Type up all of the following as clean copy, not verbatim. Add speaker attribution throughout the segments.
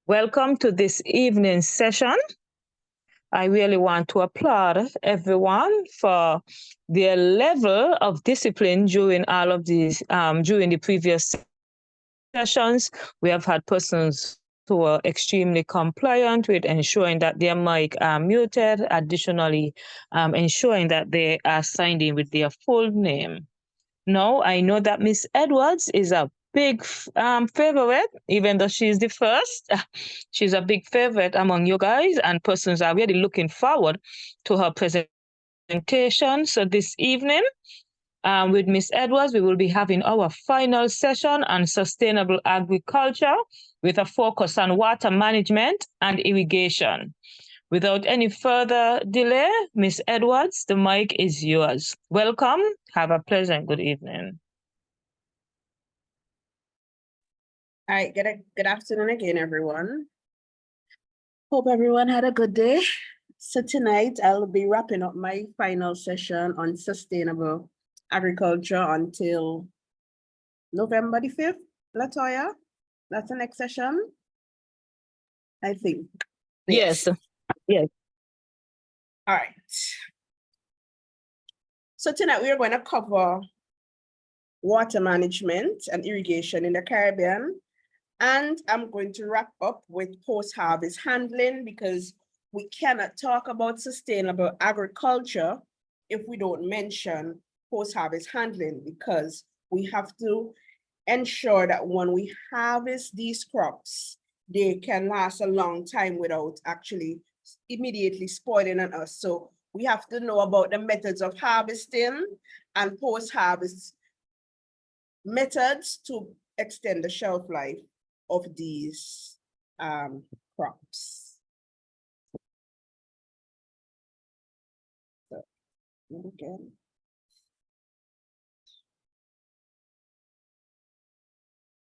Speaker 1: Welcome to this evening session. I really want to applaud everyone for their level of discipline during all of these, during the previous sessions. We have had persons who are extremely compliant with ensuring that their mic are muted, additionally ensuring that they are signed in with their full name. Now, I know that Miss Edwards is a big favorite, even though she's the first. She's a big favorite among you guys, and persons are really looking forward to her presentation. So this evening, with Miss Edwards, we will be having our final session on sustainable agriculture with a focus on water management and irrigation. Without any further delay, Miss Edwards, the mic is yours. Welcome. Have a pleasant good evening.
Speaker 2: All right, good afternoon again, everyone. Hope everyone had a good day. So tonight I'll be wrapping up my final session on sustainable agriculture until November the 5th, Latoya. That's the next session, I think.
Speaker 1: Yes. Yes.
Speaker 2: All right. So tonight we are going to cover water management and irrigation in the Caribbean. And I'm going to wrap up with post-harvest handling, because we cannot talk about sustainable agriculture if we don't mention post-harvest handling, because we have to ensure that when we harvest these crops, they can last a long time without actually immediately spoiling on us. So we have to know about the methods of harvesting and post-harvest methods to extend the shelf life of these crops. So, again.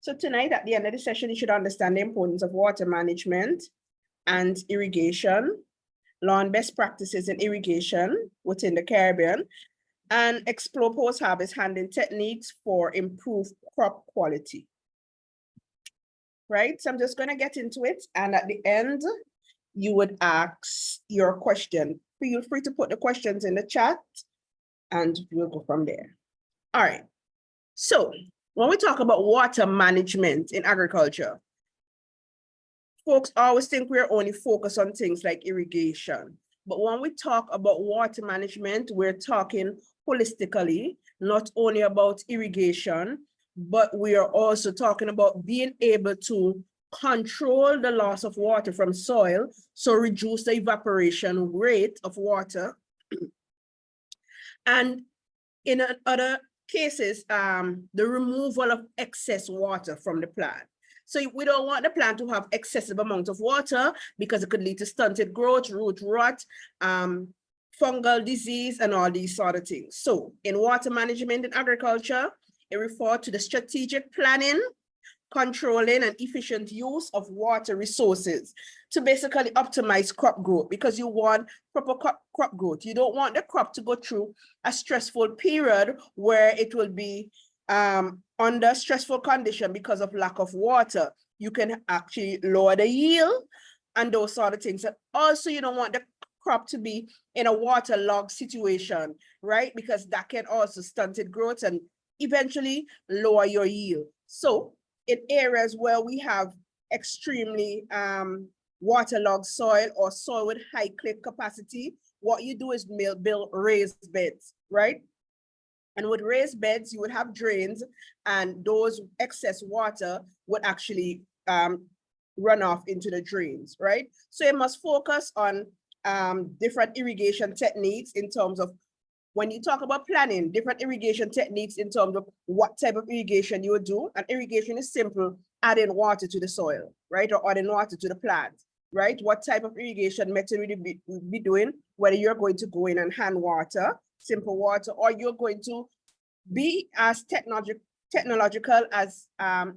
Speaker 2: So tonight, at the end of the session, you should understand the importance of water management and irrigation, learn best practices in irrigation within the Caribbean, and explore post-harvest handling techniques for improved crop quality. Right, so I'm just going to get into it, and at the end, you would ask your question. Feel free to put the questions in the chat, and we'll go from there. All right, so when we talk about water management in agriculture, folks always think we're only focused on things like irrigation. But when we talk about water management, we're talking holistically, not only about irrigation, but we are also talking about being able to control the loss of water from soil, so reduce the evaporation rate of water. And in other cases, the removal of excess water from the plant. So we don't want the plant to have excessive amount of water, because it could lead to stunted growth, root rot, fungal disease, and all these sort of things. So in water management in agriculture, it refers to the strategic planning, controlling, and efficient use of water resources to basically optimize crop growth, because you want proper crop growth. You don't want the crop to go through a stressful period where it will be under stressful condition because of lack of water. You can actually lower the yield and those sort of things. And also, you don't want the crop to be in a waterlogged situation, right? Because that can also stunted growth and eventually lower your yield. So in areas where we have extremely waterlogged soil or soil with high clay capacity, what you do is build raised beds, right? And with raised beds, you would have drains, and those excess water would actually run off into the drains, right? So you must focus on different irrigation techniques in terms of, when you talk about planning, different irrigation techniques in terms of what type of irrigation you would do. And irrigation is simple, adding water to the soil, right? Or adding water to the plant, right? What type of irrigation method would you be doing, whether you're going to go in and hand water, simple water, or you're going to be as technological as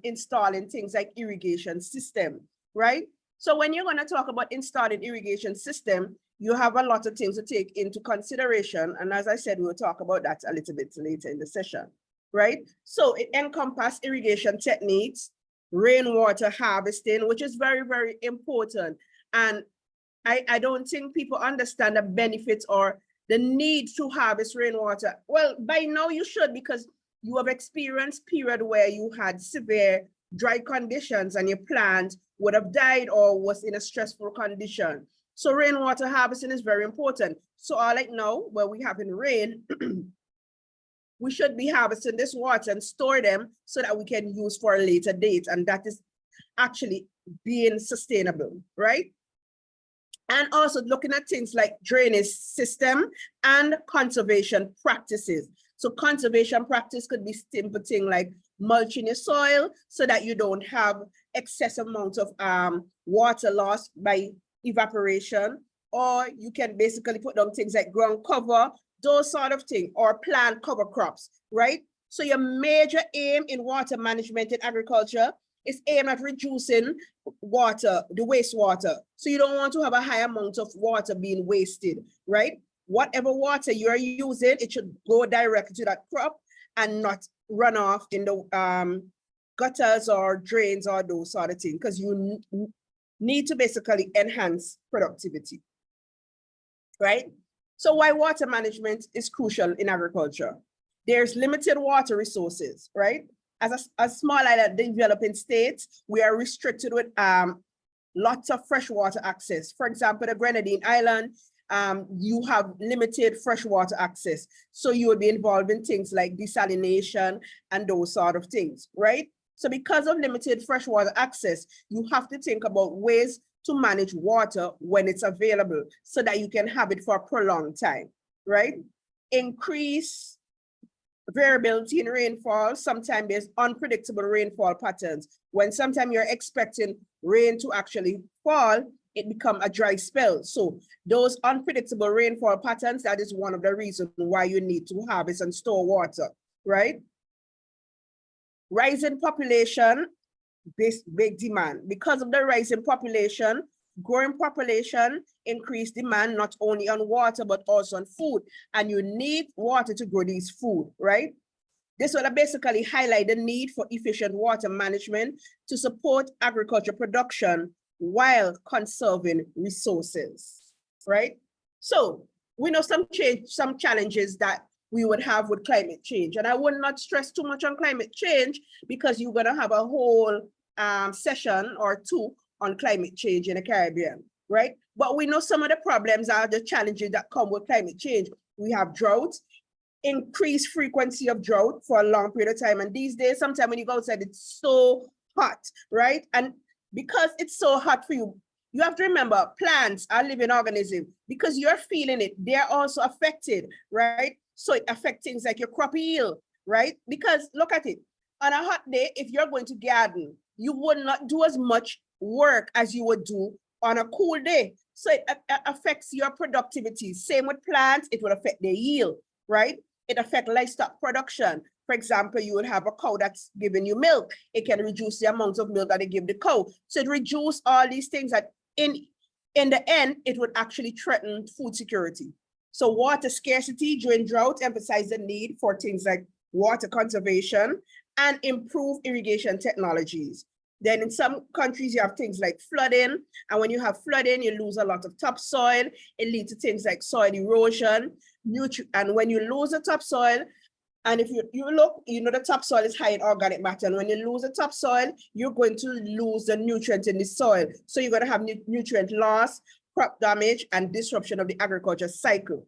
Speaker 2: installing things like irrigation system, right? So when you're going to talk about installing irrigation system, you have a lot of things to take into consideration. And as I said, we'll talk about that a little bit later in the session, right? So it encompasses irrigation techniques, rainwater harvesting, which is very, very important. And I don't think people understand the benefits or the need to harvest rainwater. Well, by now you should, because you have experienced period where you had severe dry conditions and your plant would have died or was in a stressful condition. So rainwater harvesting is very important. So like now, where we have in rain, we should be harvesting this water and store them so that we can use for a later date. And that is actually being sustainable, right? And also looking at things like drainage system and conservation practices. So conservation practice could be simple thing like mulching your soil so that you don't have excessive amount of water loss by evaporation, or you can basically put down things like ground cover, those sort of things, or plant cover crops, right? So your major aim in water management in agriculture is aimed at reducing water, the wastewater. So you don't want to have a high amount of water being wasted, right? Whatever water you're using, it should go directly to that crop and not run off in the gutters or drains or those sort of things, because you need to basically enhance productivity, right? So why water management is crucial in agriculture? There's limited water resources, right? As a small island developing state, we are restricted with lots of freshwater access. For example, the Grenadine Island, you have limited freshwater access. So you would be involved in things like desalination and those sort of things, right? So because of limited freshwater access, you have to think about ways to manage water when it's available so that you can have it for a prolonged time, right? Increase variability in rainfall. Sometimes there's unpredictable rainfall patterns. When sometimes you're expecting rain to actually fall, it becomes a dry spell. So those unpredictable rainfall patterns, that is one of the reasons why you need to harvest and store water, right? Rising population, big demand. Because of the rising population, growing population, increased demand not only on water, but also on food. And you need water to grow these food, right? This will basically highlight the need for efficient water management to support agriculture production while conserving resources, right? So we know some challenges that we would have with climate change. And I would not stress too much on climate change because you're gonna have a whole session or two on climate change in the Caribbean, right? But we know some of the problems are the challenges that come with climate change. We have drought, increased frequency of drought for a long period of time. And these days, sometimes when you go outside, it's so hot, right? And because it's so hot for you, you have to remember plants are living organisms. Because you're feeling it, they're also affected, right? So it affects things like your crop yield, right? Because look at it, on a hot day, if you're going to garden, you would not do as much work as you would do on a cool day. So it affects your productivity. Same with plants, it will affect their yield, right? It affects livestock production. For example, you would have a cow that's giving you milk. It can reduce the amount of milk that they give the cow. So it reduces all these things that in the end, it would actually threaten food security. So water scarcity during drought emphasizes the need for things like water conservation and improve irrigation technologies. Then in some countries, you have things like flooding. And when you have flooding, you lose a lot of topsoil. It leads to things like soil erosion. And when you lose the topsoil, and if you look, you know the topsoil is high in organic matter. And when you lose the topsoil, you're going to lose the nutrients in the soil. So you're going to have nutrient loss, crop damage, and disruption of the agriculture cycle.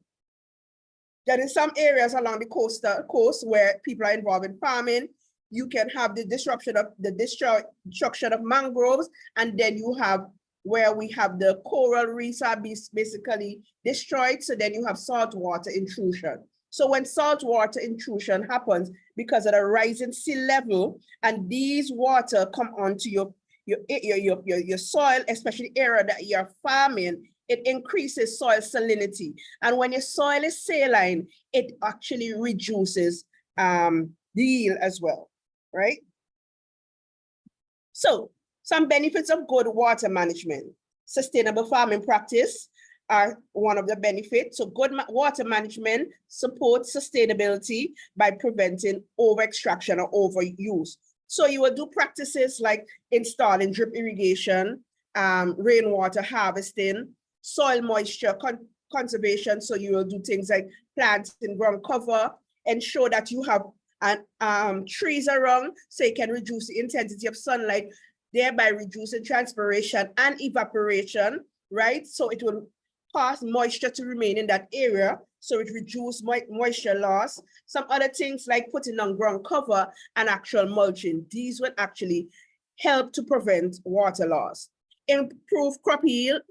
Speaker 2: Then in some areas along the coast where people are involved in farming, you can have the destruction of mangroves, and then you have where we have the coral reefs are basically destroyed. So then you have saltwater intrusion. So when saltwater intrusion happens because of the rising sea level, and these water come onto your soil, especially the area that you're farming, it increases soil salinity. And when your soil is saline, it actually reduces the yield as well, right? So some benefits of good water management. Sustainable farming practice are one of the benefits. So good water management supports sustainability by preventing over extraction or overuse. So you will do practices like installing drip irrigation, rainwater harvesting, soil moisture conservation. So you will do things like planting ground cover, ensure that you have trees around so you can reduce the intensity of sunlight, thereby reducing transpiration and evaporation, right? So it will cause moisture to remain in that area, so it reduces moisture loss. Some other things like putting on ground cover and actual mulching. These will actually help to prevent water loss. Improve crop yield,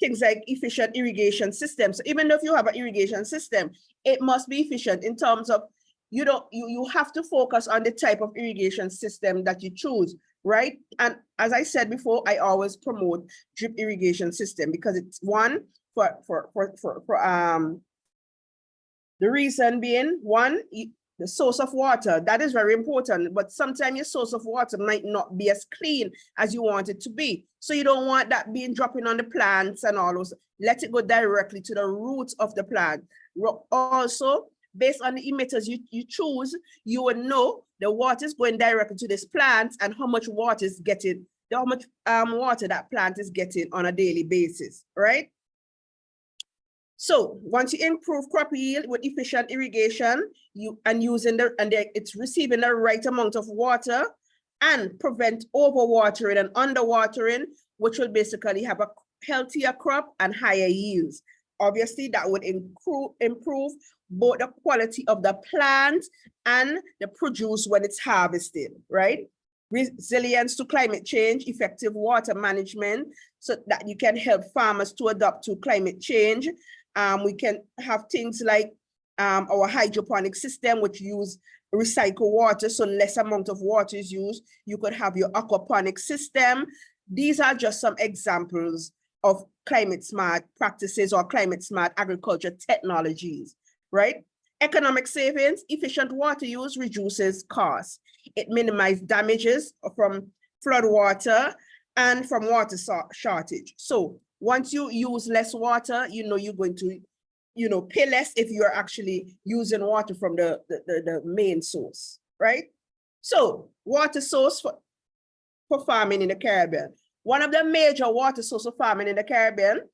Speaker 2: things like efficient irrigation systems. So even if you have an irrigation system, it must be efficient in terms of you have to focus on the type of irrigation system that you choose, right? And as I said before, I always promote drip irrigation system because it's one for the reason being, one, the source of water, that is very important, but sometimes your source of water might not be as clean as you want it to be. So you don't want that being dropping on the plants and all those. Let it go directly to the roots of the plant. Also, based on the emitters you choose, you will know the water is going directly to this plant and how much water is getting, how much water that plant is getting on a daily basis, right? So once you improve crop yield with efficient irrigation, it's receiving the right amount of water and prevent overwatering and underwatering, which will basically have a healthier crop and higher yields. Obviously, that would improve both the quality of the plant and the produce when it's harvested, right? Resilience to climate change, effective water management, so that you can help farmers to adapt to climate change. We can have things like our hydroponic system, which use recycled water, so less amount of water is used. You could have your aquaponic system. These are just some examples of climate smart practices or climate smart agriculture technologies, right? Economic savings, efficient water use reduces costs. It minimizes damages from flood water and from water shortage. So once you use less water, you're going to, pay less if you're actually using water from the main source, right? So water source for farming in the Caribbean. One of the major water sources of farming in the Caribbean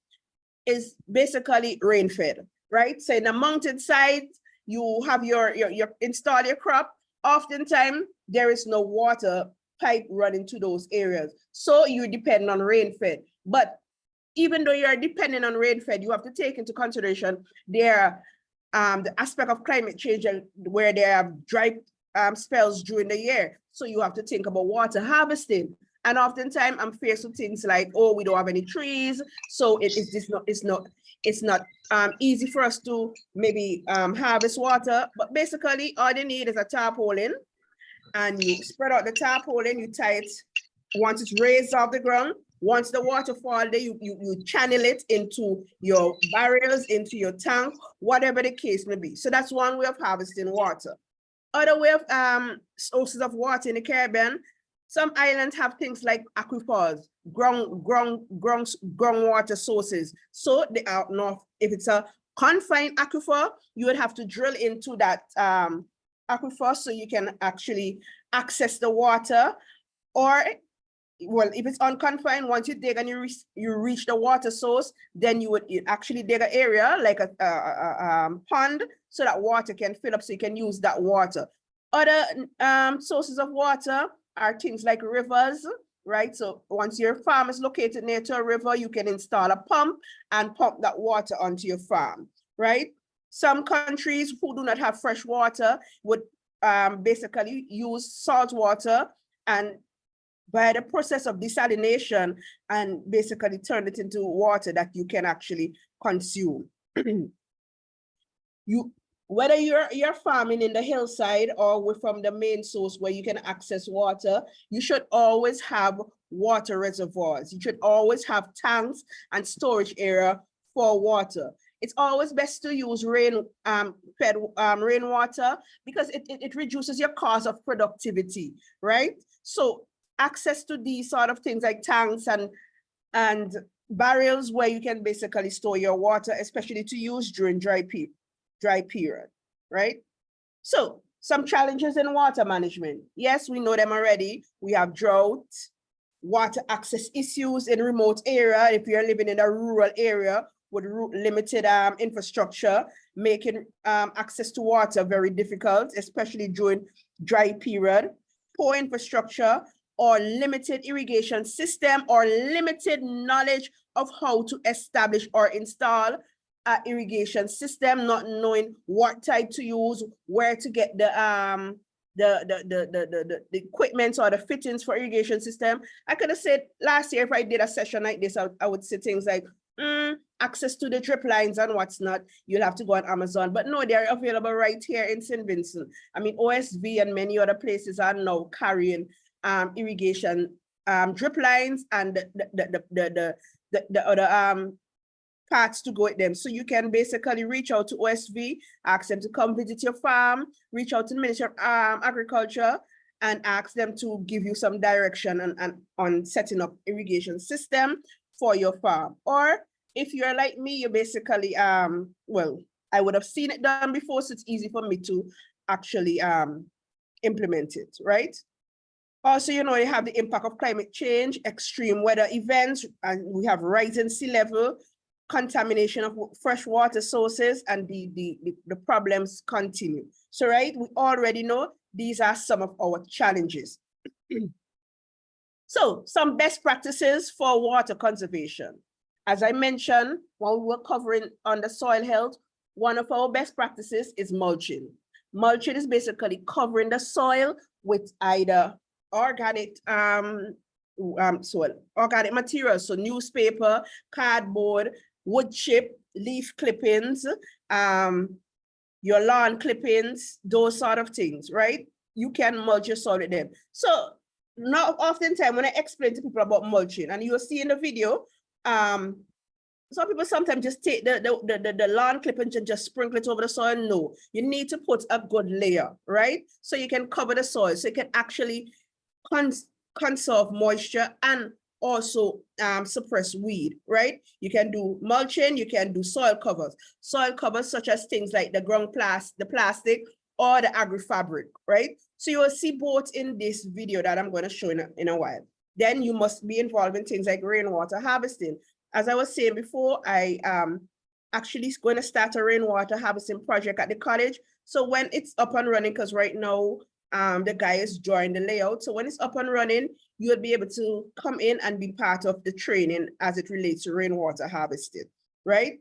Speaker 2: is basically rain-fed, right? So in the mountainside, you have your install your crop. Oftentimes, there is no water pipe running to those areas. So you depend on rain-fed. But even though you're depending on rain-fed, you have to take into consideration the aspect of climate change where there are dry spells during the year. So you have to think about water harvesting. And oftentimes I'm faced with things like, oh, we don't have any trees. So it's not easy for us to maybe harvest water. But basically all they need is a tarpaulin, and you spread out the tarpaulin, you tie it once it's raised off the ground. Once the water falls there, you channel it into your barrels, into your tank, whatever the case may be. So that's one way of harvesting water. Other way of sources of water in the Caribbean, some islands have things like aquifers, groundwater sources. So they are not, if it's a confined aquifer, you would have to drill into that aquifer so you can actually access the water. Or, well, if it's unconfined, once you dig and you reach the water source, then you would actually dig an area like a pond so that water can fill up so you can use that water. Other sources of water are things like rivers, right? So once your farm is located near to a river, you can install a pump and pump that water onto your farm, right? Some countries who do not have fresh water would basically use salt water and by the process of desalination and basically turn it into water that you can actually consume. Whether you're farming in the hillside or from the main source where you can access water, you should always have water reservoirs. You should always have tanks and storage area for water. It's always best to use rainwater because it reduces your cost of productivity, right? So access to these sort of things like tanks and barrels where you can basically store your water, especially to use during dry period, right? So Some challenges in water management. Yes, we know them already. We have drought, water access issues in remote area. If you're living in a rural area with limited infrastructure, making access to water very difficult, especially during dry period. Poor infrastructure or limited irrigation system or limited knowledge of how to establish or install an irrigation system, not knowing what type to use, where to get the equipment or the fittings for irrigation system. I could have said last year, if I did a session like this, I would say things like access to the drip lines and what's not. You'll have to go on Amazon, but no, they're available right here in St. Vincent. I mean, OSV and many other places are now carrying irrigation drip lines and the other parts to go with them. So you can basically reach out to OSV, ask them to come visit your farm, reach out to the Ministry of Agriculture and ask them to give you some direction on setting up irrigation system for your farm. Or if you're like me, you basically, well, I would have seen it done before, so it's easy for me to actually implement it, right? Also, you know, you have the impact of climate change, extreme weather events, and we have rising sea level, contamination of fresh water sources, and the problems continue. So, right, we already know these are some of our challenges. So, some best practices for water conservation. As I mentioned, while we were covering on the soil health, one of our best practices is mulching. Mulching is basically covering the soil with either organic organic materials, so newspaper, cardboard, wood chip, leaf clippings, your lawn clippings, those sort of things, right? You can mulch your soil with them. So not oftentimes when I explain to people about mulching, and you'll see in the video, some people sometimes just take the lawn clippings and just sprinkle it over the soil. No, you need to put a good layer, right? So you can cover the soil, so you can actually conserve moisture and also suppress weed, right? You can do mulching, you can do soil covers such as things like the ground the plastic or the agri-fabric, right? So you will see both in this video that I'm going to show in a while. Then you must be involved in things like rainwater harvesting. As I was saying before, I actually going to start a rainwater harvesting project at the college. So when it's up and running, because right now the guy is drawing the layout. So when it's up and running, you'll be able to come in and be part of the training as it relates to rainwater harvesting, right?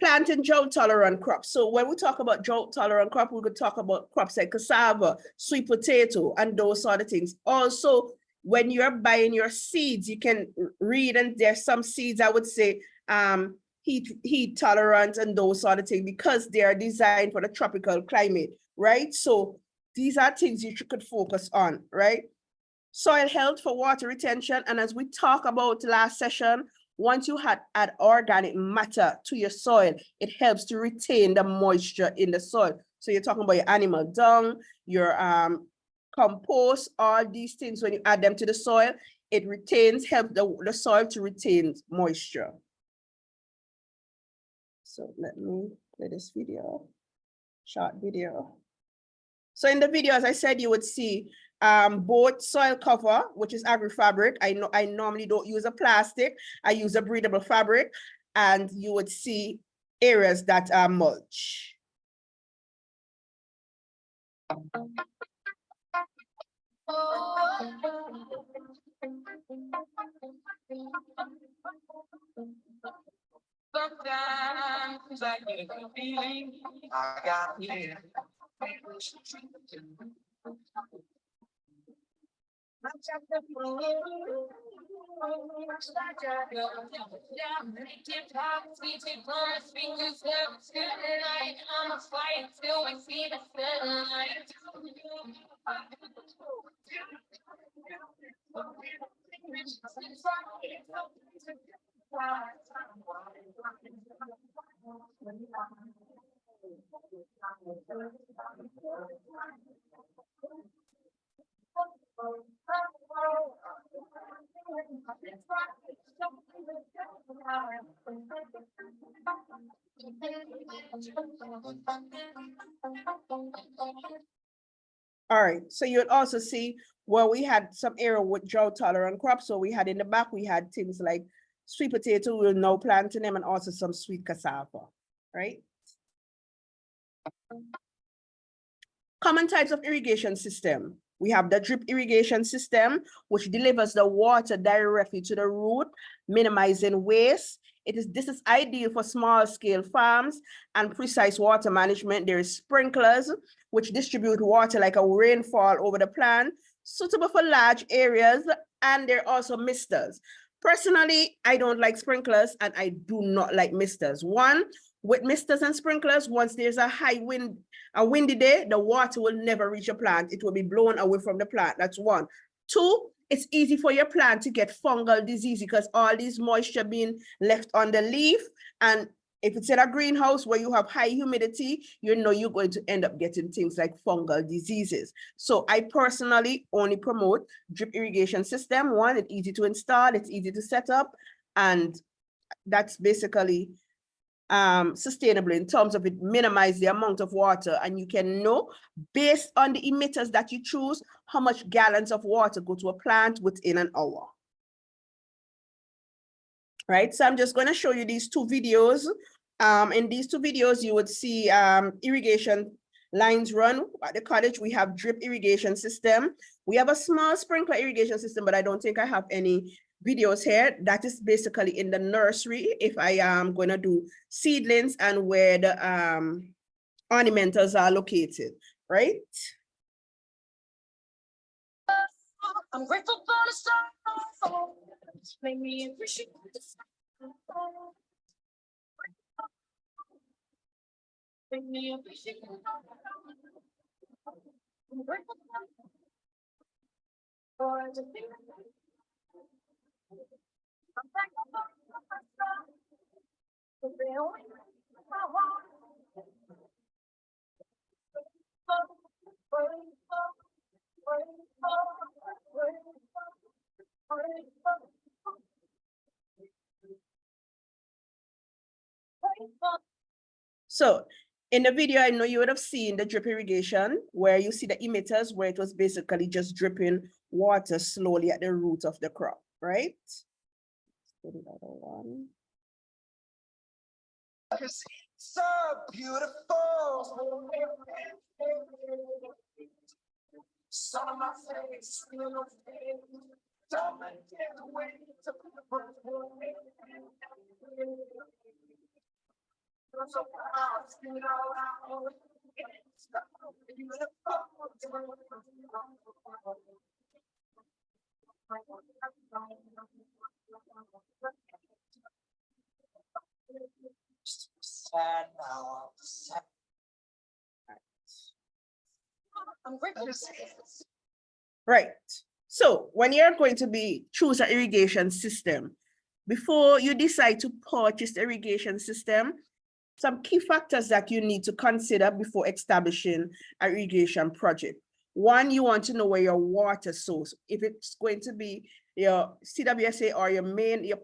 Speaker 2: Planting drought-tolerant crops. So when we talk about drought-tolerant crop, we could talk about crops like cassava, sweet potato, and those sort of things. Also, when you're buying your seeds, you can read, and there's some seeds I would say heat tolerant and those sort of things because they are designed for the tropical climate, right? So these are things you could focus on, right? Soil health for water retention. And as we talked about last session, once you add organic matter to your soil, it helps to retain the moisture in the soil. So you're talking about your animal dung, your compost, all these things. When you add them to the soil, it helps the soil to retain moisture. So let me play this video, short video. So in the video, as I said, you would see both soil cover, which is agri-fabric. I normally don't use a plastic. I use a breathable fabric. And you would see areas that are mulch. Sometimes I get a feeling I got here. All right, so you'll also see where we had some area with drought tolerant crops. So we had in the back, we had things like sweet potato, we're now planting them, and also some sweet cassava, right? Common types of irrigation system. We have the drip irrigation system, which delivers the water directly to the root, minimizing waste. This is ideal for small scale farms and precise water management. There is sprinklers, which distribute water like a rainfall over the plant, suitable for large areas, and there are also misters. Personally, I don't like sprinklers and I do not like misters. One, with misters and sprinklers, once there's a high wind, a windy day, the water will never reach a plant. It will be blown away from the plant. That's one. Two, it's easy for your plant to get fungal disease because all this moisture being left on the leaf. And if it's in a greenhouse where you have high humidity, you know you're going to end up getting things like fungal diseases. So I personally only promote drip irrigation system. One, it's easy to install, it's easy to set up, and that's basically sustainable in terms of it minimize the amount of water, and you can know based on the emitters that you choose how much gallons of water go to a plant within an hour. Right, so I'm just going to show you these two videos. In these two videos, you would see irrigation lines run at the cottage. We have drip irrigation system. We have a small sprinkler irrigation system, but I don't think I have any videos here. That is basically in the nursery if I am going to do seedlings and where the ornamentals are located, right? I'm grateful for the stars. Make me appreciate this. Make me appreciate it. I'm grateful for everything. I'm thankful for my stars. They only make my heart. So in the video, I know you would have seen the drip irrigation where you see the emitters where it was basically just dripping water slowly at the root of the crop, right? Let's put the other one. So beautiful. Sun on my face, don't get away to so sad now. I'm grateful to see this. Right. So when you're going to choose an irrigation system, before you decide to purchase the irrigation system, some key factors that you need to consider before establishing an irrigation project. One, you want to know where your water source, if it's going to be your CWSA or your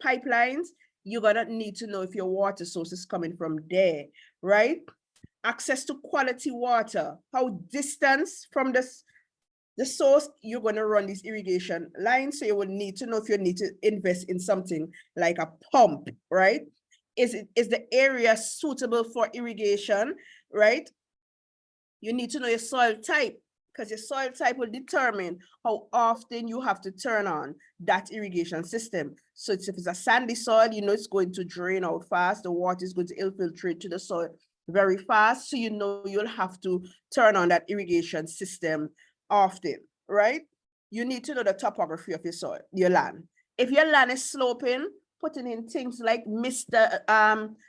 Speaker 2: pipelines, you're gonna need to know if your water source is coming from there, right? Access to quality water, how distance from the source you're going to run this irrigation line. So you will need to know if you need to invest in something like a pump, right? Is the area suitable for irrigation, right? You need to know your soil type because your soil type will determine how often you have to turn on that irrigation system. So if it's a sandy soil, you know it's going to drain out fast. The water is going to infiltrate to the soil very fast. So you know you'll have to turn on that irrigation system often, right? You need to know the topography of your soil, your land. If your land is sloping, putting in things like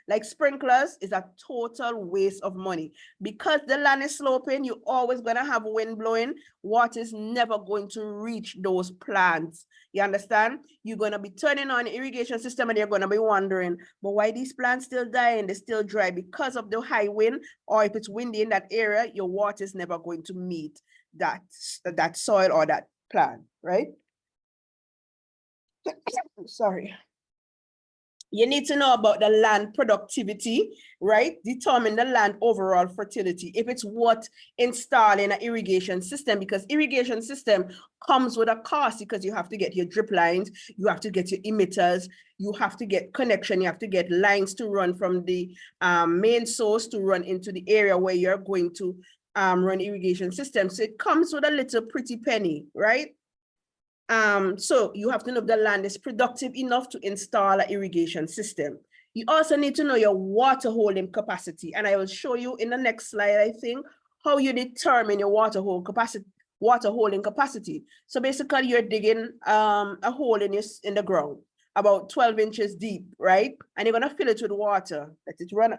Speaker 2: like sprinklers is a total waste of money. Because the land is sloping, you're always going to have wind blowing. Water is never going to reach those plants. You understand? You're going to be turning on the irrigation system and you're going to be wondering, but why these plants still dying? They're still dry because of the high wind, or if it's windy in that area, your water is never going to meet that soil or that plant, right? Sorry. You need to know about the land productivity, right? Determine the land overall fertility. If it's worth installing an irrigation system, because irrigation system comes with a cost, because you have to get your drip lines, you have to get your emitters, you have to get connection, you have to get lines to run from the main source to run into the area where you're going to run irrigation system. So it comes with a little pretty penny, right? So you have to know if the land is productive enough to install an irrigation system. You also need to know your water holding capacity. And I will show you in the next slide, I think, how you determine your water holding capacity. So basically you're digging a hole in the ground about 12 inches deep, right? And you're gonna fill it with water,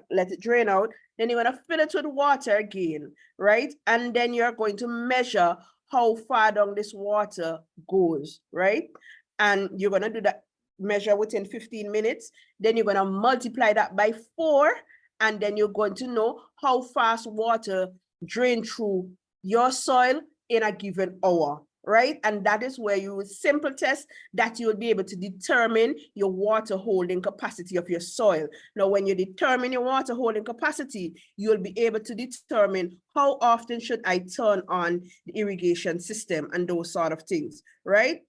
Speaker 2: let it drain out. Then you're gonna fill it with water again, right? And then you're going to measure how far down this water goes, right? And you're gonna do that measure within 15 minutes. Then you're gonna multiply that by 4, and then you're going to know how fast water drain through your soil in a given hour, right? And that is where you will simple test that you will be able to determine your water holding capacity of your soil. Now, when you determine your water holding capacity, you'll be able to determine how often should I turn on the irrigation system and those sort of things, right?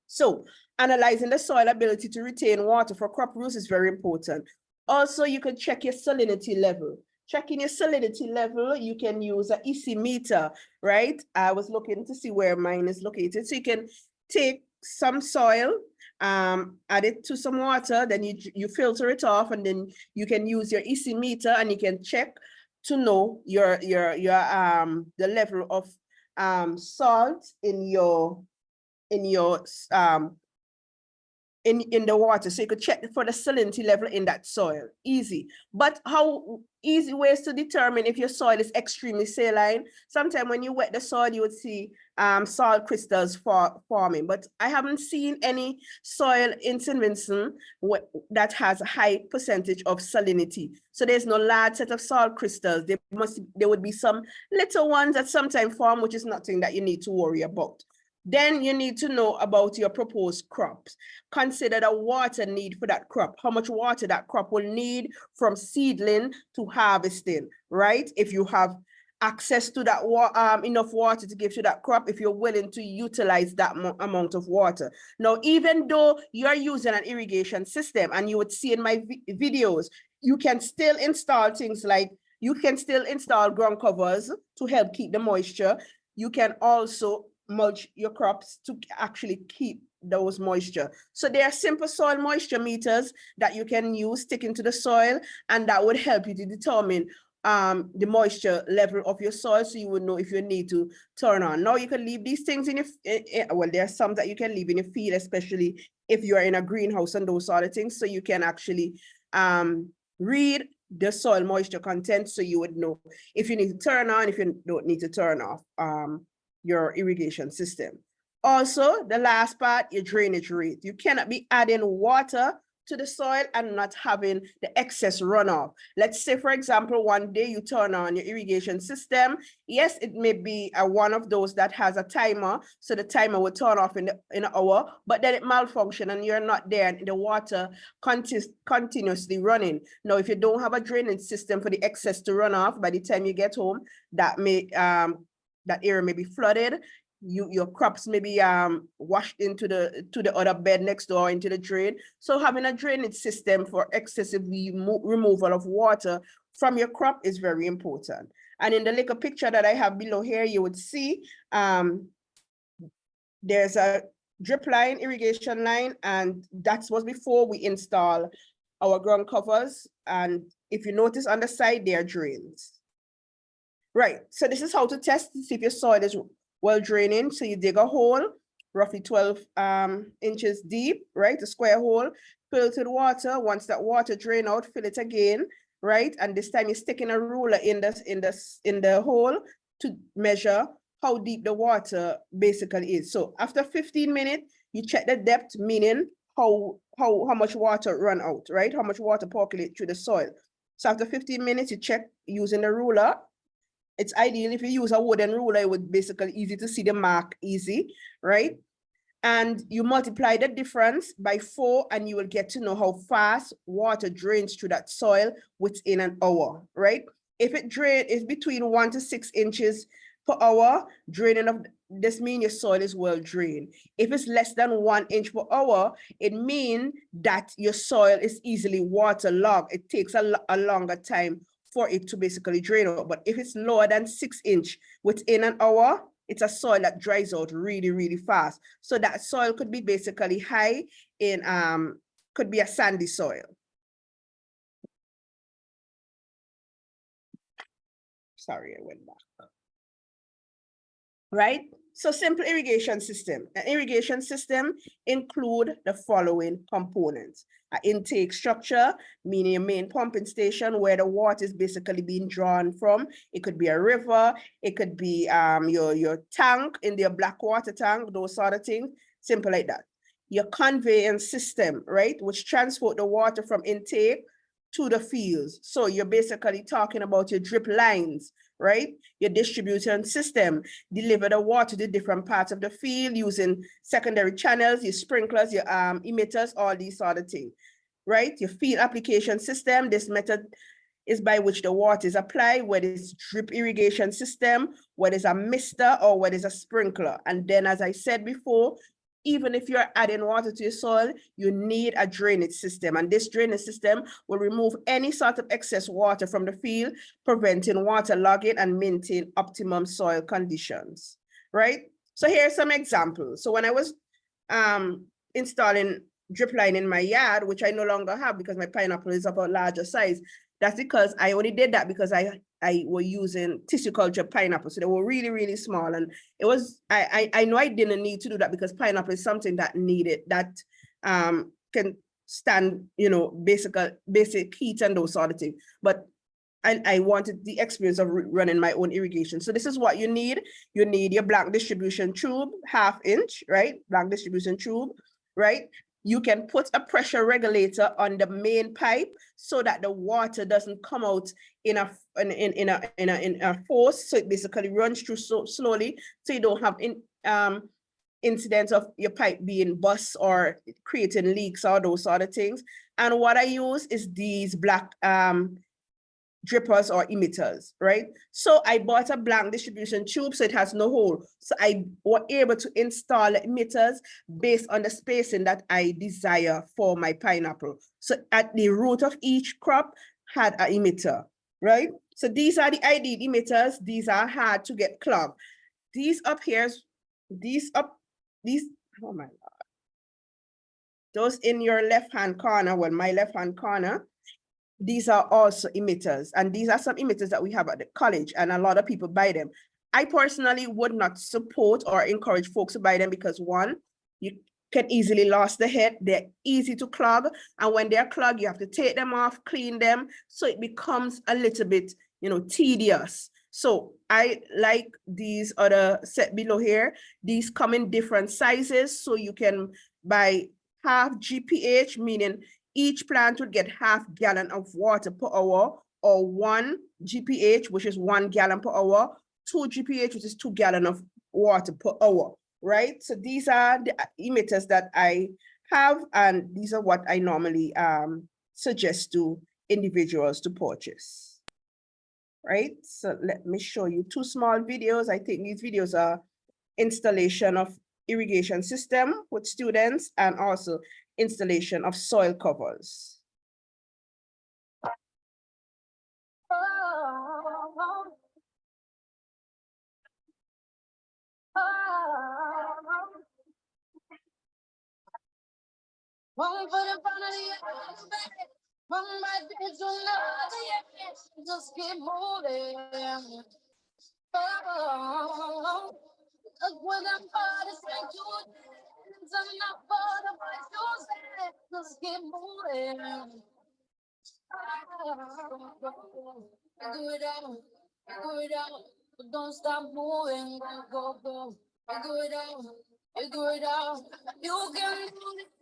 Speaker 2: So analyzing the soil ability to retain water for crop roots is very important. Also, you can check your salinity level. Checking your salinity level, you can use an EC meter, right? I was looking to see where mine is located. So you can take some soil, add it to some water, then you filter it off, and then you can use your EC meter and you can check to know the level of salt in the water. So you could check for the salinity level in that soil. Easy. But how easy ways to determine if your soil is extremely saline? Sometimes when you wet the soil, you would see salt crystals forming. But I haven't seen any soil in St. Vincent that has a high percentage of salinity. So there's no large set of salt crystals. There would be some little ones that sometimes form, which is nothing that you need to worry about. Then you need to know about your proposed crops. Consider the water need for that crop, how much water that crop will need from seedling to harvesting, right? If you have access to that enough water to give to that crop, if you're willing to utilize that amount of water. Now, even though you're using an irrigation system, and you would see in my videos, you can still install things like, you can still install ground covers to help keep the moisture. You can also mulch your crops to actually keep those moisture. So there are simple soil moisture meters that you can use, stick into the soil, and that would help you to determine the moisture level of your soil, so you would know if you need to turn on. Now you can leave these things in your, well, there are some that you can leave in your field, especially if you are in a greenhouse and those sort of things, so you can actually read the soil moisture content, so you would know if you need to turn on, if you don't need to turn off your irrigation system. Also, the last part, your drainage rate. You cannot be adding water to the soil and not having the excess runoff. Let's say, for example, one day you turn on your irrigation system. Yes, it may be one of those that has a timer, so the timer will turn off in an hour, but then it malfunction and you're not there and the water continuously running. Now, if you don't have a drainage system for the excess to run off, by the time you get home, that may that area may be flooded. Your crops may be washed into the other bed next door, into the drain. So having a drainage system for excessive removal of water from your crop is very important. And in the little picture that I have below here, you would see there's a drip line, irrigation line, and that was before we install our ground covers. And if you notice on the side, there are drains. Right, so this is how to test to see if your soil is well draining. So you dig a hole, roughly 12 inches deep, right? A square hole, fill it with water. Once that water drain out, fill it again, right? And this time you're sticking a ruler in the hole to measure how deep the water basically is. So after 15 minutes, you check the depth, meaning how much water run out, right? How much water percolate through the soil. So after 15 minutes, you check using the ruler. It's ideal if you use a wooden ruler, it would basically easy to see the mark easy, right? and you multiply the difference by 4, and you will get to know how fast water drains through that soil within an hour, right? If it is between 1 to 6 inches per hour, draining of this means your soil is well drained. If it's less than 1 inch per hour, it means that your soil is easily waterlogged. It takes a longer time for it to basically drain out. But if it's lower than 6 inch within an hour, it's a soil that dries out really, really fast. So that soil could be basically high in, could be a sandy soil. Sorry, I went back. Right? So simple irrigation system. An irrigation system include the following components. An intake structure, meaning a main pumping station where the water is basically being drawn from. It could be a river, it could be your tank in your black water tank, those sort of things, simple like that. Your conveyance system, right, which transport the water from intake to the fields. So you're basically talking about your drip lines, right? Your distribution system, deliver the water to different parts of the field using secondary channels, your sprinklers, your emitters, all these sort of things, right? Your field application system, this method is by which the water is applied, whether it's drip irrigation system, whether it's a mister, or whether it's a sprinkler. And then, as I said before, even if you're adding water to your soil, you need a drainage system. And this drainage system will remove any sort of excess water from the field, preventing water logging and maintain optimum soil conditions, right? So here's some examples. So when I was installing drip line in my yard, which I no longer have because my pineapple is of a larger size, that's because I only did that because I were using tissue culture pineapple. So they were really, really small. And it was, I know I didn't need to do that because pineapple is something that needed, that can stand, you know, basic heat and those sort of things. But I wanted the experience of running my own irrigation. So this is what you need. You need your blank distribution tube, 1/2 inch, right? Blank distribution tube, right? You can put a pressure regulator on the main pipe so that the water doesn't come out in a force. So it basically runs through so slowly, so you don't have incidents of your pipe being bust or creating leaks or those sort of things. And what I use is these black drippers or emitters, right? So I bought a blank distribution tube, so it has no hole. So I was able to install emitters based on the spacing that I desire for my pineapple. So at the root of each crop had an emitter, right? So these are the ideal emitters. These are hard to get clogged. These up here, oh my God. Those in your left-hand corner, well, my left-hand corner, these are also emitters, and these are some emitters that we have at the college, and a lot of people buy them. I personally would not support or encourage folks to buy them because, one, you can easily lose the head. They're easy to clog, and when they're clogged, you have to take them off, clean them, so it becomes a little bit, you know, tedious. So I like these other set below here. These come in different sizes, so you can buy 1/2 GPH, meaning each plant would get 1/2 gallon of water per hour, or 1 GPH, which is 1 gallon per hour, 2 GPH, which is 2 gallon of water per hour, right? So these are the emitters that I have, and these are what I normally suggest to individuals to purchase, right? So let me show you 2 small videos. I think these videos are installation of irrigation system with students and also installation of soil covers. One for the front of the one my bitch on the just keep moving. Oh, look what I'm body say to I'm not bored of my shoes. Just keep moving. Figure it out, figure it out, but don't stop moving. Go, go, go. Figure it out, figure it out. You can do it.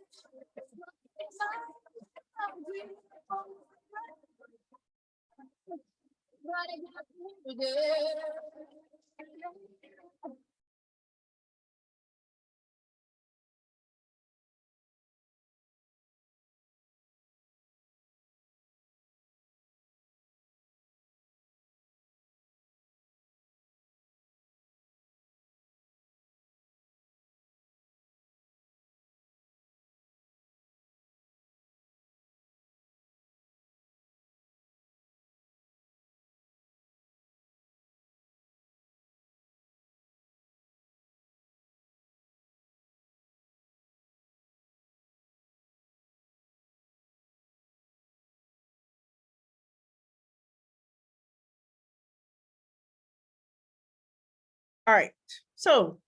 Speaker 2: All right, so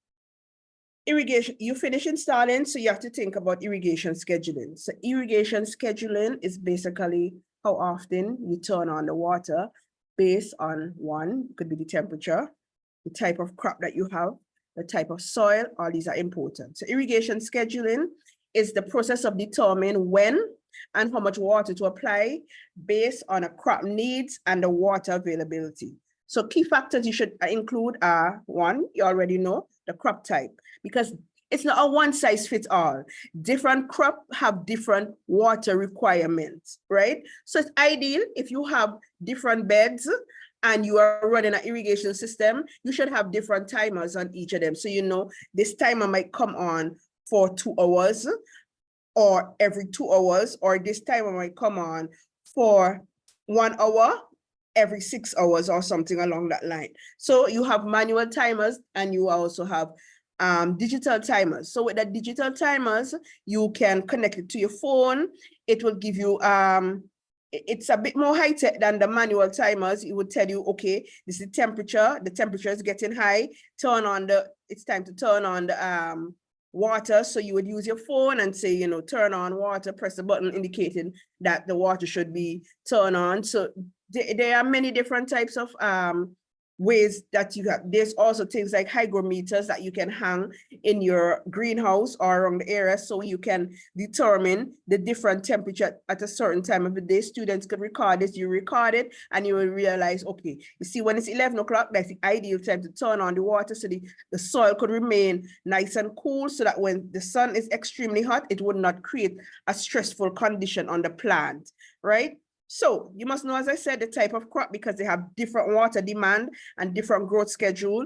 Speaker 2: irrigation, you finish installing, so you have to think about irrigation scheduling. So irrigation scheduling is basically how often you turn on the water based on one, could be the temperature, the type of crop that you have, the type of soil, all these are important. So irrigation scheduling is the process of determining when and how much water to apply based on a crop needs and the water availability. So key factors you should include are one, you already know, the crop type, because it's not a one size fits all. Different crop have different water requirements, right? So it's ideal if you have different beds and you are running an irrigation system, you should have different timers on each of them. So you know this timer might come on for 2 hours or every 2 hours, or this timer might come on for 1 hour every 6 hours or something along that line. So you have manual timers and you also have digital timers. So with the digital timers, you can connect it to your phone. It will give you, it's a bit more high tech than the manual timers. It would tell you, okay, this is the temperature is getting high, it's time to turn on the water. So you would use your phone and say, you know, turn on water, press the button indicating that the water should be turned on. So there are many different types of ways that you have. There's also things like hygrometers that you can hang in your greenhouse or around the area, so you can determine the different temperature at a certain time of the day. Students could record this, you record it, and you will realize, okay, you see when it's 11 o'clock, that's the ideal time to turn on the water so the soil could remain nice and cool, so that when the sun is extremely hot, it would not create a stressful condition on the plant, right? So you must know, as I said, the type of crop, because they have different water demand and different growth schedule.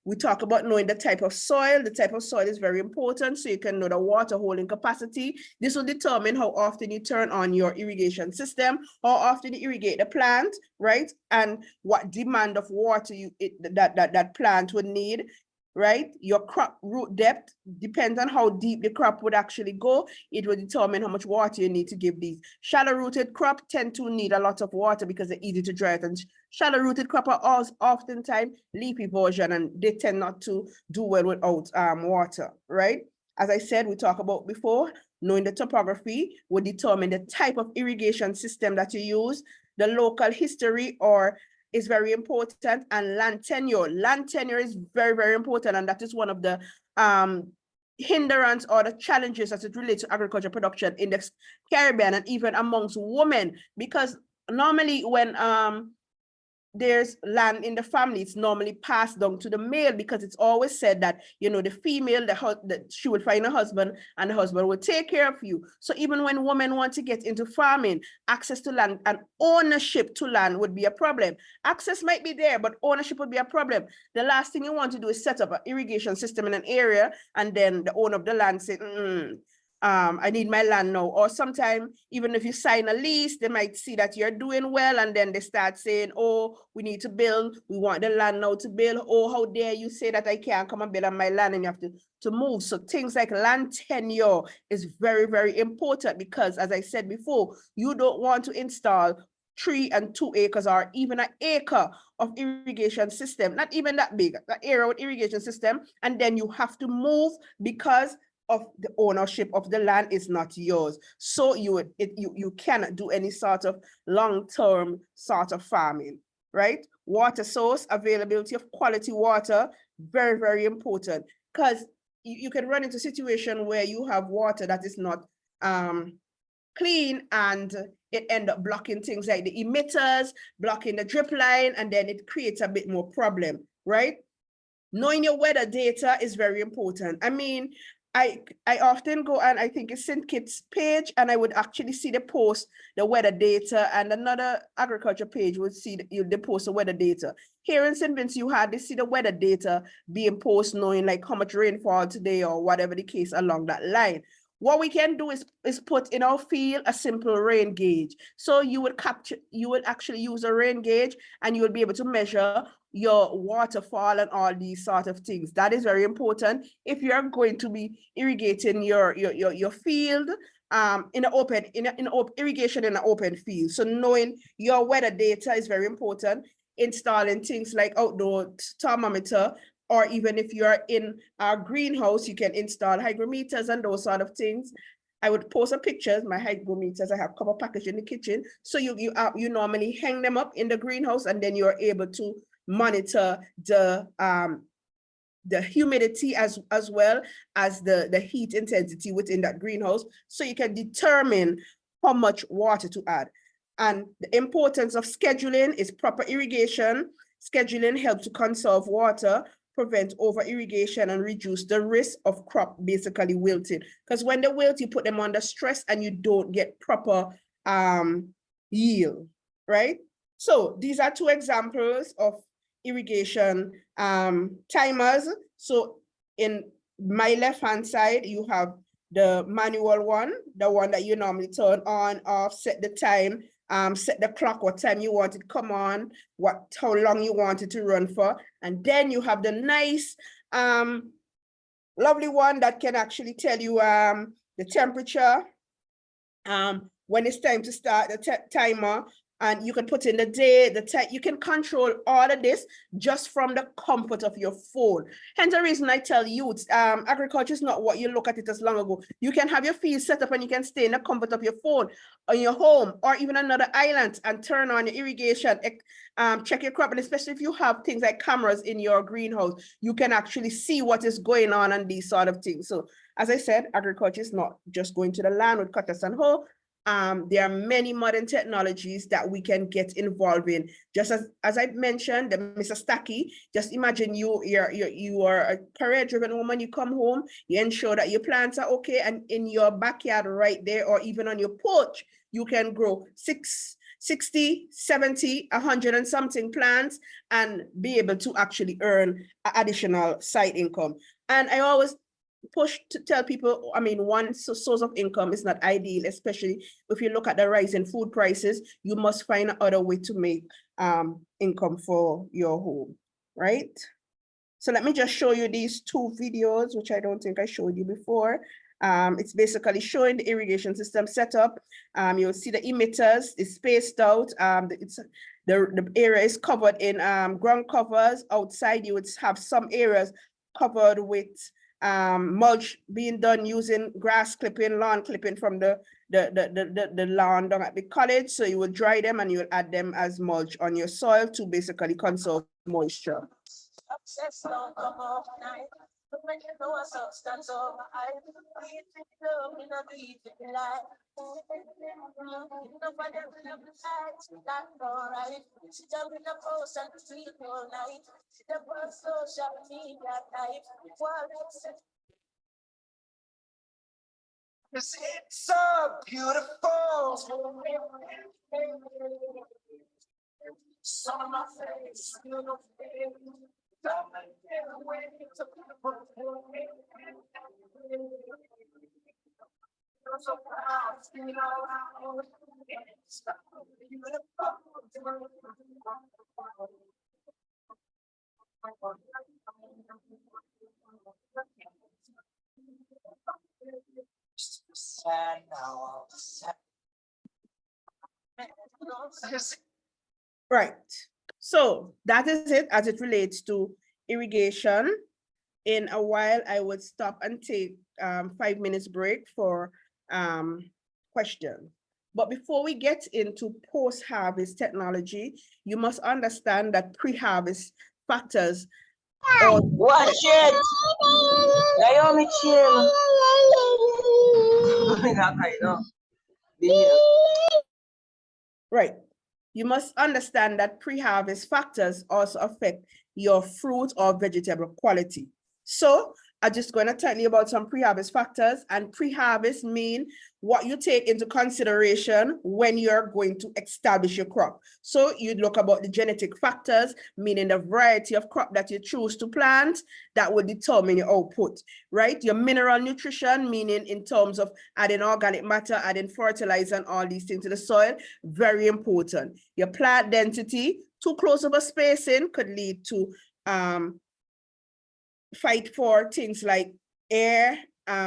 Speaker 2: We talk about knowing the type of soil. The type of soil is very important, so you can know the water holding capacity. This will determine how often you turn on your irrigation system, how often you irrigate the plant, right? And what demand of water that plant would need, right? Your crop root depth depends on how deep the crop would actually go. It will determine how much water you need to give these. Shallow rooted crop tend to need a lot of water because they're easy to dry out, and shallow rooted crop are oftentimes leafy version, and they tend not to do well without water, right? As I said, we talked about before, knowing the topography will determine the type of irrigation system that you use, the local history is very important, and land tenure. Land tenure is very, very important, and that is one of the hindrance or the challenges as it relates to agriculture production in the Caribbean and even amongst women, because normally when there's land in the family, it's normally passed down to the male, because it's always said that, you know, the female, she would find a husband and the husband would take care of you. So even when women want to get into farming, access to land and ownership to land would be a problem. Access might be there, but ownership would be a problem. The last thing you want to do is set up an irrigation system in an area and then the owner of the land say, I need my land now. Or sometimes, even if you sign a lease, they might see that you're doing well, and then they start saying, oh, we need to build, we want the land now to build. Oh, how dare you say that I can't come and build on my land, and you have to move. So things like land tenure is very, very important, because as I said before, you don't want to install 3 and 2 acres or even an acre of irrigation system, not even that big, an area with irrigation system, and then you have to move because of the ownership of the land is not yours. So you cannot do any sort of long-term sort of farming, right? Water source, availability of quality water, very, very important, because you can run into a situation where you have water that is not clean, and it end up blocking things like the emitters, blocking the drip line, and then it creates a bit more problem, right? Knowing your weather data is very important. I mean, I often go, and I think it's St. Kitts page, and I would actually see the post, the weather data, and another agriculture page would see the post the weather data. Here in St. Vincent, you hardly see the weather data being posted, knowing like how much rainfall today or whatever the case along that line. What we can do is put in our field a simple rain gauge. So you would actually use a rain gauge, and you will be able to measure your waterfall and all these sort of things. That is very important if you're going to be irrigating your field in irrigation in an open field. So knowing your weather data is very important. Installing things like outdoor thermometer or even if you're in our greenhouse, you can install hygrometers and those sort of things. I would post some pictures, my hygrometers, I have a couple package in the kitchen. So you normally hang them up in the greenhouse, and then you're able to monitor the humidity as well as the heat intensity within that greenhouse. So you can determine how much water to add. And the importance of scheduling is proper irrigation. Scheduling helps to conserve water, prevent over irrigation, and reduce the risk of crop basically wilting. Because when they wilt, you put them under stress and you don't get proper yield, right? So these are two examples of irrigation timers. So in my left-hand side, you have the manual one, the one that you normally turn on, off, set the time, set the clock, what time you want it to come on, how long you want it to run for. And then you have the nice, lovely one that can actually tell you the temperature, when it's time to start the timer, and you can put in the day, the time. You can control all of this just from the comfort of your phone. Hence the reason I tell youths, agriculture is not what you look at it as long ago. You can have your field set up and you can stay in the comfort of your phone, on your home, or even another island, and turn on your irrigation, check your crop. And especially if you have things like cameras in your greenhouse, you can actually see what is going on and these sort of things. So as I said, agriculture is not just going to the land with cutlass and hoe. There are many modern technologies that we can get involved in. Just as I mentioned, Mr. Stacky, just imagine you are a career-driven woman, you come home, you ensure that your plants are okay, and in your backyard right there, or even on your porch, you can grow 60, 70, 100 and something plants and be able to actually earn additional side income. And I always push to tell people, I mean, one source of income is not ideal, especially if you look at the rise in food prices. You must find another way to make income for your home, right? So let me just show you these two videos, which I don't think I showed you before. It's basically showing the irrigation system setup. You'll see the emitters is spaced out. The area is covered in ground covers. Outside, you would have some areas covered with mulch being done using grass clipping, lawn clipping from the lawn down at the college. So you will dry them and you will add them as mulch on your soil to basically conserve moisture. When you know a substance over I breathe it love in a breathe it life. Nobody will have the eyes, not alright. Sit down in the post and sleep all night. Sit up on social media type. It's so beautiful. Some of my face, beautiful. Right. So that is it as it relates to irrigation. In a while, I would stop and take 5 minutes break for questions. But before we get into post-harvest technology, you must understand that pre-harvest factors. Watch it. Naomi, chill. Right. You must understand that pre-harvest factors also affect your fruit or vegetable quality. So I'm just going to tell you about some pre-harvest factors, and pre-harvest mean what you take into consideration when you're going to establish your crop. So you look about the genetic factors, meaning the variety of crop that you choose to plant that will determine your output, right? Your mineral nutrition, meaning in terms of adding organic matter, adding fertilizer and all these things to the soil, very important. Your plant density, too close of a spacing could lead to fight for things like air,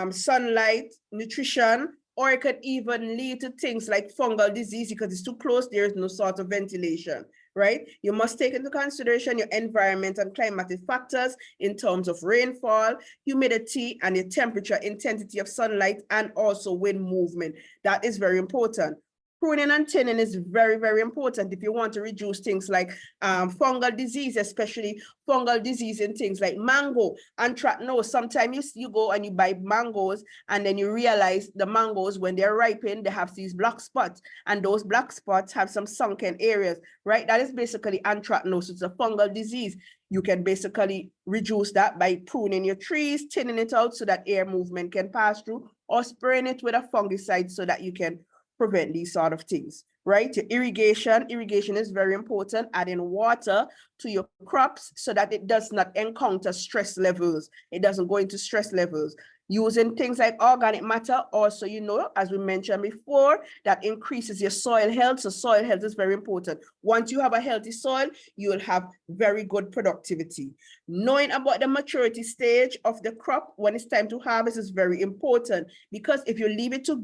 Speaker 2: sunlight, nutrition, or it could even lead to things like fungal disease because it's too close, there is no sort of ventilation, right? You must take into consideration your environment and climatic factors in terms of rainfall, humidity, and the temperature, intensity of sunlight, and also wind movement. That is very important. Pruning and thinning is very, very important if you want to reduce things like fungal disease, especially fungal disease in things like mango, anthracnose. Sometimes you go and you buy mangoes and then you realize the mangoes, when they're ripened, they have these black spots, and those black spots have some sunken areas, right? That is basically anthracnose. It's a fungal disease. You can basically reduce that by pruning your trees, thinning it out so that air movement can pass through, or spraying it with a fungicide so that you can prevent these sort of things, right? Your irrigation is very important, adding water to your crops so that it does not encounter stress levels. It doesn't go into stress levels. Using things like organic matter also, you know, as we mentioned before, that increases your soil health. So soil health is very important. Once you have a healthy soil, you will have very good productivity. Knowing about the maturity stage of the crop when it's time to harvest is very important, because if you leave it to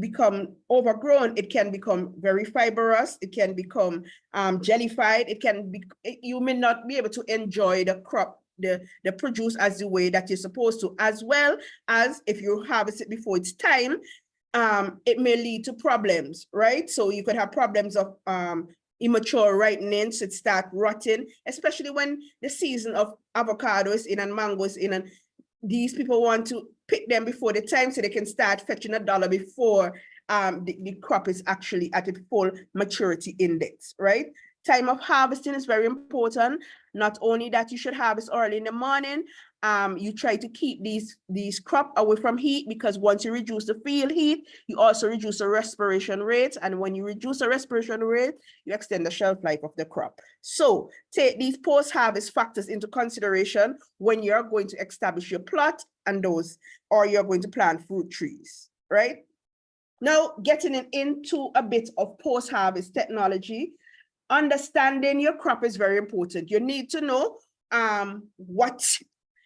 Speaker 2: become overgrown, it can become very fibrous, it can become jellified, it can be, you may not be able to enjoy the crop, the produce as the way that you're supposed to, as well as if you harvest it before it's time, it may lead to problems, right? So you could have problems of immature ripening, so it start rotting, especially when the season of avocado is in and mango is in, and these people want to pick them before the time so they can start fetching $1 before the crop is actually at its full maturity index, right? Time of harvesting is very important. Not only that, you should harvest early in the morning. You try to keep these crop away from heat, because once you reduce the field heat, you also reduce the respiration rate. And when you reduce the respiration rate, you extend the shelf life of the crop. So take these post-harvest factors into consideration when you're going to establish your plot and those, or you're going to plant fruit trees, right? Now, getting into a bit of post-harvest technology, understanding your crop is very important. You need to know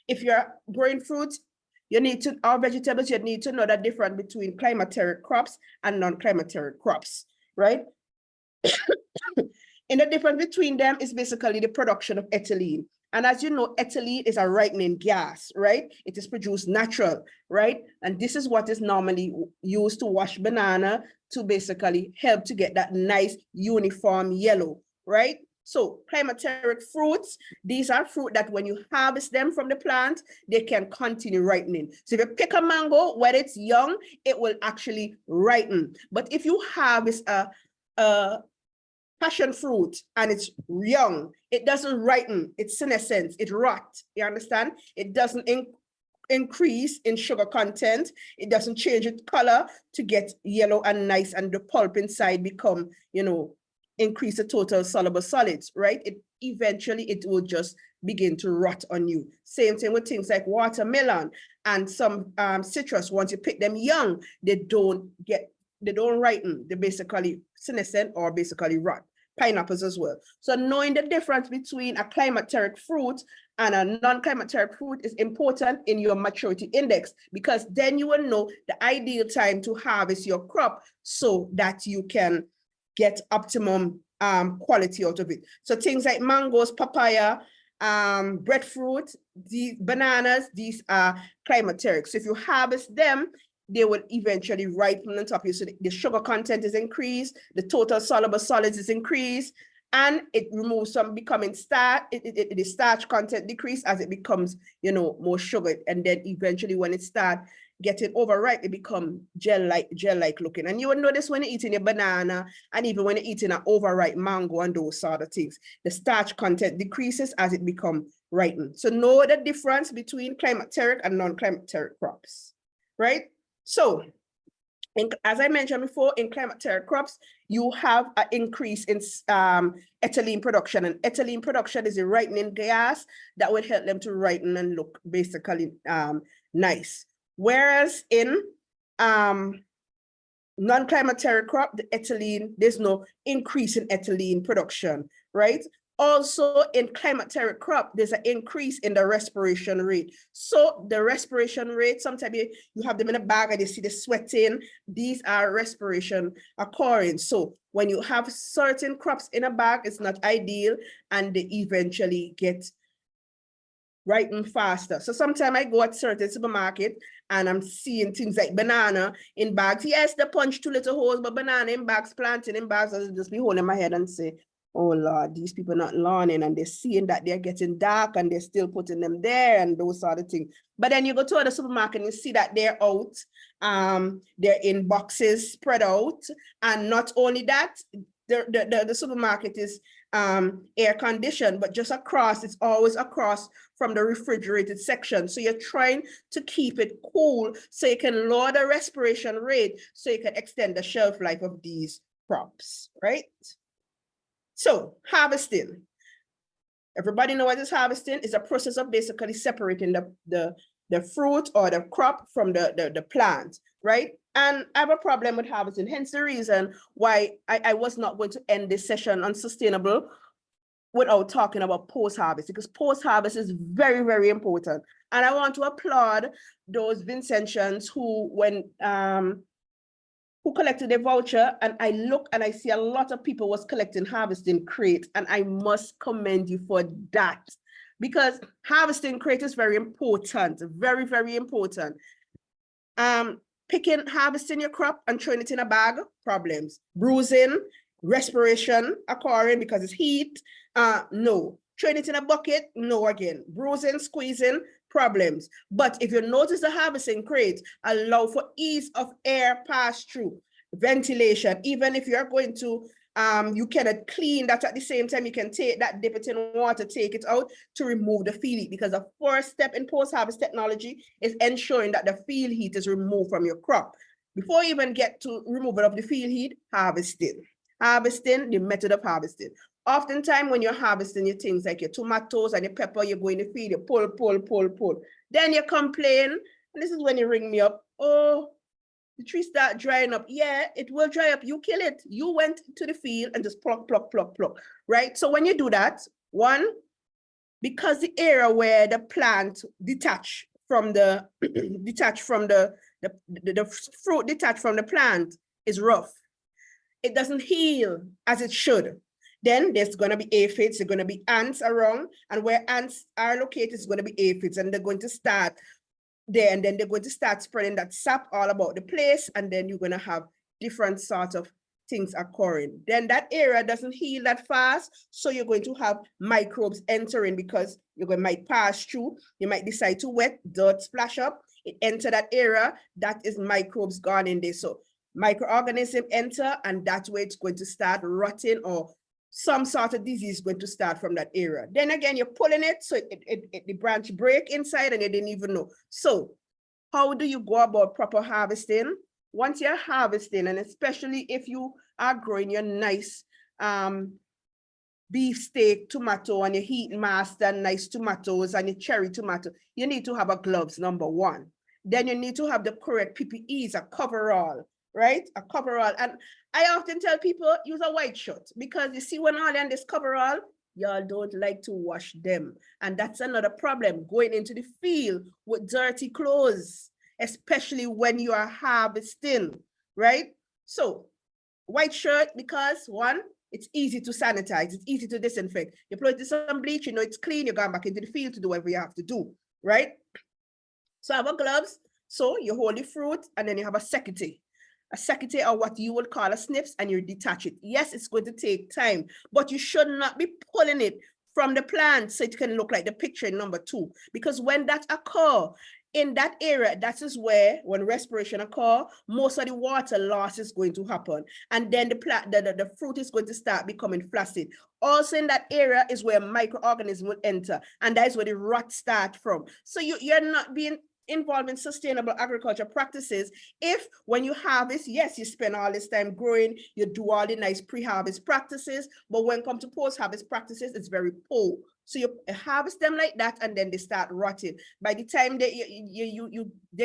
Speaker 2: if you're growing fruit, you need to, or vegetables, you need to know the difference between climateric crops and non-climateric crops, right? And the difference between them is basically the production of ethylene. And as you know, ethylene is a ripening gas, right? It is produced natural, right? And this is what is normally used to wash banana to basically help to get that nice uniform yellow, right? So climateric fruits, these are fruit that when you harvest them from the plant, they can continue ripening. So if you pick a mango, when it's young, it will actually ripen. But if you harvest a passion fruit and it's young, it doesn't ripen, it's senescent, it rot, you understand? It doesn't increase in sugar content, it doesn't change its color to get yellow and nice, and the pulp inside become, you know, increase the total soluble solids, right? It eventually, it will just begin to rot on you. Same thing with things like watermelon and some citrus. Once you pick them young, they don't ripen, they basically senescent or basically rot. Pineapples as well. So knowing the difference between a climateric fruit and a non-climateric fruit is important in your maturity index, because then you will know the ideal time to harvest your crop so that you can get optimum quality out of it. So things like mangoes, papaya, breadfruit, the bananas, these are climateric. So if you harvest them, they will eventually ripen on top of you. So the sugar content is increased, the total soluble solids is increased, and it removes some becoming starch, the starch content decrease as it becomes, you know, more sugar. And then eventually when it starts getting overripe, it become gel-like looking. And you will notice when you're eating a banana, and even when you're eating an overripe mango and those sort of things, the starch content decreases as it become ripened. So know the difference between climateric and non-climateric crops, right? So, as I mentioned before, in climateric crops, you have an increase in ethylene production. And ethylene production is a ripening gas that would help them to ripen and look basically nice. Whereas in non-climateric crop, the ethylene, there's no increase in ethylene production, right? Also in climateric crop, there's an increase in the respiration rate. So the respiration rate, sometimes you have them in a bag and you see the sweating. These are respiration occurring. So when you have certain crops in a bag, it's not ideal and they eventually get ripen faster. So sometimes I go at certain supermarket and I'm seeing things like banana in bags. Yes, they punch 2 little holes, but banana in bags, planting in bags, I'll just be holding my head and say, oh Lord, these people not learning and they're seeing that they're getting dark and they're still putting them there and those sort of things. But then you go to other supermarket and you see that they're out, they're in boxes spread out. And not only that, the supermarket is air conditioned, but just across, it's always across from the refrigerated section. So you're trying to keep it cool so you can lower the respiration rate so you can extend the shelf life of these crops, right? So harvesting. Everybody know what is harvesting? It's a process of basically separating the fruit or the crop from the plant, right? And I have a problem with harvesting, hence the reason why I was not going to end this session on sustainable without talking about post-harvest, because post-harvest is very, very important. And I want to applaud those Vincentians who collected a voucher, and I look and I see a lot of people was collecting harvesting crate, and I must commend you for that, because harvesting crate is very important, very, very important. Harvesting your crop and throwing it in a bag, problems. Bruising, respiration occurring because it's heat, no. Throwing it in a bucket, no again. Bruising, squeezing, problems. But if you notice the harvesting crate allow for ease of air pass through, ventilation. Even if you're going to, you cannot clean that at the same time, you can take that, dip it in water, take it out to remove the field heat, because the first step in post-harvest technology is ensuring that the field heat is removed from your crop. Before you even get to removal of the field heat, harvesting. Harvesting, the method of harvesting. Oftentimes when you're harvesting your things like your tomatoes and your pepper, you go in the field, you pull, pull, pull, pull. Then you complain, and this is when you ring me up, oh, the tree start drying up. Yeah, it will dry up. You kill it. You went to the field and just pluck, pluck, pluck, pluck, right? So when you do that, one, because the area where the plant detach from the fruit detached from the plant is rough. It doesn't heal as it should. Then there's going to be aphids, there's going to be ants around, and where ants are located is going to be aphids, and they're going to start there, and then they're going to start spreading that sap all about the place, and then you're going to have different sorts of things occurring. Then that area doesn't heal that fast, so you're going to have microbes entering because might pass through, you might decide to wet, dirt splash up, it enter that area, that is microbes gone in there. So microorganism enter, and that's where it's going to start rotting, or some sort of disease is going to start from that area. Then again, you're pulling it, so the branch break inside and you didn't even know. So how do you go about proper harvesting? Once you're harvesting, and especially if you are growing your nice beefsteak tomato and your heat master nice tomatoes and your cherry tomato, you need to have a gloves, number one. Then you need to have the correct PPEs, a coverall, right? A coverall. And I often tell people use a white shirt, because you see when all in this coverall, y'all don't like to wash them. And that's another problem, going into the field with dirty clothes, especially when you are harvesting, right? So white shirt, because one, it's easy to sanitize, it's easy to disinfect. You put it in some bleach, you know it's clean, you're going back into the field to do whatever you have to do, right? So I have a gloves, so you hold the fruit, and then you have a secateurs. A secateurs are what you would call a snips, and you detach it. Yes, it's going to take time, but you should not be pulling it from the plant so it can look like the picture in number 2. Because when that occur, in that area, that is where, when respiration occur, most of the water loss is going to happen. And then the fruit is going to start becoming flaccid. Also in that area is where microorganisms will enter. And that is where the rot start from. So you're not being involved in sustainable agriculture practices if when you harvest, yes, you spend all this time growing, you do all the nice pre-harvest practices, but when it comes to post-harvest practices, it's very poor. So you harvest them like that, and then they start rotting. By the time they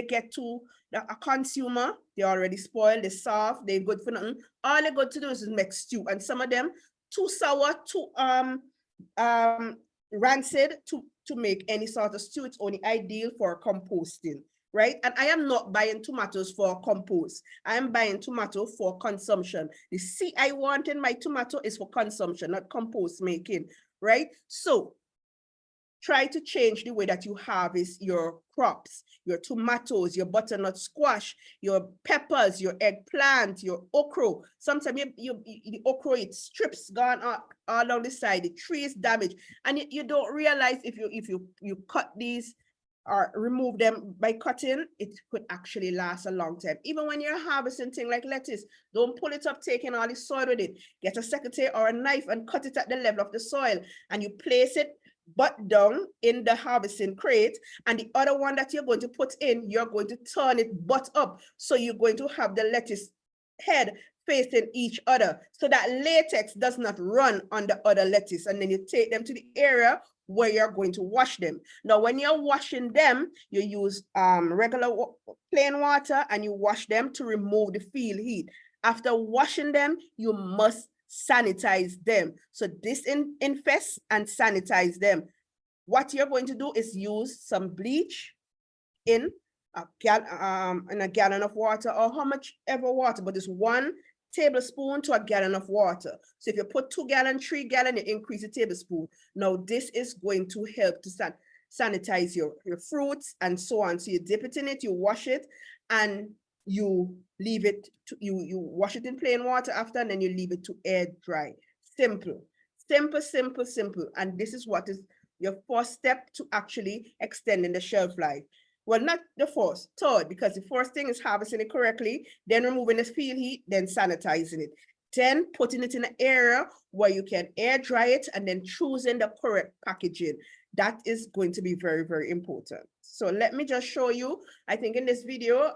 Speaker 2: get to a consumer, they're already spoiled, they're soft, they're good for nothing. All they got to do is make stew, and some of them too sour, too rancid to make any sort of stew. It's only ideal for composting, right? And I am not buying tomatoes for compost. I am buying tomato for consumption. The seed I want in my tomato is for consumption, not compost making, right? So try to change the way that you harvest your crops, your tomatoes, your butternut squash, your peppers, your eggplant, your okra. Sometimes the okra, it strips gone all along the side, the tree is damaged, and you don't realize if you cut these or remove them by cutting, it could actually last a long time. Even when you're harvesting things like lettuce, don't pull it up, taking all the soil with it. Get a secateur or a knife and cut it at the level of the soil, and you place it butt down in the harvesting crate, and the other one that you're going to put in, you're going to turn it butt up. So you're going to have the lettuce head facing each other so that latex does not run on the other lettuce. And then you take them to the area where you're going to wash them. Now, when you're washing them, you use regular plain water and you wash them to remove the field heat. After washing them, you must sanitize them. So disinfest and sanitize them. What you're going to do is use some bleach in a gallon of water, or how much ever water, but it's 1 tablespoon to a gallon of water. So if you put 2 gallons, 3 gallons, you increase the tablespoon. Now this is going to help to sanitize your fruits and so on. So you dip it in it, you wash it, and you leave it to, you wash it in plain water after, and then you leave it to air dry. Simple, simple, simple, simple. And this is what is your first step to actually extending the shelf life. Well, not the first, third, because the first thing is harvesting it correctly, then removing the field heat, then sanitizing it, then putting it in an area where you can air dry it, and then choosing the correct packaging. That is going to be very, very important. So let me just show you. I think in this video,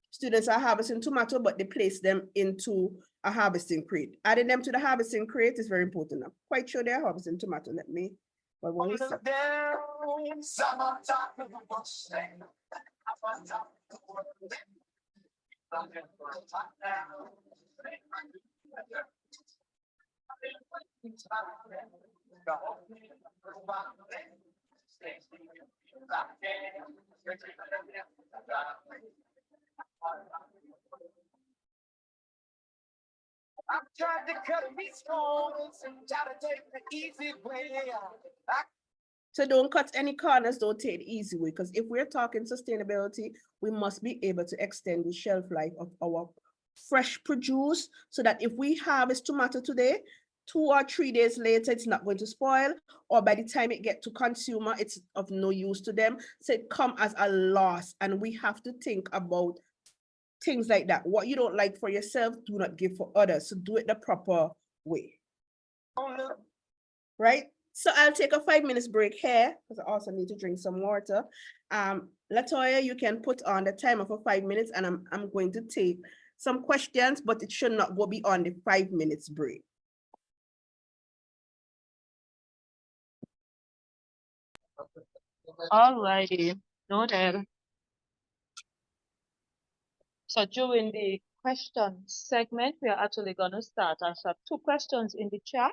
Speaker 2: students are harvesting tomato, but they place them into a harvesting crate. Adding them to the harvesting crate is very important. I'm quite sure they're harvesting tomato. Let me. But when we start.
Speaker 3: I'm trying to cut these corners and try to take the easy way out.
Speaker 2: So don't cut any corners, don't take the easy way, because if we're talking sustainability, we must be able to extend the shelf life of our fresh produce so that if we harvest tomato today, 2 or 3 days later, it's not going to spoil, or by the time it gets to consumer, it's of no use to them. So it comes as a loss, and we have to think about things like that. What you don't like for yourself, do not give for others. So do it the proper way. Right? So I'll take a 5 minutes break here because I also need to drink some water. Latoya, you can put on the timer for 5 minutes, and I'm going to take some questions, but it should not go beyond the 5 minutes break.
Speaker 1: All righty, noted. So during the question segment, we are actually going to start. I have 2 questions in the chat.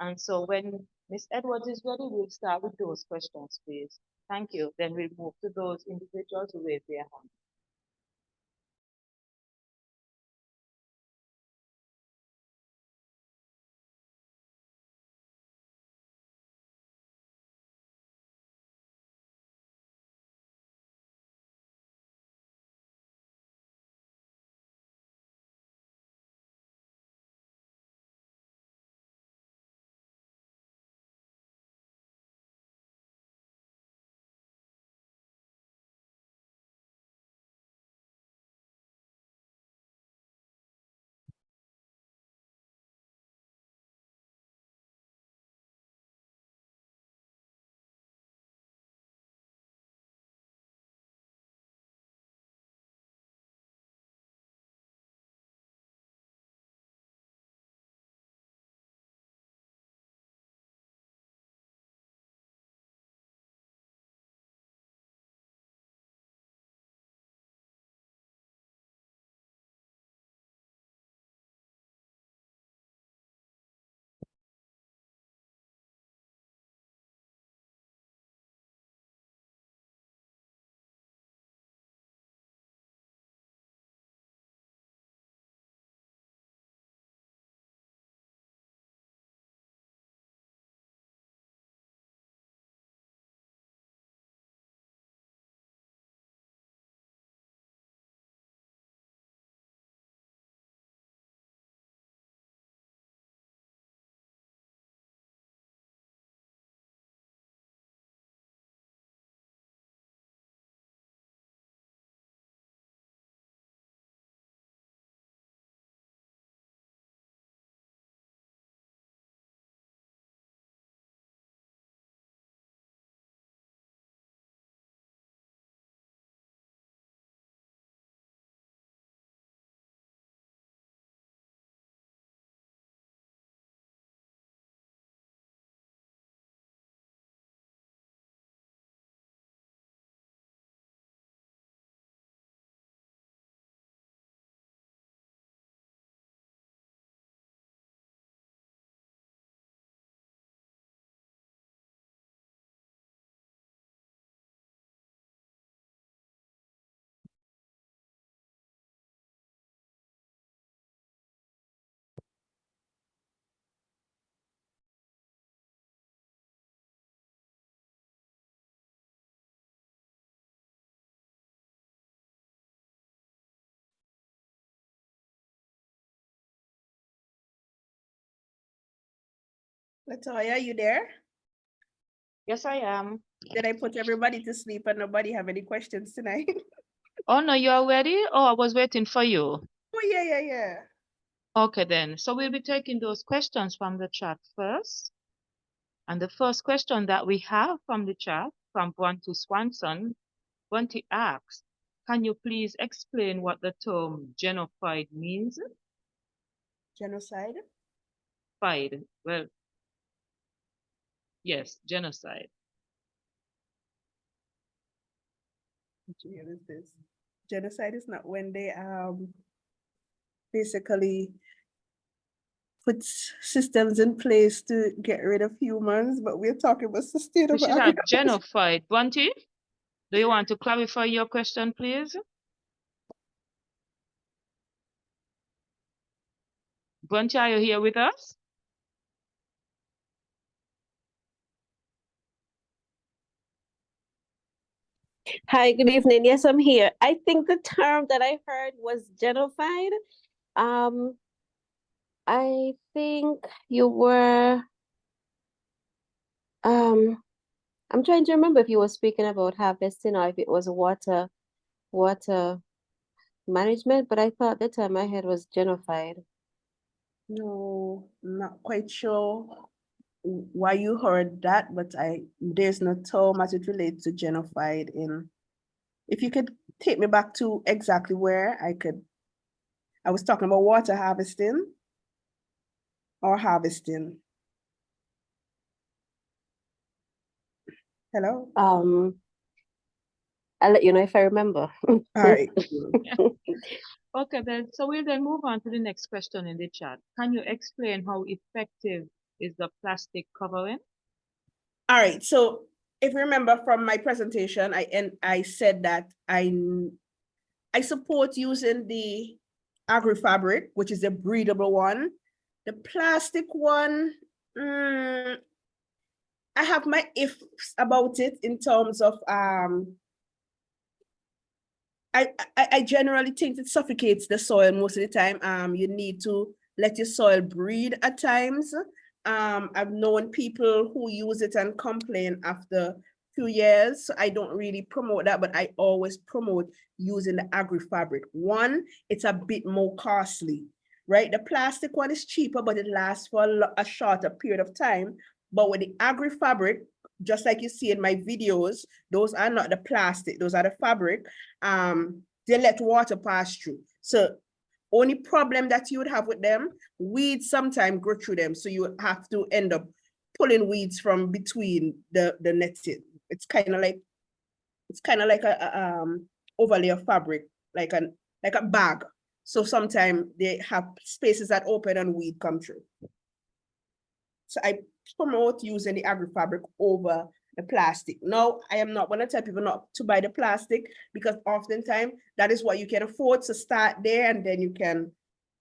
Speaker 1: And so when Ms. Edwards is ready, we'll start with those questions, please. Thank you. Then we'll move to those individuals who raise their hand.
Speaker 2: Latoya, you there?
Speaker 1: Yes, I am.
Speaker 2: Did I put everybody to sleep and nobody have any questions tonight?
Speaker 1: Oh, no, you are ready? Oh, I was waiting for you.
Speaker 2: Oh, yeah.
Speaker 1: Okay, then. So we'll be taking those questions from the chat first. And the first question that we have from the chat from Bronte Swanson, Bronte asks, can you please explain what the term genocide means?
Speaker 2: Genocide?
Speaker 1: Fied. Well, yes, genocide.
Speaker 2: Which year is this? Genocide is not when they basically put systems in place to get rid of humans, but we're talking about
Speaker 1: We
Speaker 2: sustainable
Speaker 1: should have
Speaker 2: agriculture.
Speaker 1: genocide. Bronte, do you want to clarify your question, please? Bronte, are you here with us?
Speaker 4: Hi, good evening. Yes, I'm here. I think the term that I heard was genocide. I think you were I'm trying to remember if you were speaking about harvesting or if it was water management, but I thought the term I heard was genocide.
Speaker 2: No, not quite sure why you heard that, but there's no term as it relates to genocide in. If you could take me back to exactly where I was talking about water harvesting or harvesting. Hello?
Speaker 4: I'll let you know if I remember.
Speaker 2: All right.
Speaker 1: Okay, then. So we'll then move on to the next question in the chat. Can you explain how effective is the plastic covering?
Speaker 2: All right. So if you remember from my presentation, I said that I support using the agri-fabric, which is a breathable one. The plastic one, I have my ifs about it in terms of I generally think it suffocates the soil most of the time. You need to let your soil breathe at times. I've known people who use it and complain after few years. So I don't really promote that, but I always promote using the agri-fabric. One, it's a bit more costly, right? The plastic one is cheaper, but it lasts for a shorter period of time. But with the agri-fabric, just like you see in my videos, those are not the plastic, those are the fabric. They let water pass through. So only problem that you would have with them, weeds sometimes grow through them. So you have to end up pulling weeds from between the netting. It's kind of like a overlay of fabric, like a bag. So sometimes they have spaces that open and weed come through. So I promote using the agri-fabric over the plastic. Now, I am not going to tell people not to buy the plastic because oftentimes that is what you can afford. So start there and then you can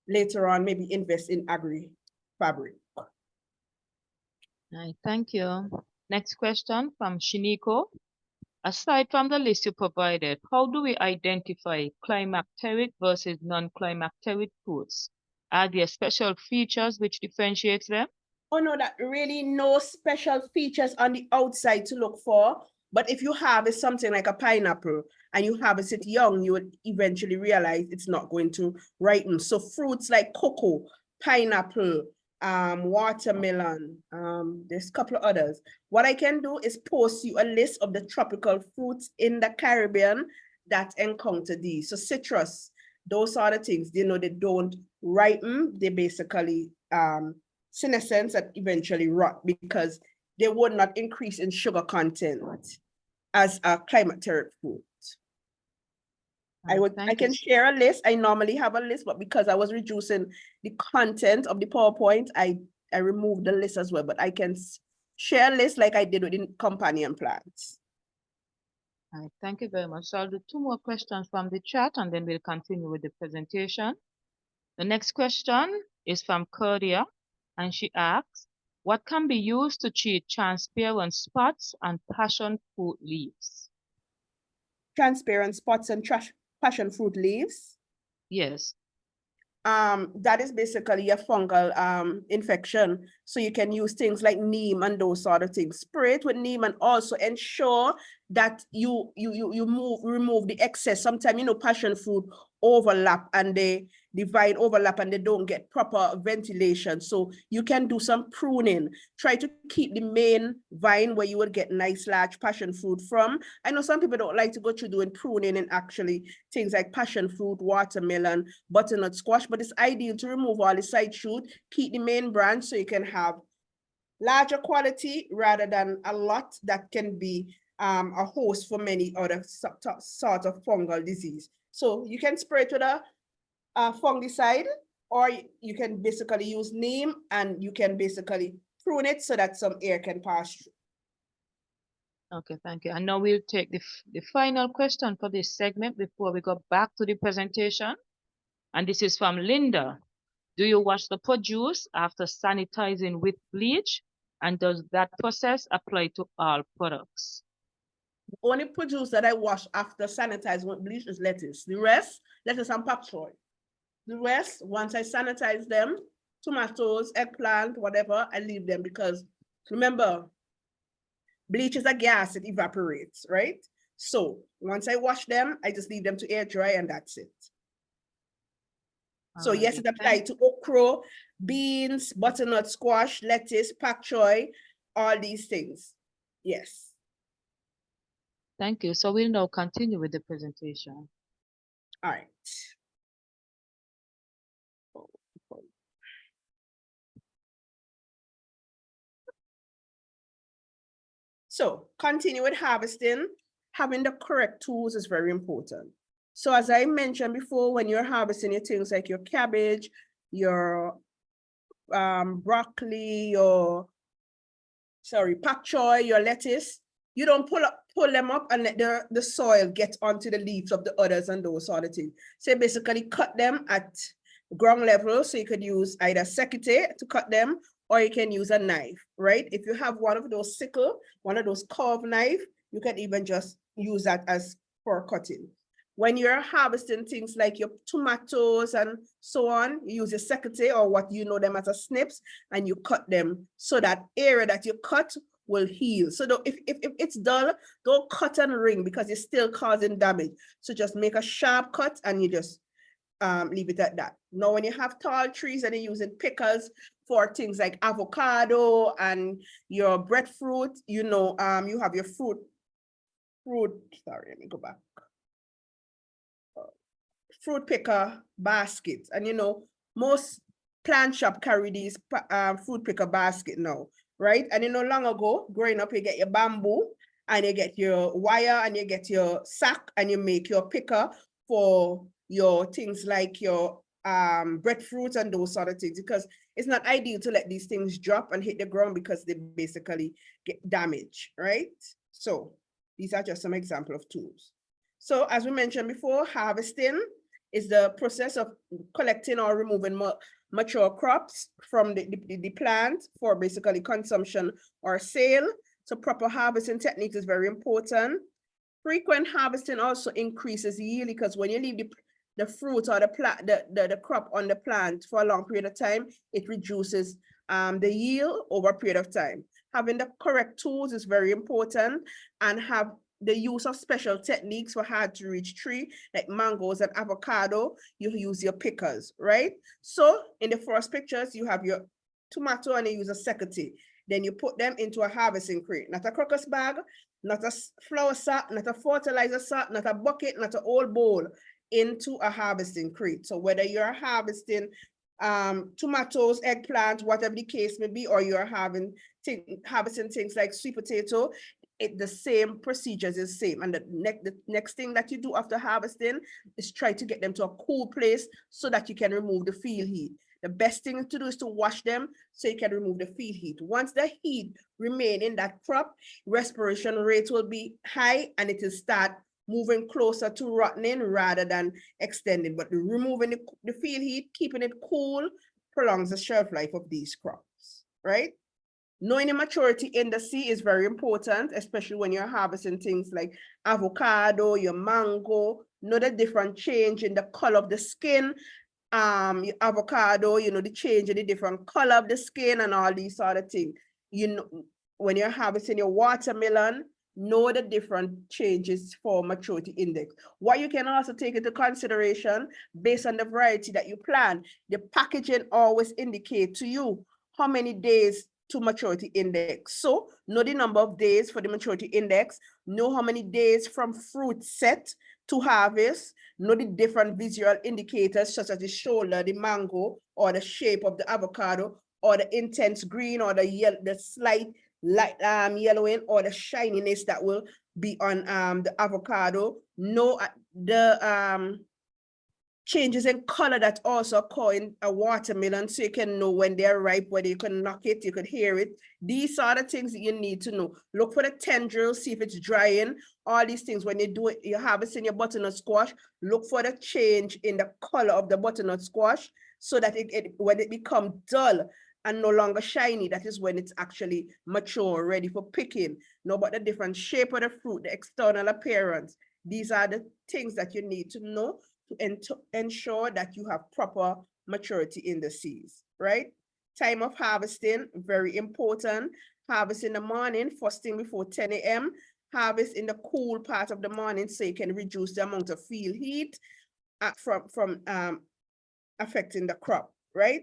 Speaker 2: later on maybe invest in agri-fabric.
Speaker 1: All right, thank you. Next question from Shiniko. Aside from the list you provided, how do we identify climacteric versus non-climacteric foods? Are there special features which differentiate them?
Speaker 2: Oh no, that really no special features on the outside to look for. But if you harvest something like a pineapple and you harvest it young, you would eventually realize it's not going to ripen. So fruits like cocoa, pineapple, watermelon, there's a couple of others. What I can do is post you a list of the tropical fruits in the Caribbean that encounter these. So citrus, those are the things, they don't ripen. They basically, senescence and eventually rot because they would not increase in sugar content as a climacteric food. I can share a list. I normally have a list, but because I was reducing the content of the PowerPoint, I removed the list as well. But I can share a list like I did with the companion plants.
Speaker 1: All right, thank you very much. So I'll do 2 more questions from the chat and then we'll continue with the presentation. The next question is from Cordia, and she asks, what can be used to treat transparent spots and passion fruit leaves?
Speaker 2: Transparent spots and passion fruit leaves?
Speaker 1: Yes.
Speaker 2: that is basically a fungal infection. So you can use things like neem and those sort of things. Spray it with neem and also ensure that you remove the excess. Sometimes, you know, passion fruit overlap and the vine overlap and they don't get proper ventilation. So you can do some pruning. Try to keep the main vine where you would get nice large passion fruit from. I know some people don't like to go through doing pruning and actually things like passion fruit, watermelon, butternut squash, but it's ideal to remove all the side shoot, keep the main branch so you can have larger quality rather than a lot that can be a host for many other sort of fungal disease. So you can spray it with a fungicide, or you can basically use neem and you can basically prune it so that some air can pass through.
Speaker 1: Okay, thank you. And now we'll take the final question for this segment before we go back to the presentation. And this is from Linda. Do you wash the produce after sanitizing with bleach? And does that process apply to all products?
Speaker 2: The only produce that I wash after sanitizing with bleach is lettuce. The rest, lettuce and pak choi. The rest, once I sanitize them, tomatoes, eggplant, whatever, I leave them because remember, bleach is a gas, it evaporates, right? So once I wash them, I just leave them to air dry and that's it. So yes, it applies to okra, beans, butternut squash, lettuce, pak choi, all these things. Yes.
Speaker 1: Thank you. So we'll now continue with the presentation.
Speaker 2: All right. So continue with harvesting. Having the correct tools is very important. So as I mentioned before, when you're harvesting your things like your cabbage, your broccoli, your pak choi, your lettuce, you don't pull them up and let the soil get onto the leaves of the others and those sort of things. So basically cut them at ground level. So you could use either secateurs to cut them, or you can use a knife, right? If you have one of those sickle, one of those carved knife, you can even just use that as for cutting. When you're harvesting things like your tomatoes and so on, you use a secateur or what you know them as a snips, and you cut them so that area that you cut will heal. So if it's dull, don't cut and ring because it's still causing damage. So just make a sharp cut and you just leave it at that. Now, when you have tall trees and you're using pickers for things like avocado and your breadfruit, you know, you have your fruit, sorry, let me go back. Fruit picker baskets. And you know, most plant shop carry these fruit picker basket now, right? And you know, long ago, growing up, you get your bamboo and you get your wire and you get your sack and you make your picker for your things like your breadfruit and those sort of things, because it's not ideal to let these things drop and hit the ground because they basically get damaged, right? So these are just some examples of tools. So as we mentioned before, harvesting is the process of collecting or removing mature crops from the plant for basically consumption or sale. So proper harvesting techniques is very important. Frequent harvesting also increases yield because when you leave the fruit or the crop on the plant for a long period of time, it reduces the yield over a period of time. Having the correct tools is very important, and have the use of special techniques for hard to reach tree, like mangoes and avocado, you use your pickers, right? So in the first pictures, you have your tomato and you use a secateur. Then you put them into a harvesting crate, not a crocus bag, not a flour sack, not a fertilizer sack, not a bucket, not an old bowl, into a harvesting crate. So whether you're harvesting tomatoes, eggplant, whatever the case may be, or you're harvesting things like sweet potato, the same procedures is the same. And the next thing that you do after harvesting is try to get them to a cool place so that you can remove the field heat. The best thing to do is to wash them so you can remove the field heat. Once the heat remain in that crop, respiration rate will be high and it will start moving closer to rotting rather than extending. But removing the field heat, keeping it cool, prolongs the shelf life of these crops, right? Knowing the maturity in the seed is very important, especially when you're harvesting things like avocado, your mango. Know the different change in the color of the skin your avocado, you know, the change in the different color of the skin and all these sort of things. You know, when you're harvesting your watermelon, know the different changes for maturity index. What you can also take into consideration based on the variety that you plant, the packaging always indicate to you how many days to maturity index. So know the number of days for the maturity index, know how many days from fruit set to harvest, know the different visual indicators such as the shoulder, the mango, or the shape of the avocado, or the intense green, or the yellow, the slight light yellowing, or the shininess that will be on the avocado. Know the changes in color that also occur in a watermelon, so you can know when they're ripe, whether you can knock it, you could hear it. These are the things that you need to know. Look for the tendrils, see if it's drying. All these things, when you do it, you harvest in your butternut squash, look for the change in the color of the butternut squash, so that when it becomes dull and no longer shiny, that is when it's actually mature, ready for picking. Know about the different shape of the fruit, the external appearance. These are the things that you need to know to ensure that you have proper maturity indices, right? Time of harvesting, very important. Harvest in the morning, first thing before 10 a.m. Harvest in the cool part of the morning so you can reduce the amount of field heat from affecting the crop, right?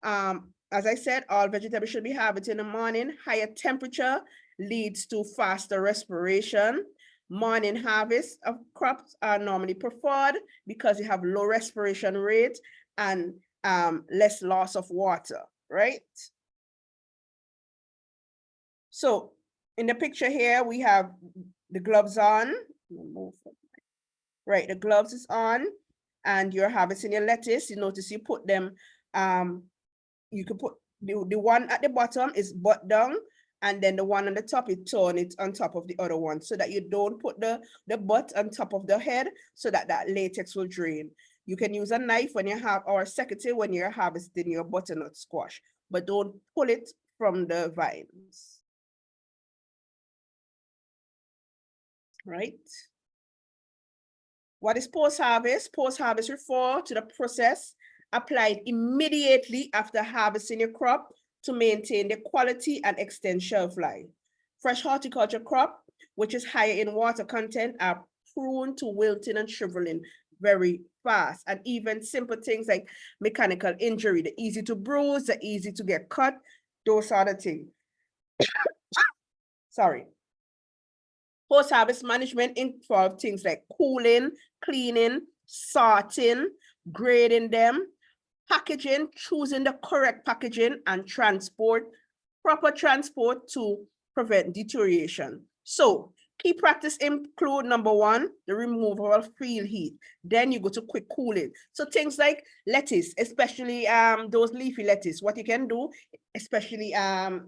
Speaker 2: As I said, all vegetables should be harvested in the morning. Higher temperature leads to faster respiration. Morning harvest of crops are normally preferred because you have low respiration rate and less loss of water, right? So in the picture here, we have the gloves on. Right, the gloves is on, and you're harvesting your lettuce. You notice you put them, you can put the one at the bottom is butt down, and then the one on the top, you turn it on top of the other one so that you don't put the butt on top of the head so that that latex will drain. You can use a knife when you have, or a secateur when you're harvesting your butternut squash, but don't pull it from the vines. Right? What is post-harvest? Post-harvest refer to the process applied immediately after harvesting your crop to maintain the quality and extend shelf life. Fresh horticulture crop, which is higher in water content, are prone to wilting and shriveling very fast. And even simple things like mechanical injury, the easy to bruise, the easy to get cut, those are the things. Sorry. Post-harvest management involves things like cooling, cleaning, sorting, grading them, packaging, choosing the correct packaging, and transport, proper transport to prevent deterioration. So key practice include number one, the removal of field heat. Then you go to quick cooling. So things like lettuce, especially those leafy lettuce, what you can do, especially I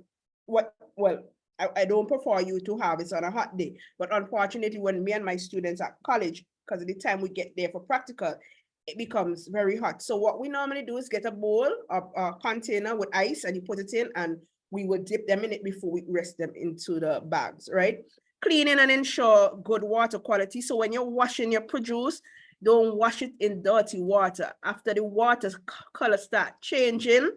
Speaker 2: don't prefer you to harvest on a hot day, but unfortunately, when me and my students at college, because of the time we get there for practical, it becomes very hot. So what we normally do is get a bowl of a container with ice, and you put it in, and we will dip them in it before we rest them into the bags, right? Cleaning and ensure good water quality. So when you're washing your produce, don't wash it in dirty water. After the water color start changing,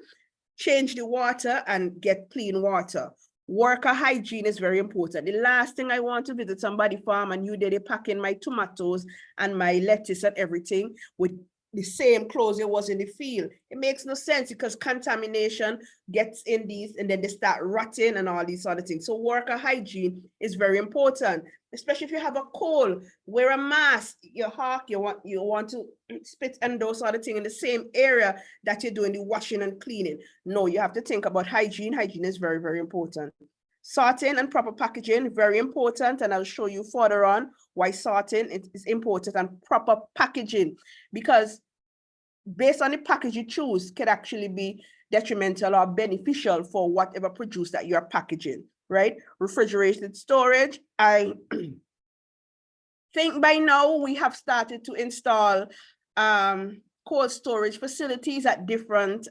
Speaker 2: change the water and get clean water. Worker hygiene is very important. The last thing I want to visit somebody farm and you did it packing my tomatoes and my lettuce and everything with the same clothes it was in the field. It makes no sense because contamination gets in these and then they start rotting and all these other things. So worker hygiene is very important, especially if you have a cold. Wear a mask, your hawk, you want to spit and those other things in the same area that you're doing the washing and cleaning. No, you have to think about hygiene. Hygiene is very, very important. Sorting and proper packaging, very important. And I'll show you further on why sorting is important and proper packaging, because based on the package you choose can actually be detrimental or beneficial for whatever produce that you're packaging, right? Refrigerated storage. I think by now we have started to install cold storage facilities at different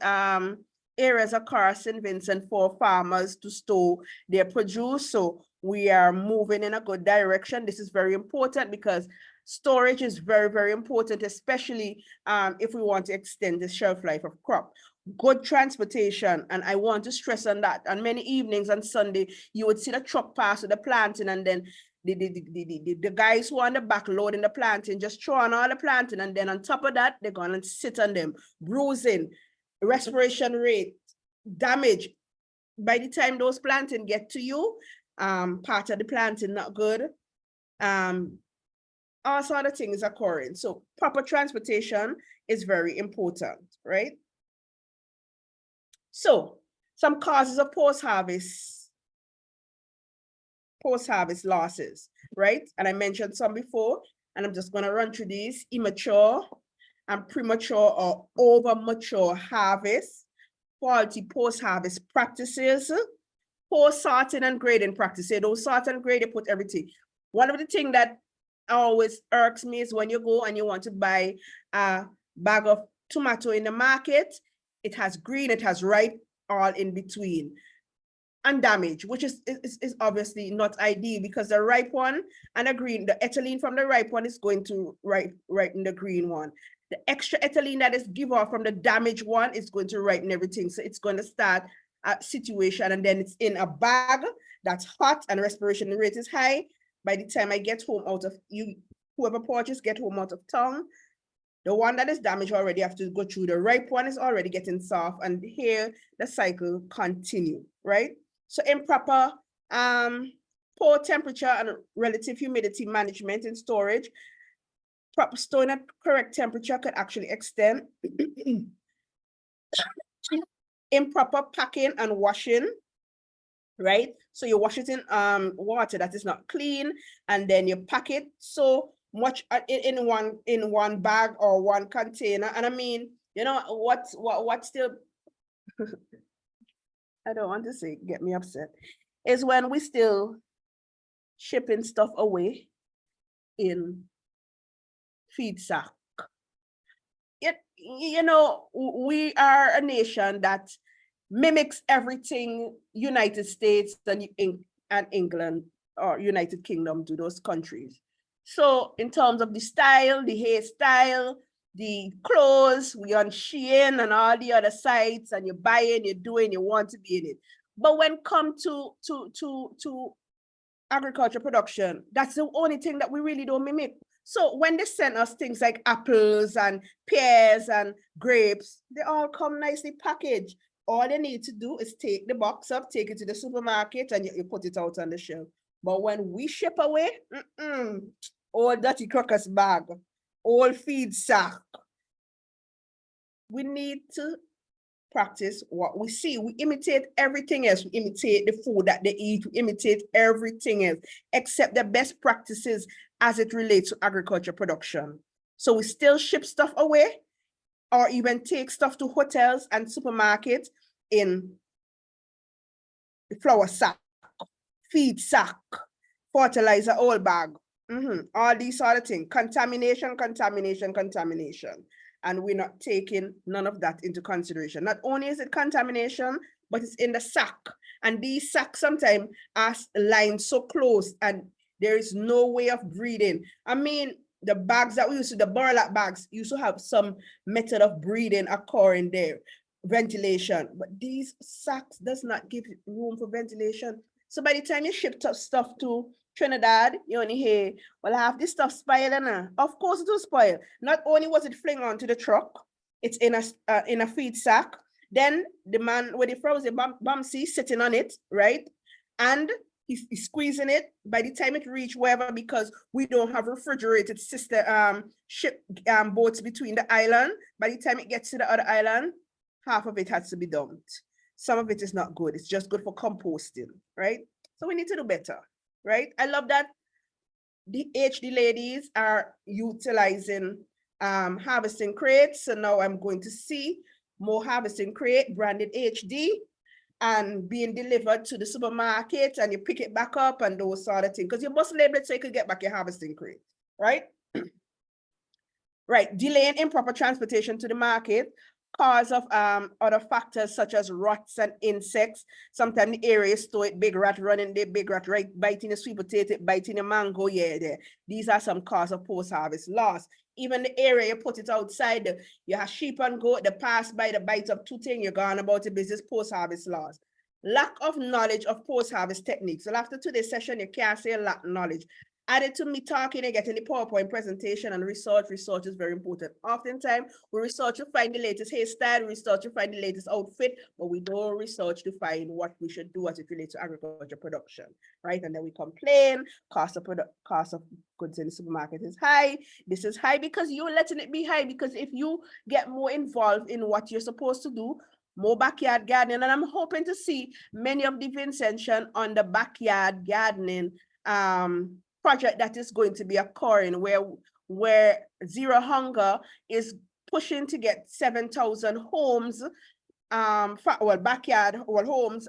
Speaker 2: areas across St. Vincent for farmers to store their produce. So we are moving in a good direction. This is very important because Storage is very, very important, especially if we want to extend the shelf life of crop. Good transportation, and I want to stress on that. On many evenings on Sunday, you would see the truck pass with the planting, and then the guys who are on the back loading the planting just throw on all the planting, and then on top of that, they're gonna sit on them, bruising, respiration rate, damage. By the time those planting get to you, part of the planting not good. All sort of things occurring. So proper transportation is very important, right? So some causes of post-harvest losses, right? And I mentioned some before, and I'm just going to run through these: immature and premature or over mature harvest, quality post-harvest practices, poor sorting and grading practices. Those sort and grade, they put everything. One of the things that always irks me is when you go and you want to buy a bag of tomato in the market, it has green, it has ripe, all in between, and damage, which is obviously not ideal, because the ripe one and the green, the ethylene from the ripe one is going to ripen the green one. The extra ethylene that is given off from the damaged one is going to ripen everything. So it's going to start a situation, and then it's in a bag that's hot and respiration rate is high. By the time I get home out of whoever purchased get home out of town, the one that is damaged already have to go through. The ripe one is already getting soft, and here the cycle continue, right? So improper, poor temperature and relative humidity management in storage. Proper storing at correct temperature could actually extend. Improper packing and washing, right? So you wash it in water that is not clean, and then you pack it so much in one bag or one container. And I mean, you know what still I don't want to say get me upset is when we still shipping stuff away in feed sack. You know, we are a nation that mimics everything United States and England or United Kingdom do, those countries. So in terms of the style, the hairstyle, the clothes, we on Shein and all the other sites, and you're buying, you're doing, you want to be in it. But when come to agriculture production, that's the only thing that we really don't mimic. So when they send us things like apples and pears and grapes, they all come nicely packaged. All they need to do is take the box up, take it to the supermarket, and you put it out on the shelf. But when we ship away, all dirty crackers bag, all feed sack, we need to practice what we see. We imitate everything else. We imitate the food that they eat. We imitate everything else, except the best practices as it relates to agriculture production. So we still ship stuff away, or even take stuff to hotels and supermarkets in the flour sack, feed sack, fertilizer oil bag, all these sort of things. Contamination. And we're not taking none of that into consideration. Not only is it contamination, but it's in the sack. And these sacks sometimes are lined so close, and there is no way of breathing. I mean, the bags that we use, the burlap bags, used to have some method of breathing occurring there, ventilation. But these sacks does not give room for ventilation. So by the time you ship stuff to Trinidad, you only hear, well, half this stuff spoiled, and of course it will spoil. Not only was it fling onto the truck, it's in a feed sack. Then the man with the frozen bumsy sitting on it, right? And he's squeezing it. By the time it reach wherever, because we don't have refrigerated ship boats between the island, by the time it gets to the other island, half of it has to be dumped. Some of it is not good. It's just good for composting, right? So we need to do better, right? I love that the HD ladies are utilizing harvesting crates. So now I'm going to see more harvesting crate branded HD and being delivered to the supermarket, and you pick it back up and those sort of things. Because you must label it so you can get back your harvesting crate, right? Right, delaying improper transportation to the market. cause of other factors such as rots and insects. Sometimes the area is so big rat running there, big rat right biting the sweet potato, biting the mango, yeah, there. These are some cause of post-harvest loss. Even the area you put it outside, you have sheep and goat, they pass by the bite of two things, you're gone about the business, post-harvest loss. Lack of knowledge of post-harvest techniques. So after today's session, you can't say lack knowledge. Added to me talking and getting the PowerPoint presentation and research is very important. Oftentimes, we research to find the latest hairstyle, research to find the latest outfit, but we don't research to find what we should do as it relates to agriculture production, right? And then we complain, cost of goods in the supermarket is high. This is high because you're letting it be high, because if you get more involved in what you're supposed to do, more backyard gardening, and I'm hoping to see many of the Vincentian on the backyard gardening project that is going to be occurring, where Zero Hunger is pushing to get 7,000 homes, backyard homes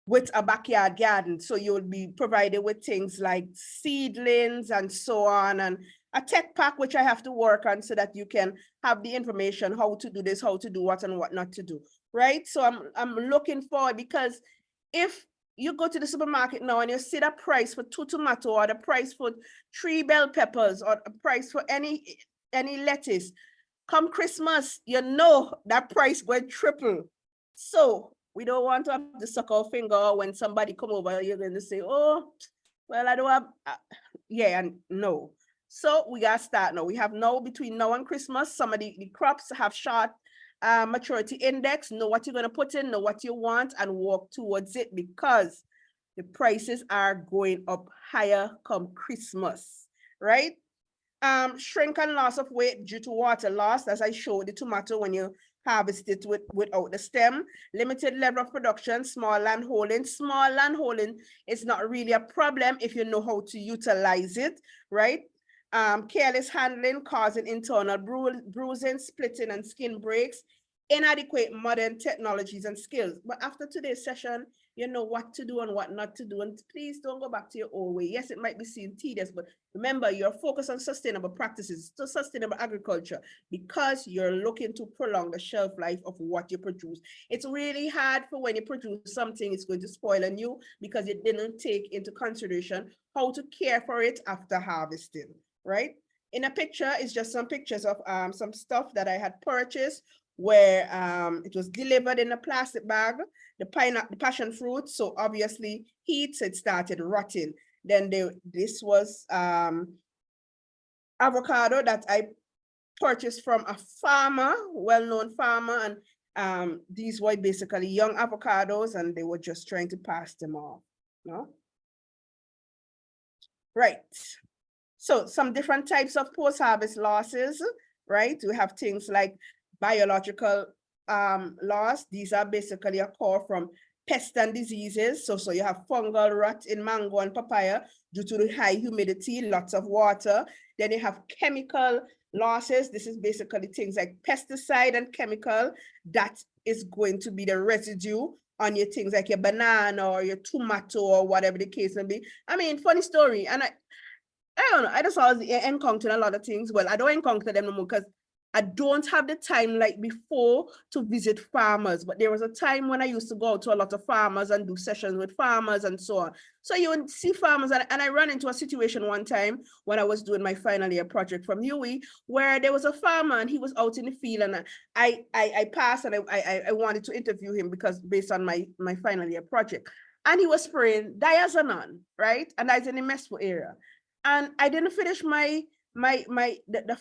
Speaker 2: with a backyard garden. So you'll be provided with things like seedlings and so on, and a tech pack, which I have to work on so that you can have the information how to do this, how to do what and what not to do, right? So I'm looking forward, because if you go to the supermarket now and you see the price for 2 tomatoes, or the price for 3 bell peppers, or a price for any lettuce, come Christmas, you know that price will triple. So we don't want to have to suck our finger when somebody come over, you're going to say, oh, well, I don't have, yeah, and no. So we got to start now. We have now, between now and Christmas, some of the crops have short maturity index. Know what you're going to put in, know what you want, and walk towards it, because the prices are going up higher come Christmas, right? Shrink and loss of weight due to water loss, as I showed the tomato when you harvest it without the stem. Limited level of production, small land holding. Small land holding is not really a problem if you know how to utilize it, right? Careless handling causing internal bruising, splitting, and skin breaks. Inadequate modern technologies and skills. But after today's session, you know what to do and what not to do. And please don't go back to your old way. Yes, it might be seen tedious, but remember, you're focused on sustainable practices, to sustainable agriculture, because you're looking to prolong the shelf life of what you produce. It's really hard for when you produce something, it's going to spoil on you because you didn't take into consideration how to care for it after harvesting, right? In a picture, it's just some pictures of some stuff that I had purchased, where it was delivered in a plastic bag, the passion fruit. So obviously heat, so it started rotting. Then this was avocado that I purchased from a farmer, well-known farmer, and these were basically young avocados, and they were just trying to pass them off. No? Right. So some different types of post-harvest losses, right? We have things like biological loss. These are basically occur from pests and diseases. So you have fungal rot in mango and papaya due to the high humidity, lots of water. Then you have chemical losses. This is basically things like pesticide and chemical. That is going to be the residue on your things like your banana or your tomato or whatever the case may be. I mean, funny story. And I don't know, I just always encounter a lot of things. Well, I don't encounter them no more because I don't have the time like before to visit farmers, but there was a time when I used to go out to a lot of farmers and do sessions with farmers and so on. So you would see farmers, and I ran into a situation one time when I was doing my final year project from UE, where there was a farmer and he was out in the field, and I passed and I wanted to interview him because based on my final year project, and he was spraying diazonon, right? And that's in the Mespo area. And I didn't finish the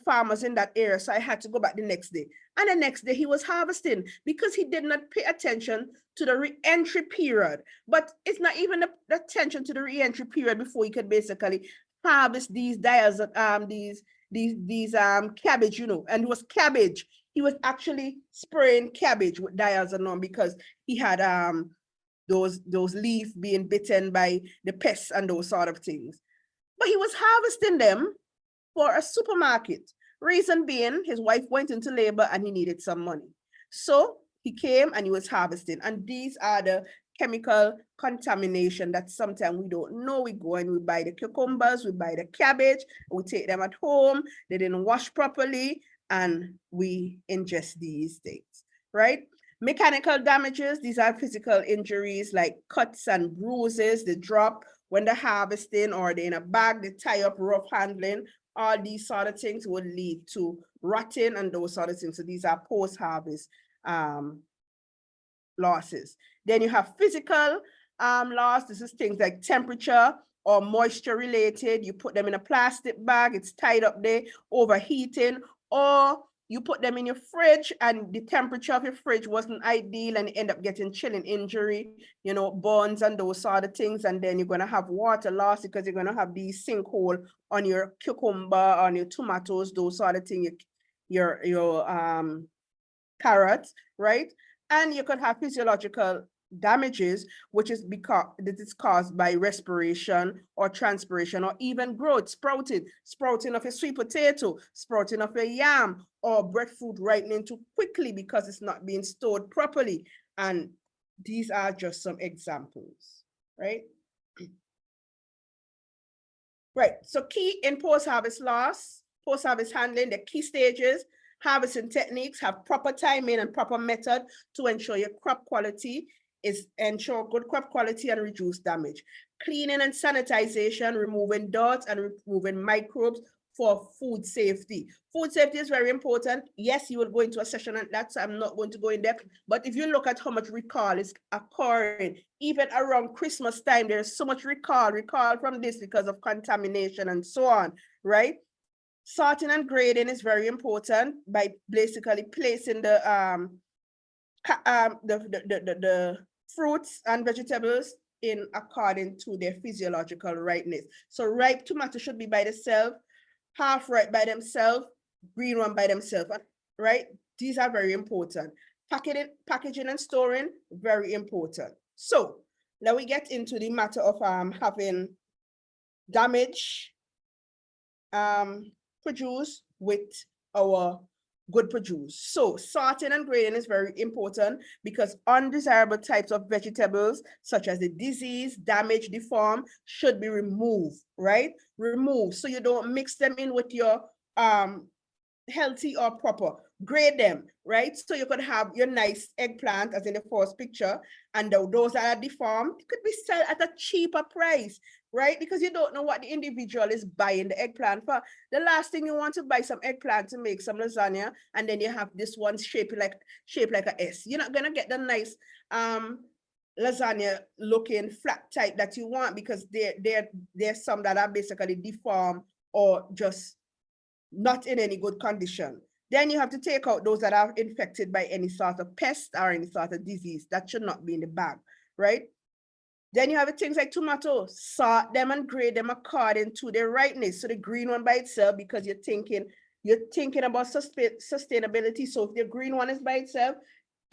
Speaker 2: farmers in that area, so I had to go back the next day. And the next day he was harvesting because he did not pay attention to the re-entry period. But it's not even the attention to the re-entry period before he could basically harvest these cabbage, you know. And it was cabbage. He was actually spraying cabbage with diazonon because he had those leaves being bitten by the pests and those sort of things. But he was harvesting them for a supermarket. Reason being, his wife went into labor and he needed some money. So he came and he was harvesting. And these are the chemical contamination that sometimes we don't know. We go and we buy the cucumbers, we buy the cabbage, we take them at home, they didn't wash properly, and we ingest these things, right? Mechanical damages, these are physical injuries like cuts and bruises, they drop when they're harvesting or they're in a bag, they tie up, rough handling. All these sort of things would lead to rotting and those sort of things. So these are post-harvest losses. Then you have physical loss. This is things like temperature or moisture related. You put them in a plastic bag, it's tied up there, overheating, or you put them in your fridge and the temperature of your fridge wasn't ideal and you end up getting chilling injury, you know, burns and those sort of things. And then you're going to have water loss because you're going to have these sinkhole on your cucumber, on your tomatoes, those sort of things, your carrots, right? And you could have physiological damages, which is because this is caused by respiration or transpiration or even growth, sprouting of a sweet potato, sprouting of a yam, or breadfruit ripening too quickly because it's not being stored properly. And these are just some examples, right? Right, so key in post-harvest loss, post-harvest handling, the key stages, harvesting techniques, have proper timing and proper method to ensure your crop quality ensure good crop quality and reduce damage. Cleaning and sanitization, removing dirt and removing microbes for food safety. Food safety is very important. Yes, you will go into a session on that, so I'm not going to go in depth, but if you look at how much recall is occurring, even around Christmas time, there's so much recall from this because of contamination and so on, right? Sorting and grading is very important by basically placing the fruits and vegetables in according to their physiological ripeness. So ripe tomato should be by themselves, half ripe by themselves, green one by themselves, right? These are very important. Packaging and storing, very important. So now we get into the matter of having damage produce with our good produce. So sorting and grading is very important because undesirable types of vegetables such as the disease, damage, deform should be removed, right? Removed so you don't mix them in with your healthy or proper. Grade them, right? So you could have your nice eggplant as in the first picture, and those that are deformed could be sold at a cheaper price, right? Because you don't know what the individual is buying the eggplant for. The last thing you want to buy some eggplant to make some lasagna, and then you have this one shaped like a S. You're not gonna get the nice lasagna looking flat type that you want because there's some that are basically deformed or just not in any good condition. Then you have to take out those that are infected by any sort of pest or any sort of disease. That should not be in the bag, right? Then you have things like tomatoes, sort them and grade them according to their ripeness. So the green one by itself, because you're thinking about sustainability. So if the green one is by itself,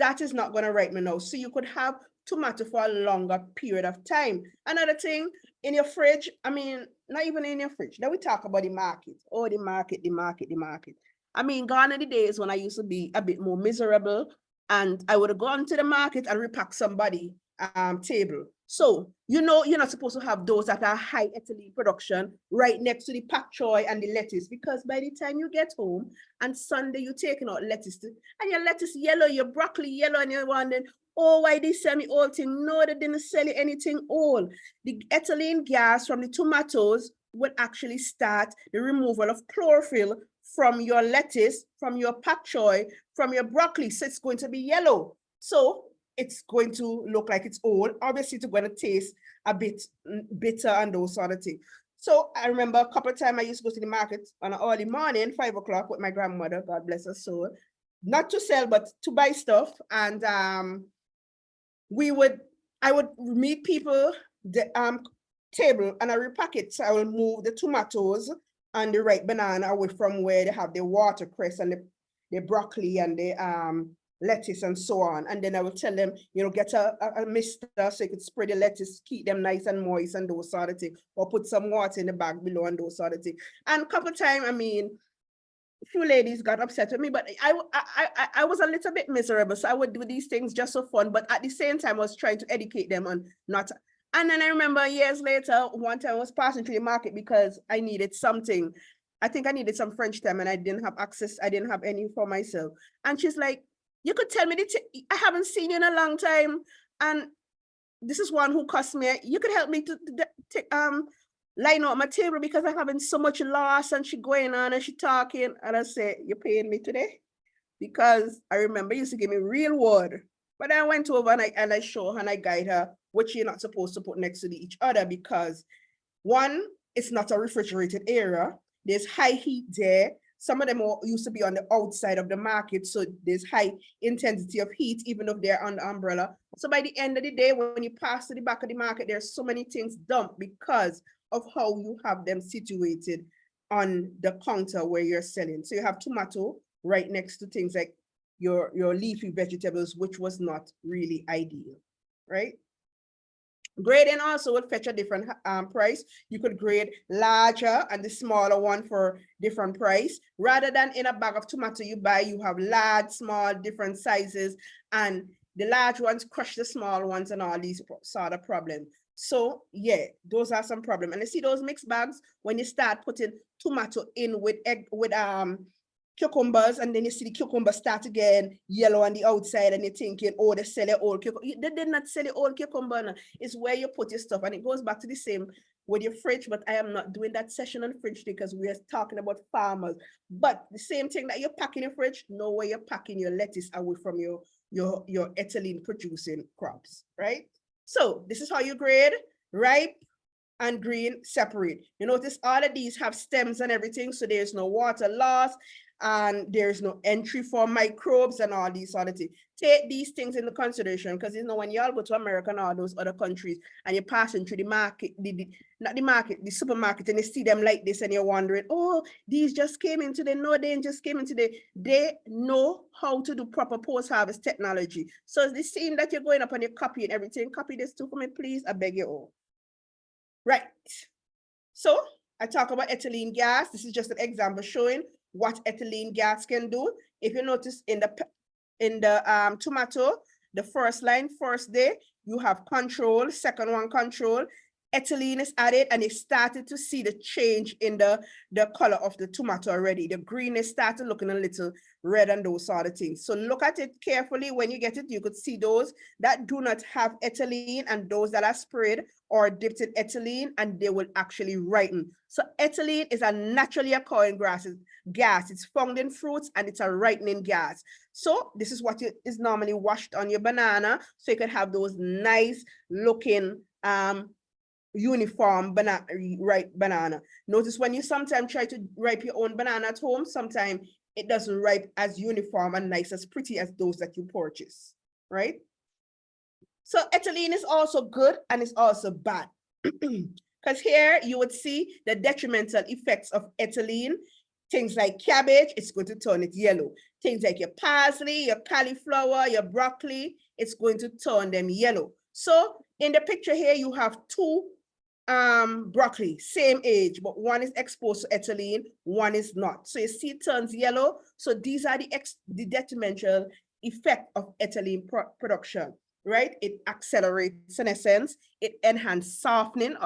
Speaker 2: that is not going to ripen now. So you could have tomato for a longer period of time. Another thing, in your fridge, I mean, not even in your fridge. Now we talk about the market. Oh, the market. I mean, gone are the days when I used to be a bit more miserable and I would have gone to the market and repack somebody table. So, you know, you're not supposed to have those that are high ethylene production right next to the pak choy and the lettuce, because by the time you get home and Sunday, you're taking out lettuce and your lettuce yellow, your broccoli yellow, and you're wondering, oh, why they sell me all thing? No, they didn't sell you anything all. The ethylene gas from the tomatoes will actually start the removal of chlorophyll from your lettuce, from your pak choy, from your broccoli. So it's going to be yellow. So it's going to look like it's old. Obviously, it's going to taste a bit bitter and those sort of things. So I remember a couple of times I used to go to the market on an early morning, 5 o'clock with my grandmother, God bless her soul, not to sell, but to buy stuff. And I would meet people the table and I repack it. So I will move the tomatoes and the ripe banana away from where they have the watercress and the broccoli and the lettuce and so on. And then I will tell them, you know, get a mister so you could spray the lettuce, keep them nice and moist and those sort of things, or put some water in the bag below and those sort of things. And a couple of times, I mean, a few ladies got upset with me, but I was a little bit miserable. So I would do these things just for fun, but at the same time, I was trying to educate them on not. And then I remember years later, one time I was passing through the market because I needed something. I think I needed some French time and I didn't have access. I didn't have any for myself. And she's like, you could tell me I haven't seen you in a long time. And this is one who cost me, you could help me to line up my table because I'm having so much loss. And she going on and she talking. And I say, you're paying me today? Because I remember you used to give me real word. But I went over and I show her and I guide her what you're not supposed to put next to each other, because one, it's not a refrigerated area. There's high heat there. Some of them used to be on the outside of the market, so there's high intensity of heat, even if they're on the umbrella. So by the end of the day, when you pass to the back of the market, there's so many things dumped because of how you have them situated on the counter where you're selling. So you have tomato right next to things like your leafy vegetables, which was not really ideal, right? Grading also would fetch a different price. You could grade larger and the smaller one for different price. Rather than in a bag of tomato you buy, you have large, small, different sizes, and the large ones crush the small ones and all these sort of problems. So yeah, those are some problems. And you see those mixed bags, when you start putting tomato in with cucumbers, and then you see the cucumber start again yellow on the outside, and you're thinking, oh, they sell your old cucumber. They did not sell your old cucumber. No. It's where you put your stuff, and it goes back to the same with your fridge, but I am not doing that session on fridge because we are talking about farmers. But the same thing that you're packing your fridge, know where you're packing your lettuce away from your ethylene producing crops, right? So this is how you grade ripe and green separate. You notice all of these have stems and everything, so there's no water loss and there's no entry for microbes and all these sort of things. Take these things into consideration, because you know when y'all go to America and all those other countries and you're passing through the market, not the market, the supermarket, and you see them like this and you're wondering, oh, these just came in today. No, they just came in today. They know how to do proper post-harvest technology. So it's the same that you're going up and you're copying everything. Copy this too for me, please. I beg you all. Right. So I talk about ethylene gas. This is just an example showing what ethylene gas can do. If you notice in the tomato, the first line, first day, you have control, second one control. Ethylene is added and it started to see the change in the color of the tomato already. The green is started looking a little red and those sort of things. So look at it carefully. When you get it, you could see those that do not have ethylene and those that are sprayed or dipped in ethylene, and they will actually ripen. So ethylene is a naturally occurring gas. It's found in fruits and it's a ripening gas. So this is what is normally washed on your banana, so you can have those nice looking uniform ripe banana. Notice when you sometimes try to ripe your own banana at home, sometimes it doesn't ripe as uniform and nice, as pretty as those that you purchase, right? So ethylene is also good and it's also bad. Because here you would see the detrimental effects of ethylene. Things like cabbage, it's going to turn it yellow. Things like your parsley, your cauliflower, your broccoli, it's going to turn them yellow. So in the picture here, you have two broccoli, same age, but one is exposed to ethylene, one is not. So you see it turns yellow. So these are the detrimental effect of ethylene production, right? It accelerates senescence, it enhances softening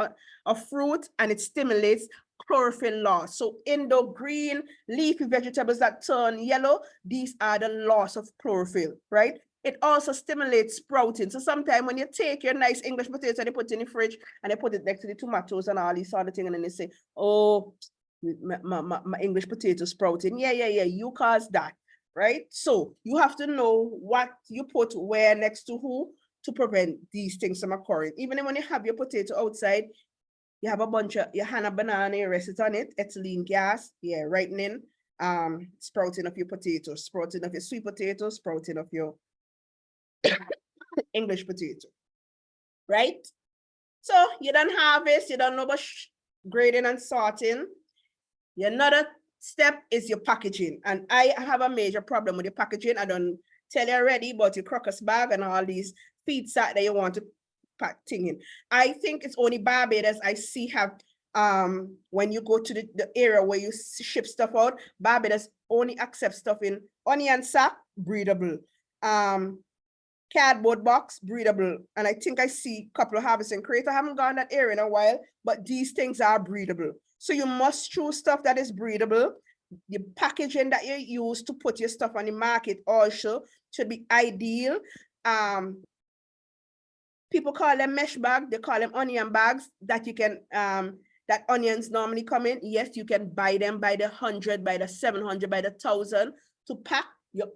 Speaker 2: of fruit, and it stimulates chlorophyll loss. So in the green leafy vegetables that turn yellow, these are the loss of chlorophyll, right? It also stimulates sprouting. So sometimes when you take your nice English potatoes and you put it in the fridge and you put it next to the tomatoes and all these sort of things, and then they say, oh, my English potato sprouting. Yeah, you caused that, right? So you have to know what you put where next to who to prevent these things from occurring. Even when you have your potato outside, you have a bunch of, you hand a banana, you rest it on it, ethylene gas, yeah, ripening, sprouting of your potatoes, sprouting of your sweet potatoes, sprouting of your English potato, right? So you don't harvest, you don't know about grading and sorting. Another step is your packaging. And I have a major problem with your packaging. I don't tell you already about your crocus bag and all these feed sack that you want to pack thing in. I think it's only Barbados I see have, when you go to the area where you ship stuff out, Barbados only accepts stuff in onion sack, breathable. cardboard box, breedable. And I think I see a couple of harvesting crates. I haven't gone that area in a while, but these things are breedable. So you must choose stuff that is breedable. The packaging that you use to put your stuff on the market also should be ideal. People call them mesh bag, they call them onion bags that you can, that onions normally come in. Yes, you can buy them by the 100, by the 700, by the 1,000 to pack your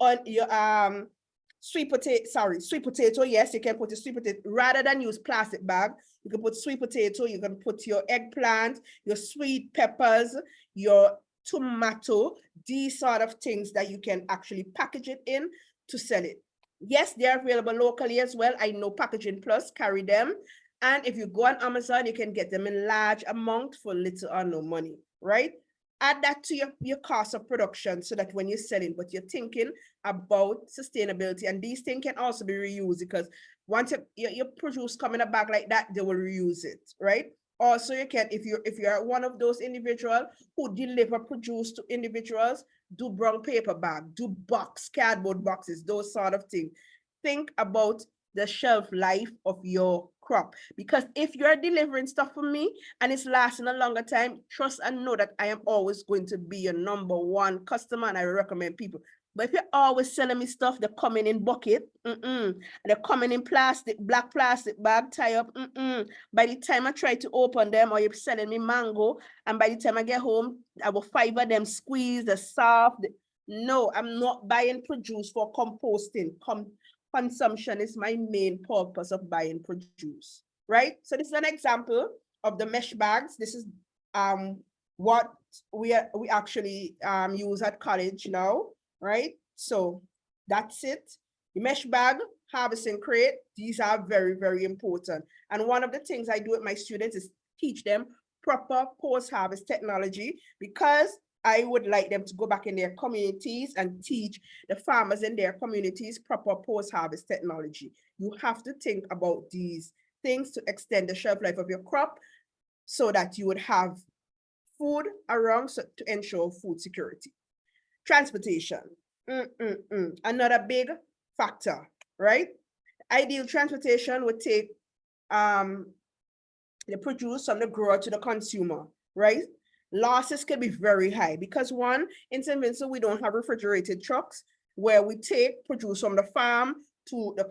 Speaker 2: sweet potato. Yes, you can put a sweet potato rather than use plastic bag. You can put sweet potato, you can put your eggplant, your sweet peppers, your tomato, these sort of things that you can actually package it in to sell it. Yes, they're available locally as well. I know Packaging Plus carry them. And if you go on Amazon, you can get them in large amount for little or no money, right? Add that to your cost of production so that when you're selling, but you're thinking about sustainability. And these things can also be reused because once your produce come in a bag like that, they will reuse it, right? Also, you can, if you're one of those individuals who deliver produce to individuals, do brown paper bag, do box, cardboard boxes, those sort of things. Think about the shelf life of your crop. Because if you're delivering stuff for me and it's lasting a longer time, trust and know that I am always going to be your #1 customer and I recommend people. But if you're always selling me stuff that coming in bucket, and they're coming in plastic, black plastic bag, tie up, by the time I try to open them, or you're selling me mango, and by the time I get home, I will fiber them, squeeze, the soft. No, I'm not buying produce for composting. Consumption is my main purpose of buying produce, right? So this is an example of the mesh bags. This is what we actually use at college now, right? So that's it. The mesh bag, harvesting crate, these are very, very important. And one of the things I do with my students is teach them proper post-harvest technology, because I would like them to go back in their communities and teach the farmers in their communities proper post-harvest technology. You have to think about these things to extend the shelf life of your crop so that you would have food around to ensure food security. Transportation, another big factor, right? Ideal transportation would take the produce from the grower to the consumer, right? Losses can be very high because one, in St. Vincent, we don't have refrigerated trucks where we take produce from the farm to the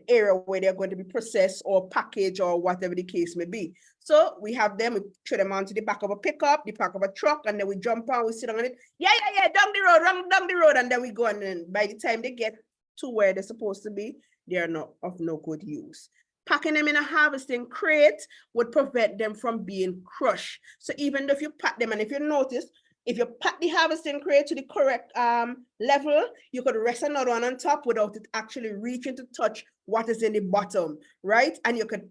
Speaker 2: area where they're going to be processed or packaged or whatever the case may be. So we have them, we throw them onto the back of a pickup, the back of a truck, and then we jump on, we sit on it. Yeah, down the road, and then we go, and then by the time they get to where they're supposed to be, they are not of no good use. Packing them in a harvesting crate would prevent them from being crushed. So even if you pack them, and if you notice, if you pack the harvesting crate to the correct level, you could rest another one on top without it actually reaching to touch what is in the bottom, right? And you could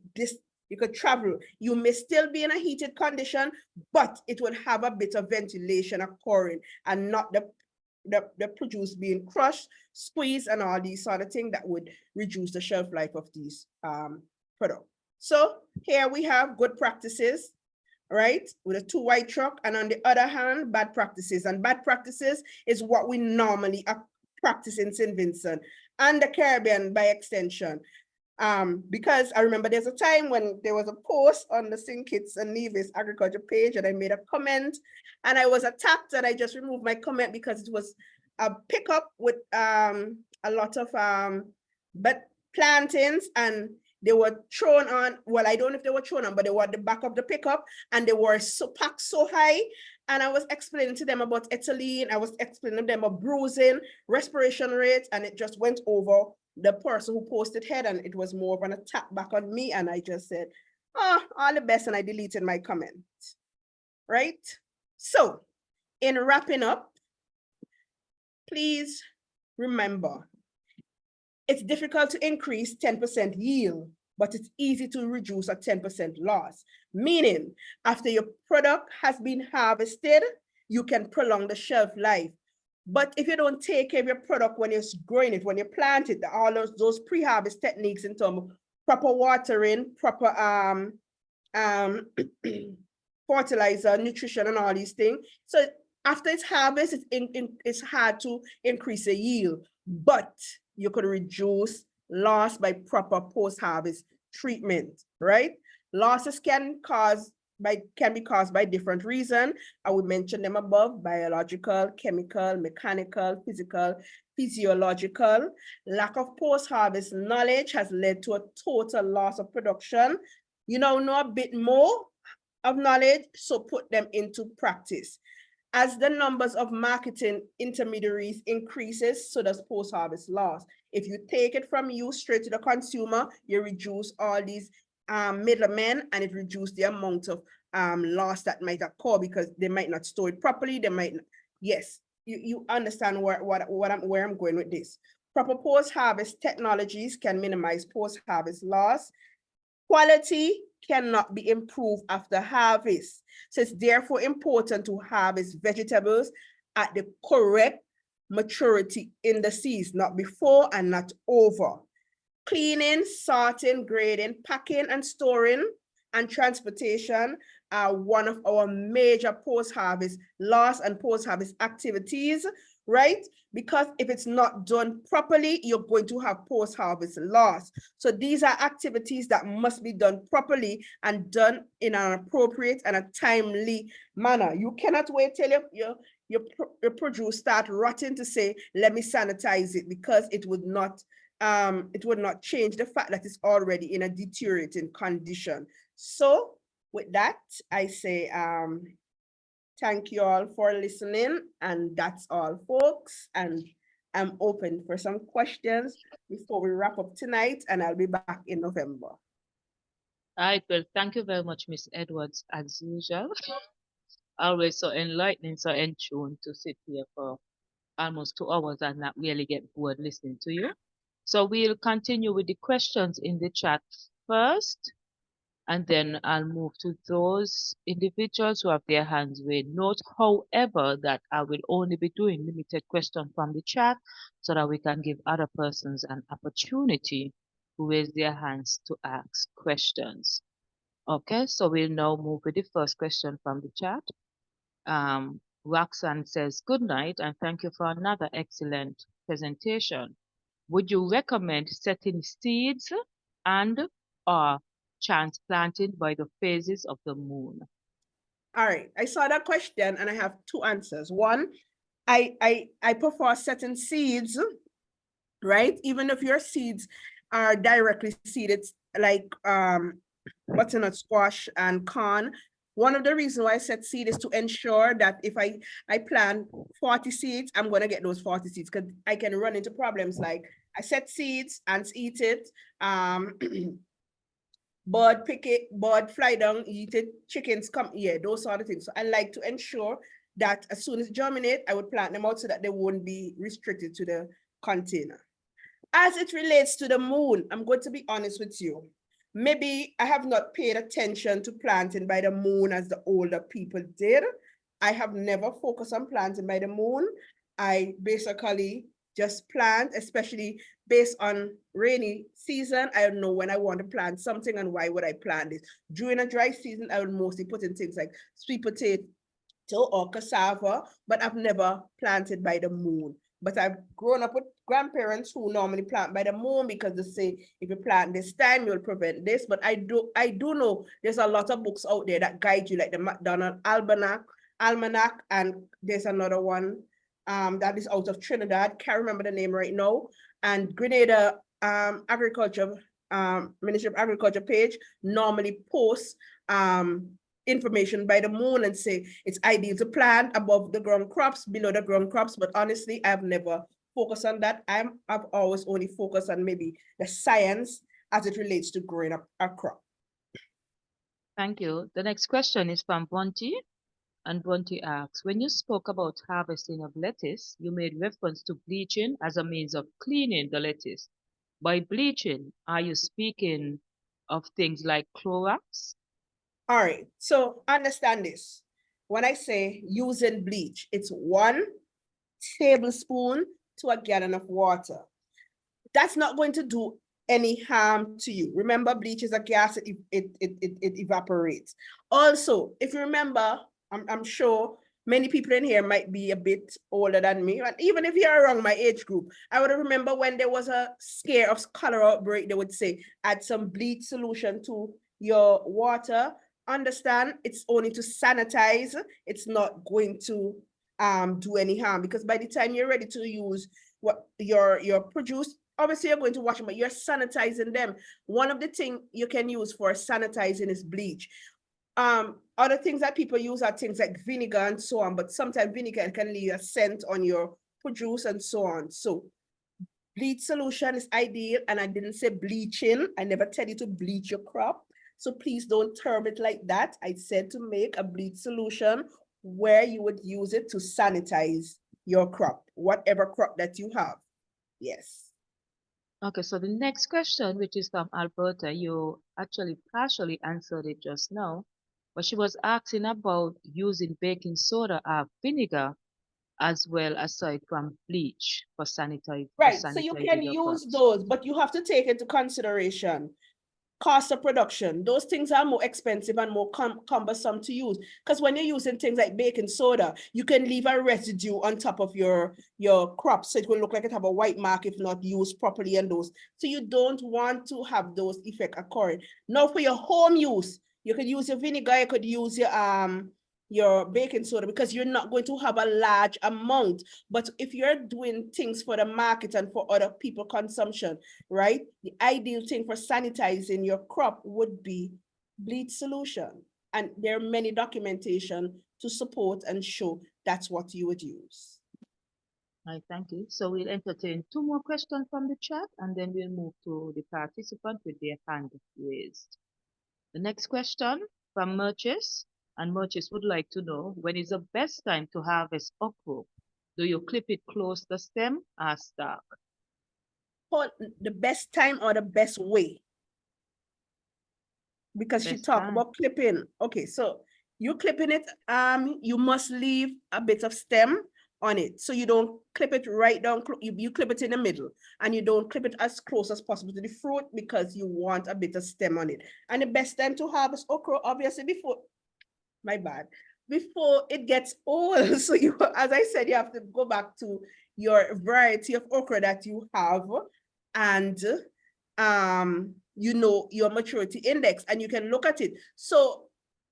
Speaker 2: travel. You may still be in a heated condition, but it would have a bit of ventilation occurring and not the produce being crushed, squeezed, and all these sort of things that would reduce the shelf life of these products. So here we have good practices, right? With a 2-wide truck, and on the other hand, bad practices. And bad practices is what we normally practice in St. Vincent and the Caribbean by extension. Because I remember there's a time when there was a post on the St. Kitts and Nevis agriculture page, and I made a comment and I was attacked, and I just removed my comment because it was a pickup with a lot of plantains, and they were thrown on, well, I don't know if they were thrown on, but they were at the back of the pickup, and they were so packed so high. And I was explaining to them about ethylene, I was explaining to them about bruising, respiration rates, and it just went over the person who posted head, and it was more of an attack back on me. And I just said, oh, all the best, and I deleted my comment, right? So in wrapping up, please remember, it's difficult to increase 10% yield, but it's easy to reduce a 10% loss. Meaning, after your product has been harvested, you can prolong the shelf life. But if you don't take care of your product when you're growing it, when you plant it, all those pre-harvest techniques in terms of proper watering, proper fertilizer, nutrition, and all these things. So after its harvest, it's hard to increase the yield, but you could reduce loss by proper post-harvest treatment, right? Losses can be caused by different reasons. I will mention them above: biological, chemical, mechanical, physical, physiological. Lack of post-harvest knowledge has led to a total loss of production. You now know a bit more of knowledge, so put them into practice. As the numbers of marketing intermediaries increases, so does post-harvest loss. If you take it from you straight to the consumer, you reduce all these middlemen, and it reduces the amount of loss that might occur because they might not store it properly. They might not. Yes, you understand where I'm going with this. Proper post-harvest technologies can minimize post-harvest loss. Quality cannot be improved after harvest. So it's therefore important to harvest vegetables at the correct maturity indices, not before and not over. Cleaning, sorting, grading, packing, and storing, and transportation are one of our major post-harvest loss and post-harvest activities, right? Because if it's not done properly, you're going to have post-harvest loss. So these are activities that must be done properly and done in an appropriate and a timely manner. You cannot wait till your produce start rotting to say, let me sanitize it, because it would not change the fact that it's already in a deteriorating condition. So with that, I say thank you all for listening, and that's all, folks. And I'm open for some questions before we wrap up tonight, and I'll be back in November.
Speaker 1: All right, well, thank you very much, Miss Edwards, as usual. Always so enlightening, so in tune to sit here for almost 2 hours and not really get bored listening to you. So we'll continue with the questions in the chat first, and then I'll move to those individuals who have their hands raised. Note, however, that I will only be doing limited questions from the chat so that we can give other persons an opportunity to raise their hands to ask questions. Okay, so we'll now move with the first question from the chat. Roxanne says, good night and thank you for another excellent presentation. Would you recommend setting seeds and or chance planting by the phases of the moon?
Speaker 2: All right, I saw that question and I have two answers. One, I prefer setting seeds, right? Even if your seeds are directly seeded, like butternut squash and corn. One of the reasons why I set seed is to ensure that if I plant 40 seeds, I'm going to get those 40 seeds, because I can run into problems like I set seeds, ants eat it, bird pick it, bird fly down, eat it, chickens come, yeah, those sort of things. So I like to ensure that as soon as germinate, I would plant them out so that they won't be restricted to the container. As it relates to the moon, I'm going to be honest with you. Maybe I have not paid attention to planting by the moon as the older people did. I have never focused on planting by the moon. I basically just plant, especially based on rainy season. I don't know when I want to plant something and why would I plant this. During a dry season, I would mostly put in things like sweet potato or cassava, but I've never planted by the moon. But I've grown up with grandparents who normally plant by the moon because they say if you plant this time, you'll prevent this. But I do know there's a lot of books out there that guide you, like the McDonald Almanac, and there's another one that is out of Trinidad. Can't remember the name right now. And Grenada Agriculture Ministry of Agriculture page normally posts information by the moon and say it's ideal to plant above the ground crops, below the ground crops. But honestly, I've never focused on that. I've always only focused on maybe the science as it relates to growing up a crop.
Speaker 1: Thank you. The next question is from Bunty. And Bunty asks, when you spoke about harvesting of lettuce, you made reference to bleaching as a means of cleaning the lettuce. By bleaching, are you speaking of things like Clorox?
Speaker 2: All right, so understand this. When I say using bleach, it's 1 tablespoon to a gallon of water. That's not going to do any harm to you. Remember, bleach is a gas, it evaporates. Also, if you remember, I'm sure many people in here might be a bit older than me. And even if you're around my age group, I would remember when there was a scare of cholera outbreak, they would say, add some bleach solution to your water. Understand, it's only to sanitize. It's not going to do any harm, because by the time you're ready to use what your produce, obviously you're going to wash them, but you're sanitizing them. One of the things you can use for sanitizing is bleach. Other things that people use are things like vinegar and so on, but sometimes vinegar can leave a scent on your produce and so on. So bleach solution is ideal, and I didn't say bleaching. I never tell you to bleach your crop. So please don't term it like that. I said to make a bleach solution where you would use it to sanitize your crop, whatever crop that you have. Yes.
Speaker 1: Okay, so the next question, which is from Alberta, you actually partially answered it just now, but she was asking about using baking soda or vinegar as well aside from bleach for sanitize.
Speaker 2: Right, so you can use those, but you have to take into consideration cost of production. Those things are more expensive and more cumbersome to use, because when you're using things like baking soda, you can leave a residue on top of your crop, so it will look like it have a white mark if not used properly, and those. So you don't want to have those effects occurring. Now for your home use, you could use your vinegar, you could use your baking soda, because you're not going to have a large amount. But if you're doing things for the market and for other people consumption, right, the ideal thing for sanitizing your crop would be bleach solution, and there are many documentation to support and show that's what you would use.
Speaker 1: All right, thank you. So we'll entertain 2 more questions from the chat, and then we'll move to the participant with their hand raised. The next question from Merchis, and Merchis would like to know, when is the best time to harvest okra? Do you clip it close to the stem or stalk?
Speaker 2: The best time or the best way? Because she talked about clipping. Okay, so you clipping it, you must leave a bit of stem on it. So you don't clip it right down, you clip it in the middle, and you don't clip it as close as possible to the fruit, because you want a bit of stem on it. And the best time to harvest okra, obviously before it gets old. So you, as I said, you have to go back to your variety of okra that you have, and you know your maturity index, and you can look at it. So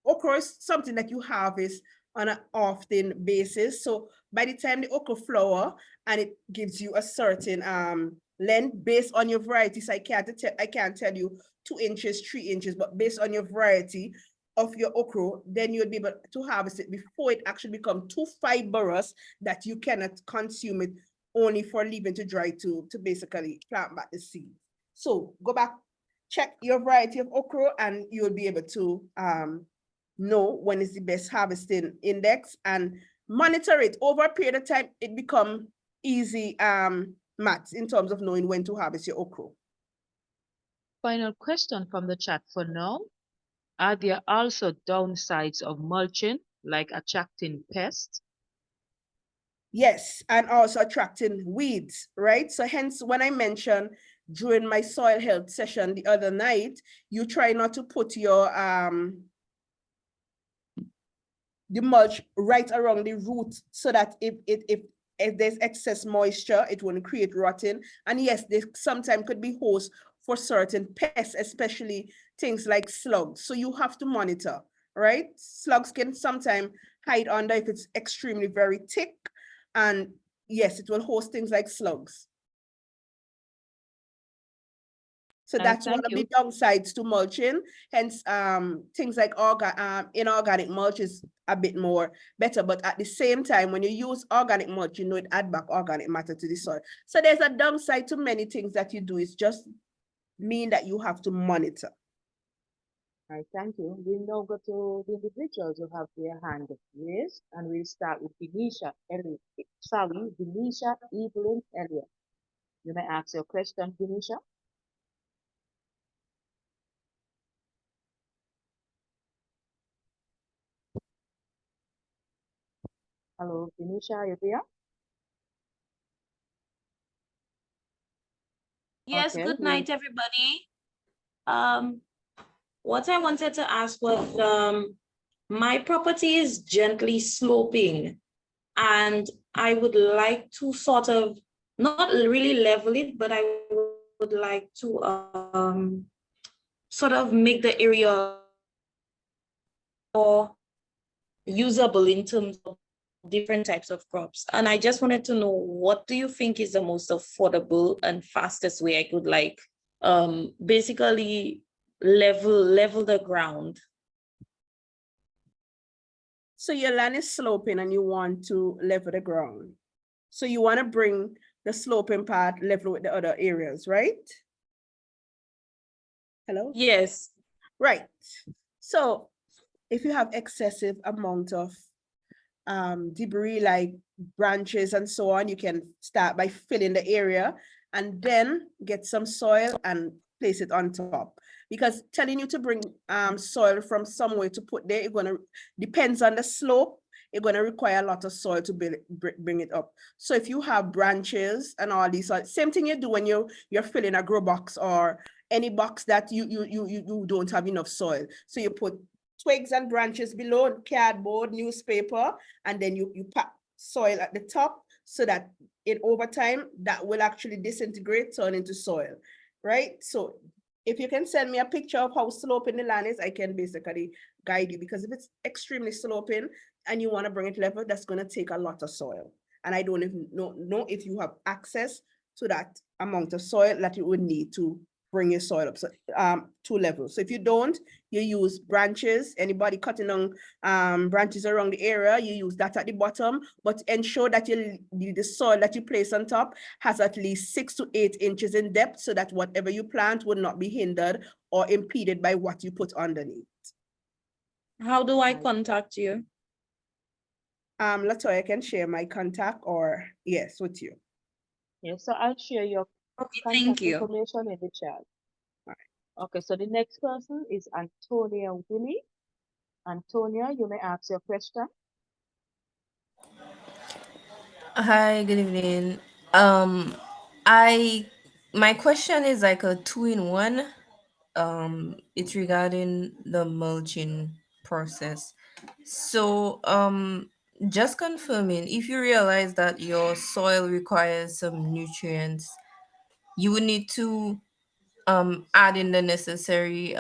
Speaker 2: okra is something that you harvest on an often basis. So by the time the okra flower, and it gives you a certain length based on your variety. So I can't tell you 2 inches, 3 inches, but based on your variety of your okra, then you'll be able to harvest it before it actually becomes too fibrous that you cannot consume it, only for leaving to dry to basically plant back the seed. So go back, check your variety of okra, and you'll be able to know when is the best harvesting index, and monitor it over a period of time. It become easy maths in terms of knowing when to harvest your okra.
Speaker 1: Final question from the chat for now. Are there also downsides of mulching, like attracting pests?
Speaker 2: Yes, and also attracting weeds, right? So hence, when I mentioned during my soil health session the other night, you try not to put your the mulch right around the root, so that if there's excess moisture, it won't create rotting. And yes, they sometimes could be host for certain pests, especially things like slugs. So you have to monitor, right? Slugs can sometimes hide under if it's extremely very thick, and yes, it will host things like slugs. So that's one of the downsides to mulching. Hence, things like inorganic mulch is a bit more better. But at the same time, when you use organic mulch, you know it adds back organic matter to the soil. So there's a downside to many things that you do. It's just mean that you have to monitor.
Speaker 1: All right, thank you. We now go to the individuals who have their hand raised, and we'll start with Venetia Evelyn Elliott. You may ask your question, Venetia. Hello, Venetia, are you there?
Speaker 5: Yes, good night, everybody. What I wanted to ask was, my property is gently sloping, and I would like to sort of not really level it, but I would like to sort of make the area more usable in terms of different types of crops. And I just wanted to know, what do you think is the most affordable and fastest way I could like basically level the ground?
Speaker 2: So your land is sloping and you want to level the ground. So you want to bring the sloping part level with the other areas, right? Hello?
Speaker 5: Yes.
Speaker 2: Right. So if you have excessive amount of debris like branches and so on, you can start by filling the area and then get some soil and place it on top. Because telling you to bring soil from somewhere to put there, depends on the slope. It's going to require a lot of soil to bring it up. So if you have branches and all these, same thing you do when you're filling a grow box or any box that you don't have enough soil. So you put twigs and branches below, cardboard, newspaper, and then you pack soil at the top so that over time that will actually disintegrate, turn into soil, right? So if you can send me a picture of how sloping the land is, I can basically guide you, because if it's extremely sloping and you want to bring it level, that's going to take a lot of soil. And I don't even know if you have access to that amount of soil that you would need to bring your soil up to level. So if you don't, you use branches. Anybody cutting on branches around the area, you use that at the bottom, but ensure that the soil that you place on top has at least 6 to 8 inches in depth, so that whatever you plant would not be hindered or impeded by what you put underneath.
Speaker 5: How do I contact you?
Speaker 2: Latoya can share my contact, or yes, with you.
Speaker 1: Yes, so I'll share your
Speaker 5: Okay,
Speaker 1: contact
Speaker 5: thank you.
Speaker 1: information in the chat.
Speaker 2: All right.
Speaker 1: Okay, so the next person is Antonia Willie. Antonia, you may ask your question.
Speaker 6: Hi, good evening. My question is like a two-in-one. It's regarding the mulching process. So, just confirming, if you realize that your soil requires some nutrients, you would need to add in the necessary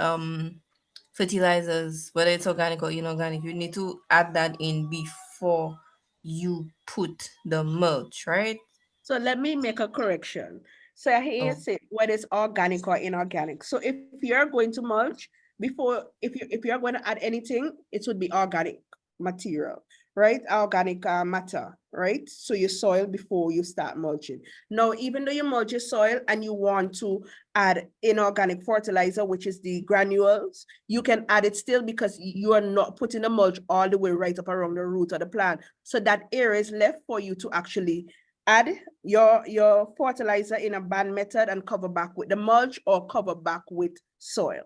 Speaker 6: fertilizers, whether it's organic or inorganic. You need to add that in before you put the mulch, right?
Speaker 2: So let me make a correction. So I hear you
Speaker 6: Oh,
Speaker 2: say whether it's organic or inorganic. So if you're going to mulch, if you're going to add anything, it would be organic material, right? Organic matter, right? So your soil before you start mulching. Now, even though you mulch your soil and you want to add inorganic fertilizer, which is the granules, you can add it still, because you are not putting the mulch all the way right up around the root of the plant. So that area is left for you to actually add your fertilizer in a band method and cover back with the mulch or cover back with soil.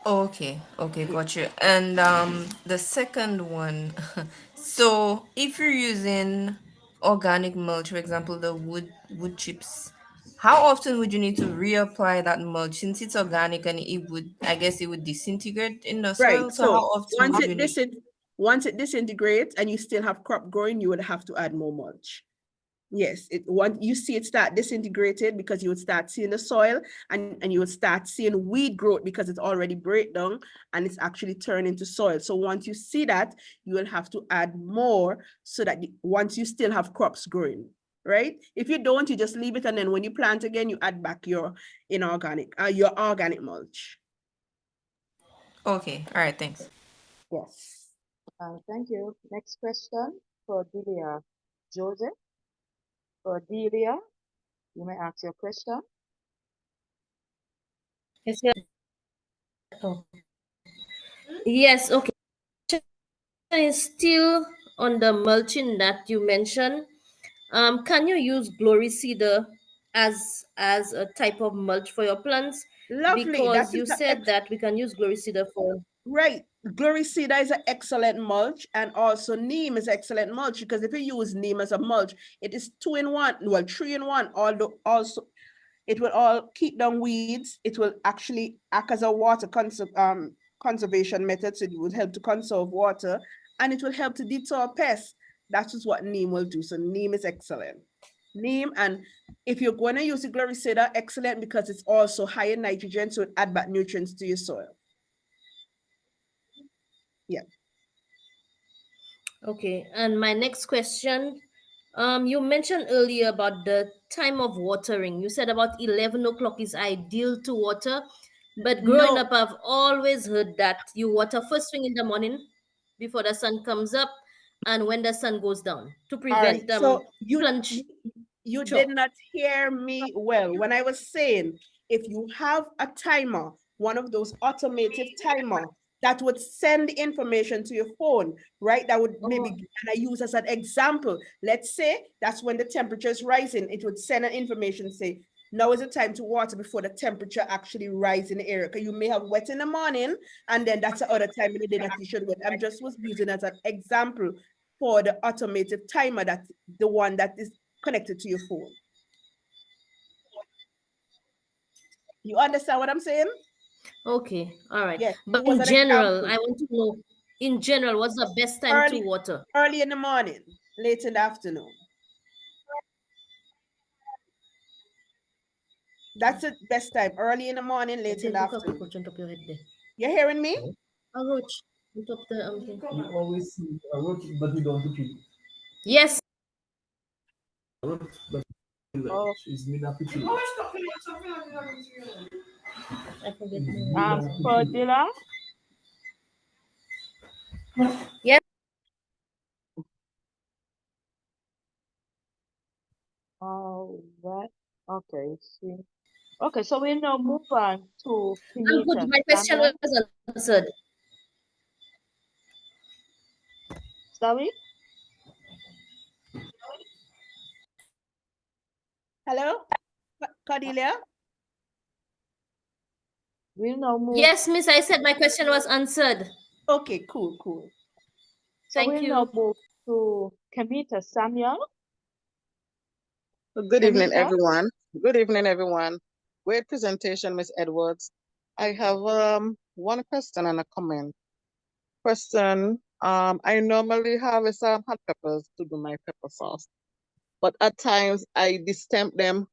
Speaker 6: okay, got you. And the second one, so if you're using organic mulch, for example, the wood chips, how often would you need to reapply that mulch, since it's organic and I guess it would disintegrate in the
Speaker 2: Right.
Speaker 6: soil? So
Speaker 2: So
Speaker 6: how often would you need?
Speaker 2: once it disintegrates and you still have crop growing, you would have to add more mulch. Yes, once you see it start disintegrated, because you would start seeing the soil and you would start seeing weed growth, because it's already breakdown and it's actually turned into soil. So once you see that, you will have to add more, so that once you still have crops growing, right? If you don't, you just leave it, and then when you plant again, you add back your organic mulch.
Speaker 6: Okay, all right, thanks.
Speaker 2: Yes.
Speaker 1: Thank you. Next question for Delia Joseph. For Delia, you may ask your question.
Speaker 7: Yes, yeah. Oh. Yes, okay. Is still on the mulching that you mentioned. Can you use glory cedar as a type of mulch for your plants?
Speaker 2: Lovely.
Speaker 7: Because you said that we can use glory cedar for.
Speaker 2: Right. Glory cedar is an excellent mulch, and also neem is excellent mulch, because if you use neem as a mulch, it is 2-in-1, well, 3-in-1, although also it will all keep down weeds. It will actually act as a water conservation methods. It would help to conserve water, and it will help to deter pests. That is what neem will do. So neem is excellent. Neem, and if you're going to use the gluricida, excellent, because it's also high in nitrogen, so it add back nutrients to your soil. Yeah.
Speaker 7: Okay, and my next question, you mentioned earlier about the time of watering. You said about 11 o'clock is ideal to water, but growing
Speaker 2: No.
Speaker 7: up, I've always heard that you water first thing in the morning before the sun comes up and when the sun goes down to
Speaker 2: All right.
Speaker 7: prevent
Speaker 2: So
Speaker 7: plunge.
Speaker 2: you
Speaker 7: Sure.
Speaker 2: did not hear me well when I was saying if you have a timer, one of those automated timer that would send information to your phone, right? That would maybe, and I use as an example, let's say that's when the temperature is rising, it would send an information, say, now is the time to water before the temperature actually rise in the area. Because you may have wet in the morning, and then that's the other time in the day that you should wet. I'm just was using as an example for the automated timer, that the one that is connected to your phone. You understand what I'm saying?
Speaker 7: Okay, all right.
Speaker 2: Yes.
Speaker 7: But
Speaker 2: It was
Speaker 7: in
Speaker 2: an
Speaker 7: general,
Speaker 2: example.
Speaker 7: I want to know, in general, what's the best time to water?
Speaker 2: Early in the morning, late in the afternoon. That's the best time. Early in the morning, late in the afternoon. You hearing me?
Speaker 7: A roach on top the thing.
Speaker 3: You always see a roach, but you don't repeat.
Speaker 7: Yes.
Speaker 3: Roach, but
Speaker 1: Oh,
Speaker 3: she's mean happy to
Speaker 7: I forget.
Speaker 1: Cordilla?
Speaker 7: Yes.
Speaker 1: Oh, right. Okay, see. Okay, so we now move on to
Speaker 7: I'm good.
Speaker 1: Kenita.
Speaker 7: My question
Speaker 1: Samuel,
Speaker 7: was answered.
Speaker 1: sorry?
Speaker 2: Hello? Cordelia?
Speaker 1: We'll now move.
Speaker 7: Yes, Miss, I said my question was answered.
Speaker 2: Okay, cool, cool.
Speaker 1: So
Speaker 7: Thank
Speaker 1: we'll now
Speaker 7: you.
Speaker 1: move to Kenita. Samuel.
Speaker 8: Good evening,
Speaker 1: Kenita?
Speaker 8: everyone. Good evening, everyone. Great presentation, Ms. Edwards. I have one question and a comment. Question, I normally harvest some hot peppers to do my pepper sauce, but at times I distemp them,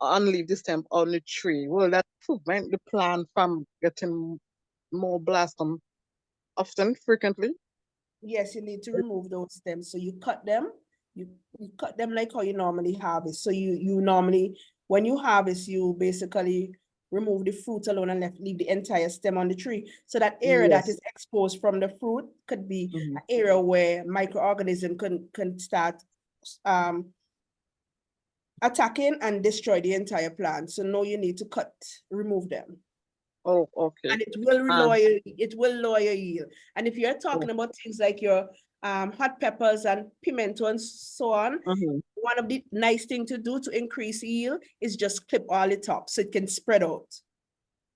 Speaker 8: leave the stem on the tree. Will that prevent the plant from getting more blossom often, frequently?
Speaker 2: Yes, you need to remove those stems. So you cut them, you cut them like how you normally harvest. So you normally, when you harvest, you basically remove the fruit alone and leave the entire stem on the tree. So that area that
Speaker 8: Yes.
Speaker 2: is exposed from the fruit could be
Speaker 8: Mhm.
Speaker 2: an area where microorganism can start attacking and destroy the entire plant. So no, you need to remove them.
Speaker 8: Oh, okay.
Speaker 2: And it will lower your yield. And if you're talking about things like your hot peppers and pimento and so on, one of the nice things to do to increase yield is just clip all the top so it can spread out.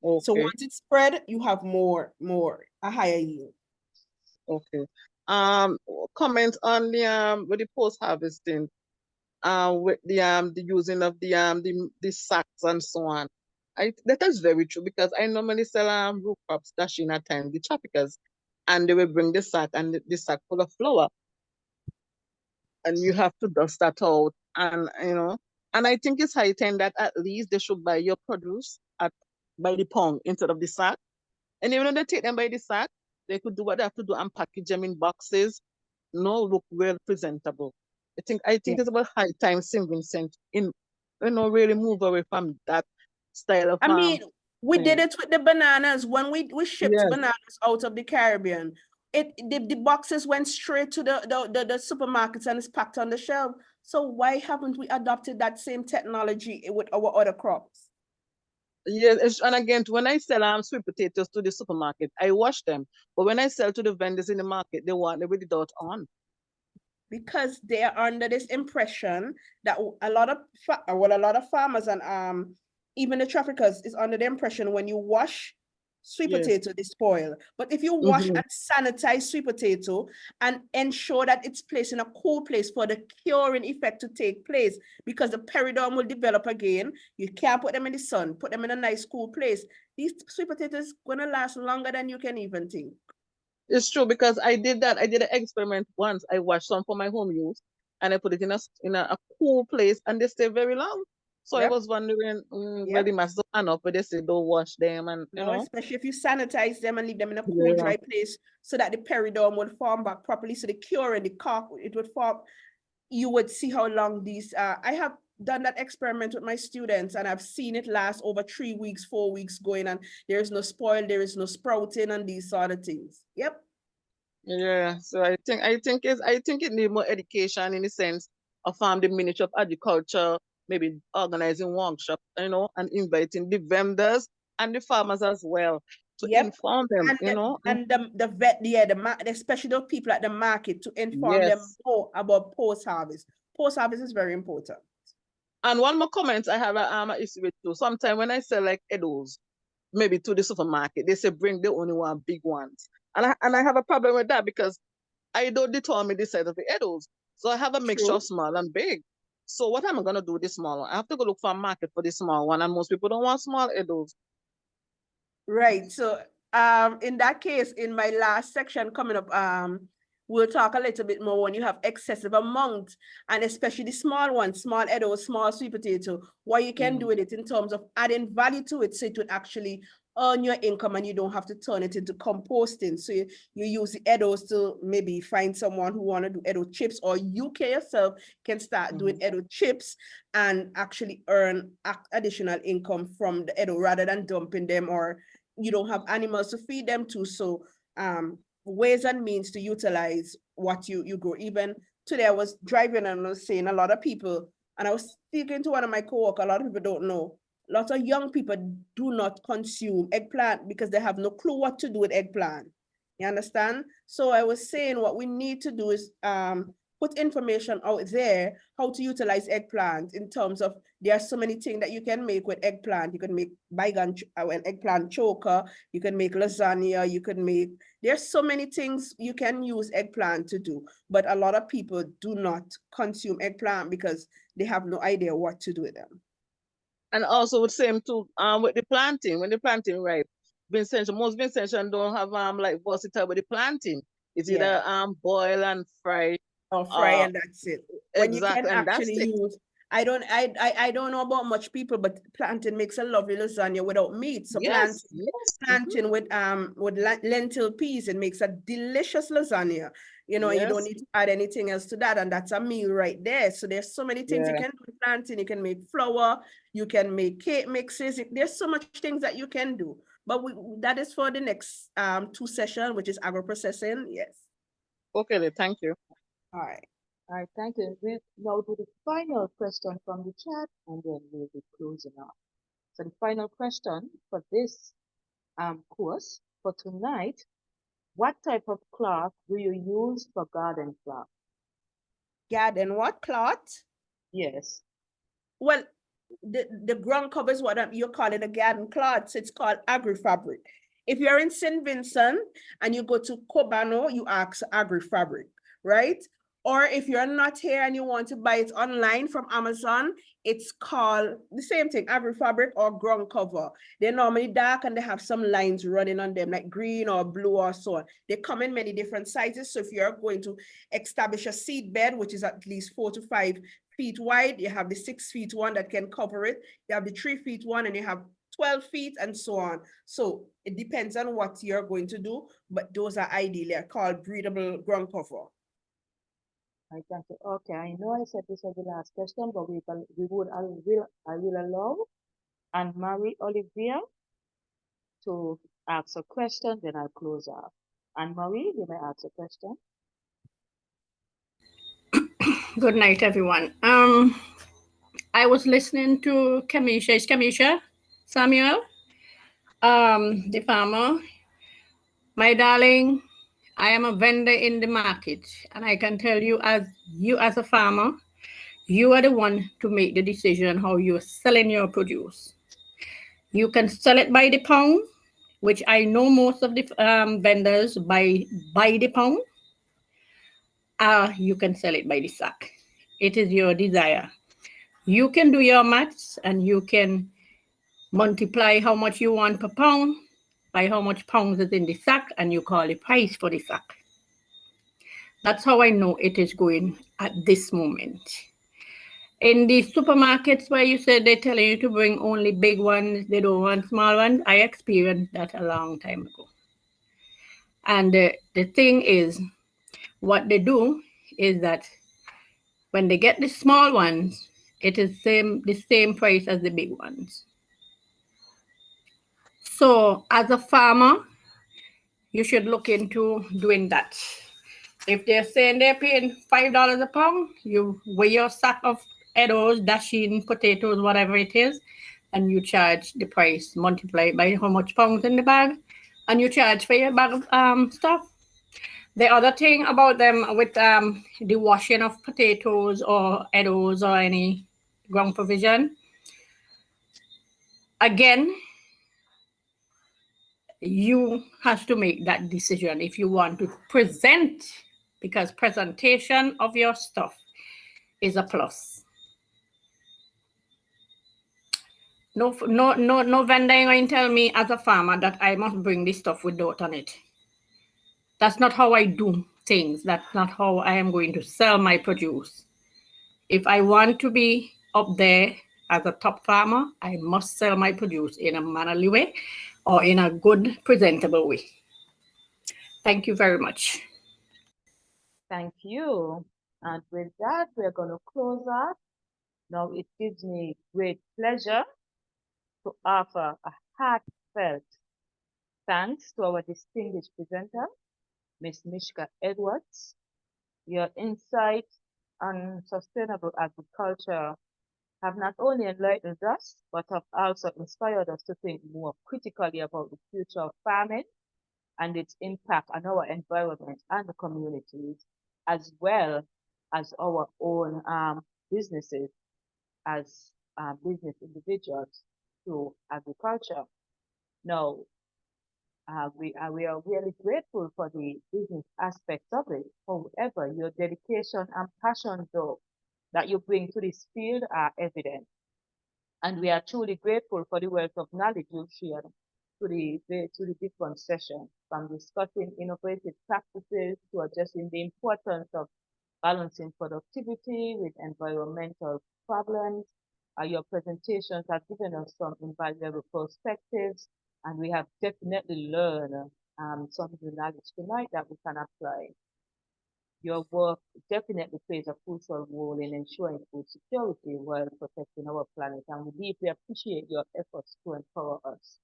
Speaker 8: Okay.
Speaker 2: So once it's spread, you have a higher yield.
Speaker 8: Okay. Comment on the with the post harvesting, with the using of the sacks and so on. That is very true, because I normally sell root crops dashing at times, the traffickers, and they will bring the sack, and the sack full of flour, and you have to dust that out, and and I think it's high time that at least they should buy your produce by the pound instead of the sack. And even though they take them by the sack, they could do what they have to do and package them in boxes. No, look well presentable. I think it's about high time St. Vincent really move away from that style of
Speaker 2: I mean, we did
Speaker 8: thing.
Speaker 2: it with the bananas when we shipped
Speaker 8: Yes.
Speaker 2: bananas out of the Caribbean. The boxes went straight to the supermarkets and it's packed on the shelf. So why haven't we adopted that same technology with our other crops?
Speaker 8: Yes, and again, when I sell sweet potatoes to the supermarket, I wash them. But when I sell to the vendors in the market, they want them with the dot on.
Speaker 2: Because they are under this impression that a lot of farmers and even the traffickers is under the impression when you wash sweet
Speaker 8: Yes.
Speaker 2: potato, they spoil. But if you wash
Speaker 8: Mhm.
Speaker 2: and sanitize sweet potato and ensure that it's placed in a cool place for the curing effect to take place, because the peridome will develop again, you can't put them in the sun, put them in a nice cool place. These sweet potatoes gonna last longer than you can even think.
Speaker 8: It's true because I did that. I did an experiment once. I washed some for my home use and I put it in a cool place and they stay very long. So I
Speaker 2: Yep.
Speaker 8: was wondering, well,
Speaker 2: Yep.
Speaker 8: they must have enough, but they say don't wash them and
Speaker 2: No, especially if you sanitize them and leave them in a cool,
Speaker 8: Yeah.
Speaker 2: dry place so that the peridome would form back properly. So the cure and the cork, it would form. You would see how long these. I have done that experiment with my students, and I've seen it last over 3 weeks, 4 weeks going, and there is no spoil, there is no sprouting, and these sort of things. Yep.
Speaker 8: Yeah, so I think it need more education in the sense of the Ministry of Agriculture, maybe organizing workshop, and inviting the vendors and the farmers as well to
Speaker 2: Yep.
Speaker 8: inform them,
Speaker 2: And the vet, yeah, especially those people at the market to inform them
Speaker 8: Yes.
Speaker 2: more about post harvest. Post harvest is very important.
Speaker 8: And one more comment I have a issue with too. Sometimes when I sell like edibles, maybe to the supermarket, they say bring the only one big ones. And I have a problem with that because I don't determine the size of the edibles. So I have a mixture
Speaker 2: True.
Speaker 8: of small and big. So what am I gonna do with the small one? I have to go look for a market for the small one, and most people don't want small edibles.
Speaker 2: Right. So in that case, in my last section coming up, we'll talk a little bit more when you have excessive amount, and especially the small ones, small edo, small sweet potato, what you can do with it in terms of adding value to it so it would actually earn your income and you don't have to turn it into composting. So you use the edos to maybe find someone who want to do edo chips, or you yourself can start doing edo chips and actually earn additional income from the edo rather than dumping them, or you don't have animals to feed them to. So ways and means to utilize what you grow. Even today I was driving and I was saying a lot of people, and I was speaking to one of my coworkers, a lot of people don't know, a lot of young people do not consume eggplant because they have no clue what to do with eggplant. You understand? So I was saying what we need to do is put information out there how to utilize eggplant in terms of there are so many things that you can make with eggplant. You can make an eggplant choker, you can make lasagna, you can make, there's so many things you can use eggplant to do, but a lot of people do not consume eggplant because they have no idea what to do with them.
Speaker 8: And also with same too, with the planting, when the planting ripe, most Vincentian don't have like versatile with the planting. It's either boil and fry.
Speaker 2: Or fry and that's it. When you can
Speaker 8: Exactly, and that's
Speaker 2: actually
Speaker 8: it.
Speaker 2: use, I don't know about much people, but plantain makes a lovely lasagna without meat. So
Speaker 8: Yes,
Speaker 2: plantain with lentil peas, it makes a delicious lasagna. You know, and you don't
Speaker 8: Yes.
Speaker 2: need to add anything else to that, and that's a meal right there. So there's so many things you
Speaker 8: Yeah.
Speaker 2: can do with plantain. You can make flour, you can make cake mixes. There's so much things that you can do. But that is for the next 2 sessions, which is agro-processing. Yes.
Speaker 8: Okay, then, thank you.
Speaker 2: All right.
Speaker 9: All right, thank you. We'll now do the final question from the chat and then we'll be closing up. So the final question for this course for tonight, what type of cloth do you use for garden cloth?
Speaker 2: Garden what cloth?
Speaker 9: Yes.
Speaker 2: Well, the ground cover is what you're calling a garden cloth. So it's called agri-fabric. If you're in St. Vincent and you go to Cobano, you ask agri-fabric, right? Or if you're not here and you want to buy it online from Amazon, it's called the same thing, agri-fabric or ground cover. They're normally dark and they have some lines running on them like green or blue or so on. They come in many different sizes. So if you're going to establish a seed bed, which is at least 4 to 5 feet wide, you have the 6 feet one that can cover it. You have the 3 feet one and you have 12 feet and so on. So it depends on what you're going to do, but those are ideally called breathable ground cover.
Speaker 9: I thank you. Okay, I know I said this was the last question, but I will allow Anne-Marie Olivia to ask a question, then I'll close up. Anne-Marie, you may ask a question.
Speaker 10: Good night, everyone. I was listening to Kamisha. Is Kamisha Samuel? The farmer. My darling, I am a vendor in the market, and I can tell you as a farmer, you are the one to make the decision how you're selling your produce. You can sell it by the pound, which I know most of the vendors buy by the pound, you can sell it by the sack. It is your desire. You can do your maths and you can multiply how much you want per pound by how much pounds is in the sack, and you call the price for the sack. That's how I know it is going at this moment. In the supermarkets where you said they're telling you to bring only big ones, they don't want small ones, I experienced that a long time ago. And the thing is, what they do is that when they get the small ones, it is the same price as the big ones. So as a farmer, you should look into doing that. If they're saying they're paying $5 a pound, you weigh your sack of Edos, dasheen, potatoes, whatever it is, and you charge the price multiplied by how much pounds in the bag, and you charge for your bag of stuff. The other thing about them with the washing of potatoes or Edos or any ground provision, again, you have to make that decision if you want to present, because presentation of your stuff is a plus. No vendor going to tell me as a farmer that I must bring this stuff with dirt on it. That's not how I do things. That's not how I am going to sell my produce. If I want to be up there as a top farmer, I must sell my produce in a mannerly way or in a good, presentable way. Thank you very much.
Speaker 9: Thank you. And with that, we're going to close up. Now, it gives me great pleasure to offer a heartfelt thanks to our distinguished presenter, Ms. Mishka Edwards. Your insight on sustainable agriculture have not only enlightened us, but have also inspired us to think more critically about the future of farming and its impact on our environment and the communities, as well as our own businesses as business individuals through agriculture. Now, we are really grateful for the business aspects of it. However, your dedication and passion, though, that you bring to this field are evident. And we are truly grateful for the wealth of knowledge you've shared to the different sessions, from discussing innovative practices to addressing the importance of balancing productivity with environmental problems. Your presentations have given us some invaluable perspectives, and we have definitely learned some of the knowledge tonight that we can apply. Your work definitely plays a crucial role in ensuring food security while protecting our planet, and we deeply appreciate your efforts to empower us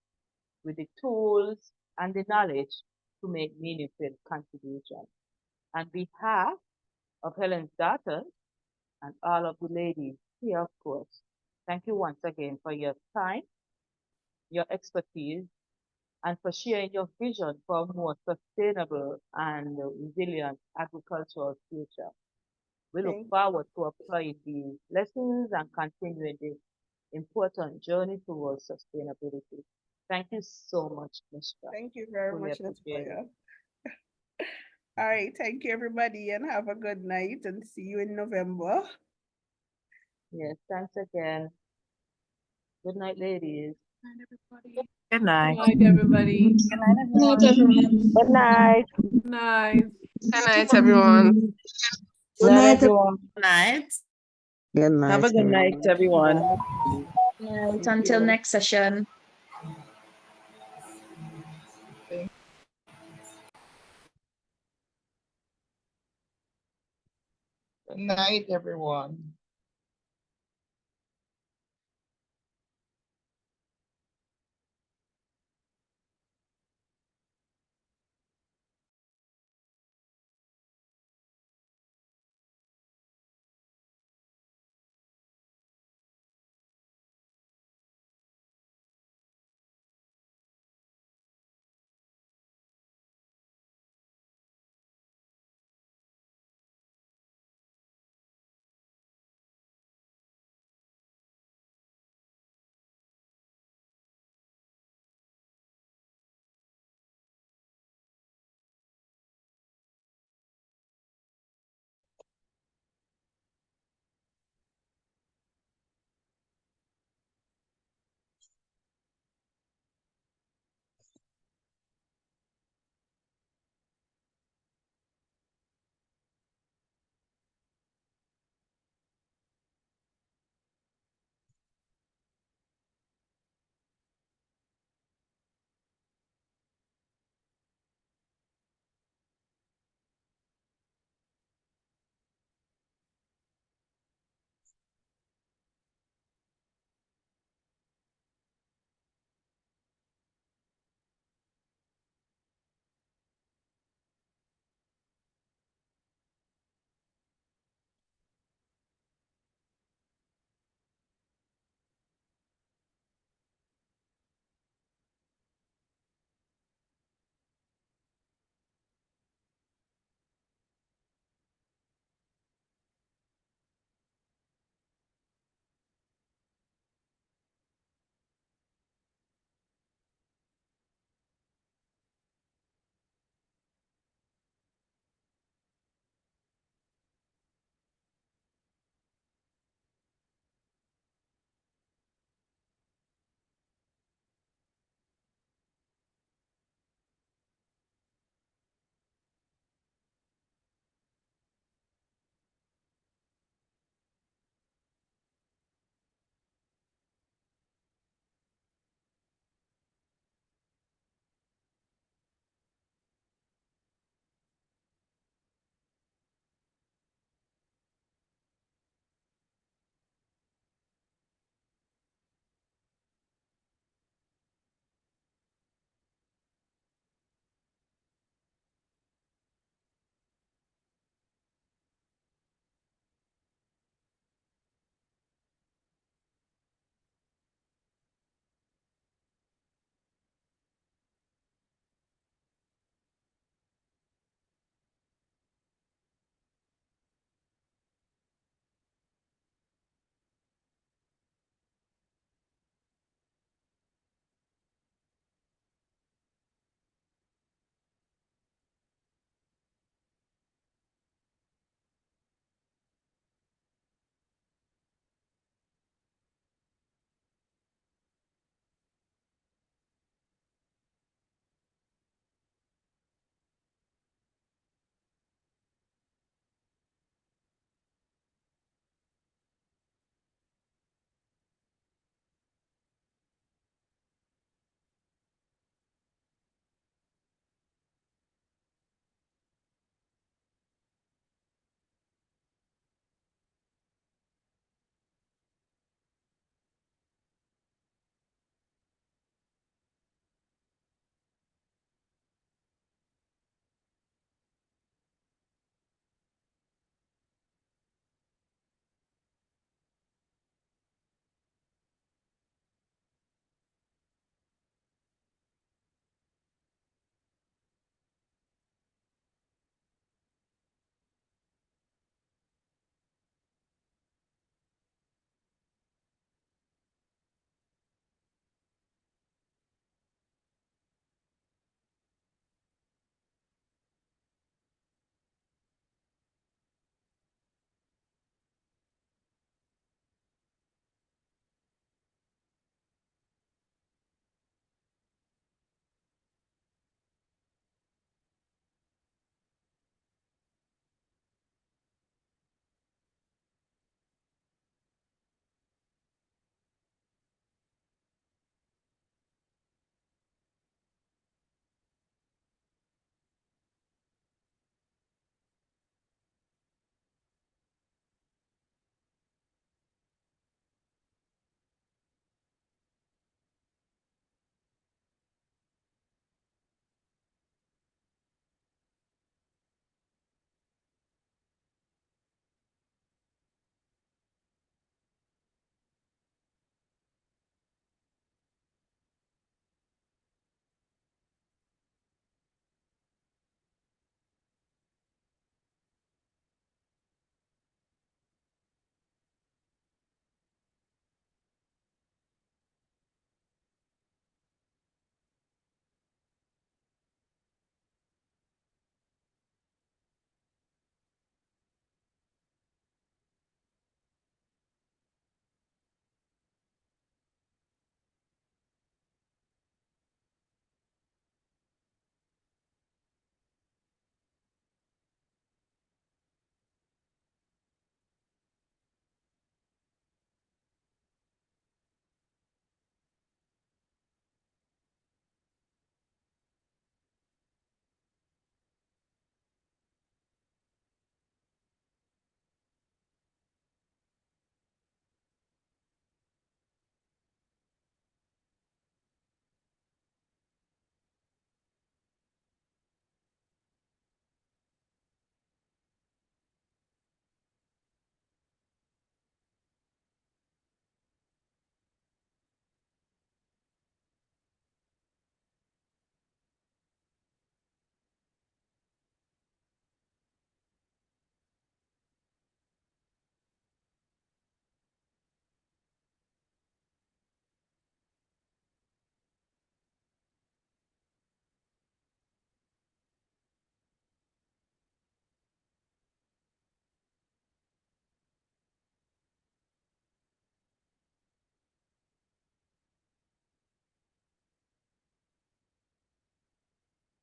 Speaker 9: with the tools and the knowledge to make meaningful contributions. On behalf of Helen's daughters and all of the ladies here, of course, thank you once again for your time, your expertise, and for sharing your vision for a more sustainable and resilient agricultural future. We look forward to applying these lessons and continuing this important journey towards sustainability. Thank you so much, Mishka.
Speaker 2: Thank you very
Speaker 9: Truly
Speaker 2: much,
Speaker 9: appreciate
Speaker 2: Latoya. All right, thank you everybody, and have a good night, and see you in November.
Speaker 9: Yes, thanks again. Good night, ladies.
Speaker 11: Good night.
Speaker 12: Good night, everybody.
Speaker 5: Good night, everyone.
Speaker 1: Good night.
Speaker 12: Good night.
Speaker 11: Good night, everyone.
Speaker 1: Good night, everyone.
Speaker 6: Good night.
Speaker 8: Good night.
Speaker 1: Have a good night, everyone.
Speaker 5: Right, until next session.
Speaker 8: Good night, everyone.